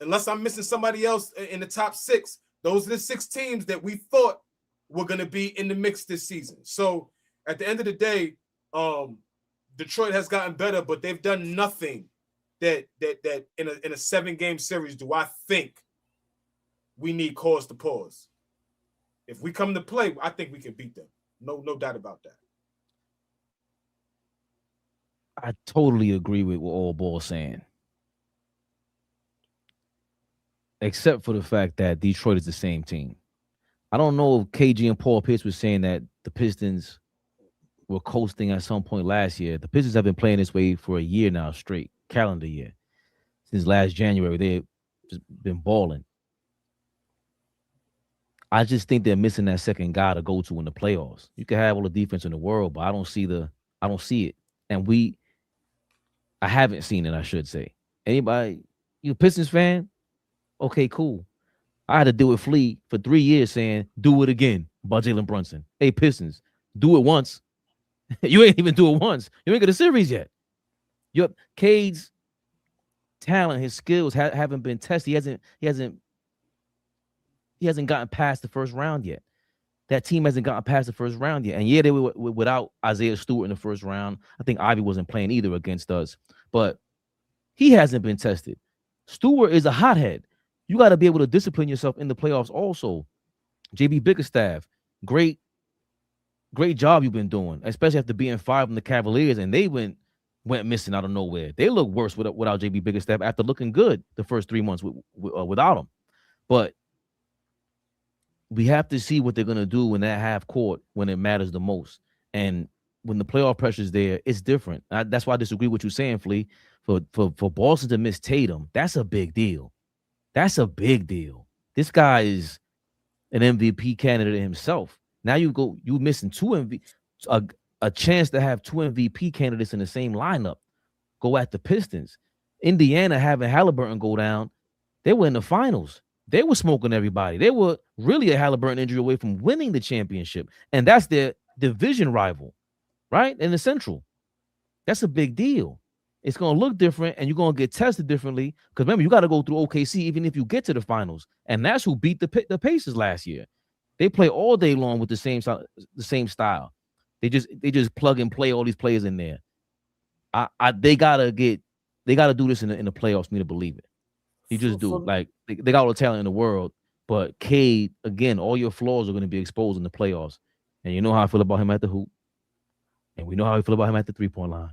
Unless I'm missing somebody else in the top 6, those are the 6 teams that we thought were going to be in the mix this season. So at the end of the day, Detroit has gotten better, but they've done nothing that in a 7-game series do I think we need cause to pause. If we come to play, I think we can beat them. No doubt about that. I totally agree with what AllBall's saying. Except for the fact that Detroit is the same team. I don't know if KG and Paul Pierce was saying that the Pistons were coasting at some point last year. The Pistons have been playing this way for a year now straight, calendar year. Since last January, they've just been balling. I just think they're missing that second guy to go to in the playoffs. You can have all the defense in the world, but I don't see it. And I haven't seen it, I should say. Anybody, you a Pistons fan? Okay, cool. I had to deal with Flea for 3 years saying, do it again about Jalen Brunson. Hey, Pistons, do it once. You ain't even do it once. You ain't got a series yet. Cade's talent, his skills haven't been tested. He hasn't gotten past the first round yet. That team hasn't gotten past the first round yet. And yeah, they were without Isaiah Stewart in the first round. I think Ivy wasn't playing either against us. But he hasn't been tested. Stewart is a hothead. You got to be able to discipline yourself in the playoffs also. JB Bickerstaff, great job you've been doing, especially after being 5 from the Cavaliers, and they went missing out of nowhere. They look worse without JB Bickerstaff after looking good the first 3 months without him. But we have to see what they're going to do when that half court, when it matters the most. And when the playoff pressure is there, it's different. That's why I disagree with you saying, Flea. For Boston to miss Tatum, that's a big deal. That's a big deal. This guy is an MVP candidate himself. Now you missing a chance to have 2 MVP candidates in the same lineup. Go at the Pistons. Indiana having Halliburton go down, they were in the finals. They were smoking everybody. They were really a Halliburton injury away from winning the championship. And that's their division rival, right? In the Central. That's a big deal. It's going to look different, and you're going to get tested differently. Because remember, you got to go through OKC even if you get to the finals. And that's who beat the Pacers last year. They play all day long with the same style. They just plug and play all these players in there. They gotta do this in the playoffs for me to believe it. You just do. Like they got all the talent in the world, but Cade, again, all your flaws are going to be exposed in the playoffs. And you know how I feel about him at the hoop, and we know how I feel about him at the 3-point line.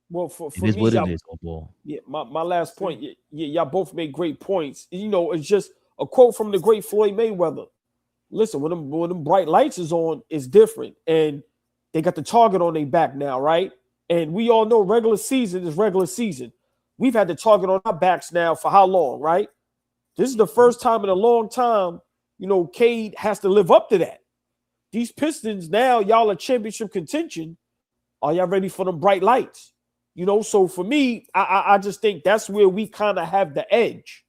Well, for it is me, what it is, AllBall. Yeah, my last point. Y'all both made great points. You know, it's just a quote from the great Floyd Mayweather. Listen, when them bright lights is on, it's different, and they got the target on their back now, right? And we all know regular season is regular season. We've had the target on our backs now for how long, right? This is the first time in a long time, you know, Cade has to live up to that. These Pistons now, y'all are championship contention. Are y'all ready for them bright lights? You know, so for me, I just think that's where we kind of have the edge.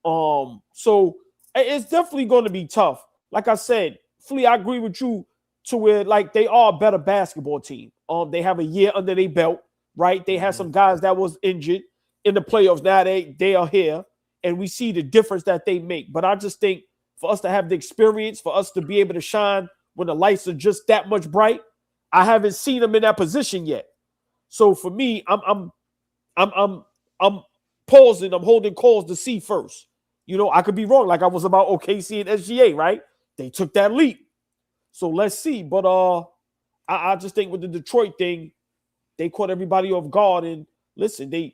So it's definitely going to be tough. Like I said, Flea, I agree with you to where like they are a better basketball team. They have a year under their belt, right? They had some guys that was injured in the playoffs. Now they are here, and we see the difference that they make. But I just think for us to have the experience, for us to be able to shine when the lights are just that much bright, I haven't seen them in that position yet. So for me, I'm pausing. I'm holding calls to see first. You know, I could be wrong. Like I was about OKC and SGA, right? They took that leap. So let's see. But I just think with the Detroit thing, they caught everybody off guard. And listen, they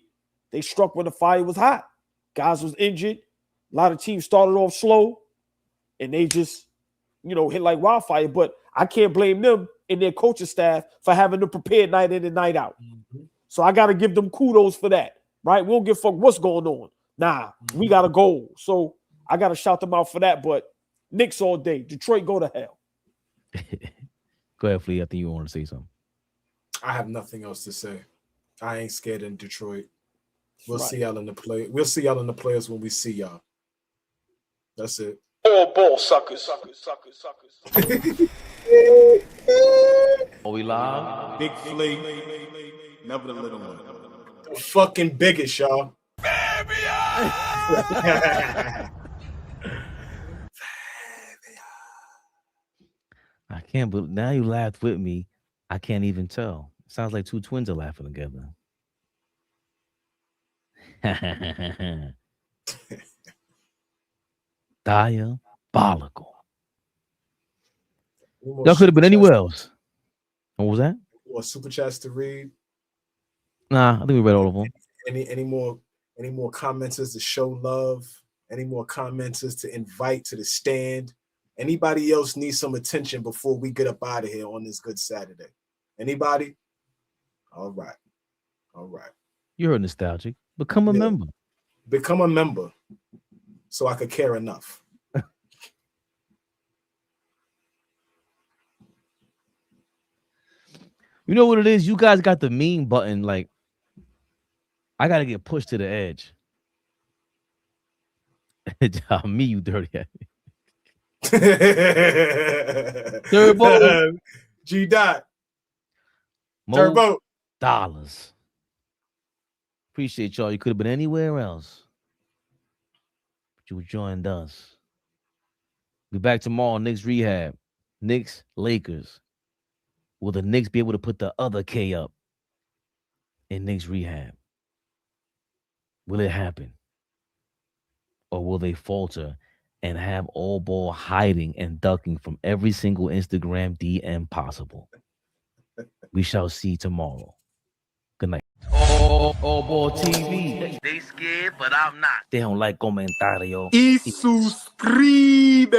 struck when the fire was hot. Guys was injured. A lot of teams started off slow, and they just, you know, hit like wildfire. But I can't blame them and their coaching staff for having to prepare night in and night out. So I got to give them kudos for that, right? We don't give a fuck what's going on. Nah, we got a goal. So I got to shout them out for that. But Knicks all day. Detroit, go to hell. Go ahead, Flea. I think you want to say something. I have nothing else to say. I ain't scared in Detroit. We'll see y'all in the play. We'll see y'all in the players when we see y'all. That's it. AllBall suckers. Are we live? Big Flea. Never the little one. The fucking biggest, y'all. I can't believe now you laughed with me. I can't even tell. Sounds like two twins are laughing together. Diabolical. Y'all could have been anywhere else. What was that? Or super chats to read. Nah, I think we read all of them. Any more commenters to show love? Any more commenters to invite to the stand? Anybody else need some attention before we get up out of here on this good Saturday? Anybody? All right. You're nostalgic. Become a member. Become a member so I could care enough. You know what it is? You guys got the meme button. Like, I got to get pushed to the edge. Me, you dirty. Turbo. G Dot. Turbo. Dollars. Appreciate y'all. You could have been anywhere else, but you joined us. Be back tomorrow. Knicks Rehab. Knicks Lakers. Will the Knicks be able to put the other K up in Knicks Rehab? Will it happen? Or will they falter and have AllBall hiding and ducking from every single Instagram DM possible? We shall see tomorrow. Good night. AllBall TV. They scared, but I'm not. They don't like comentario. Y suscribe.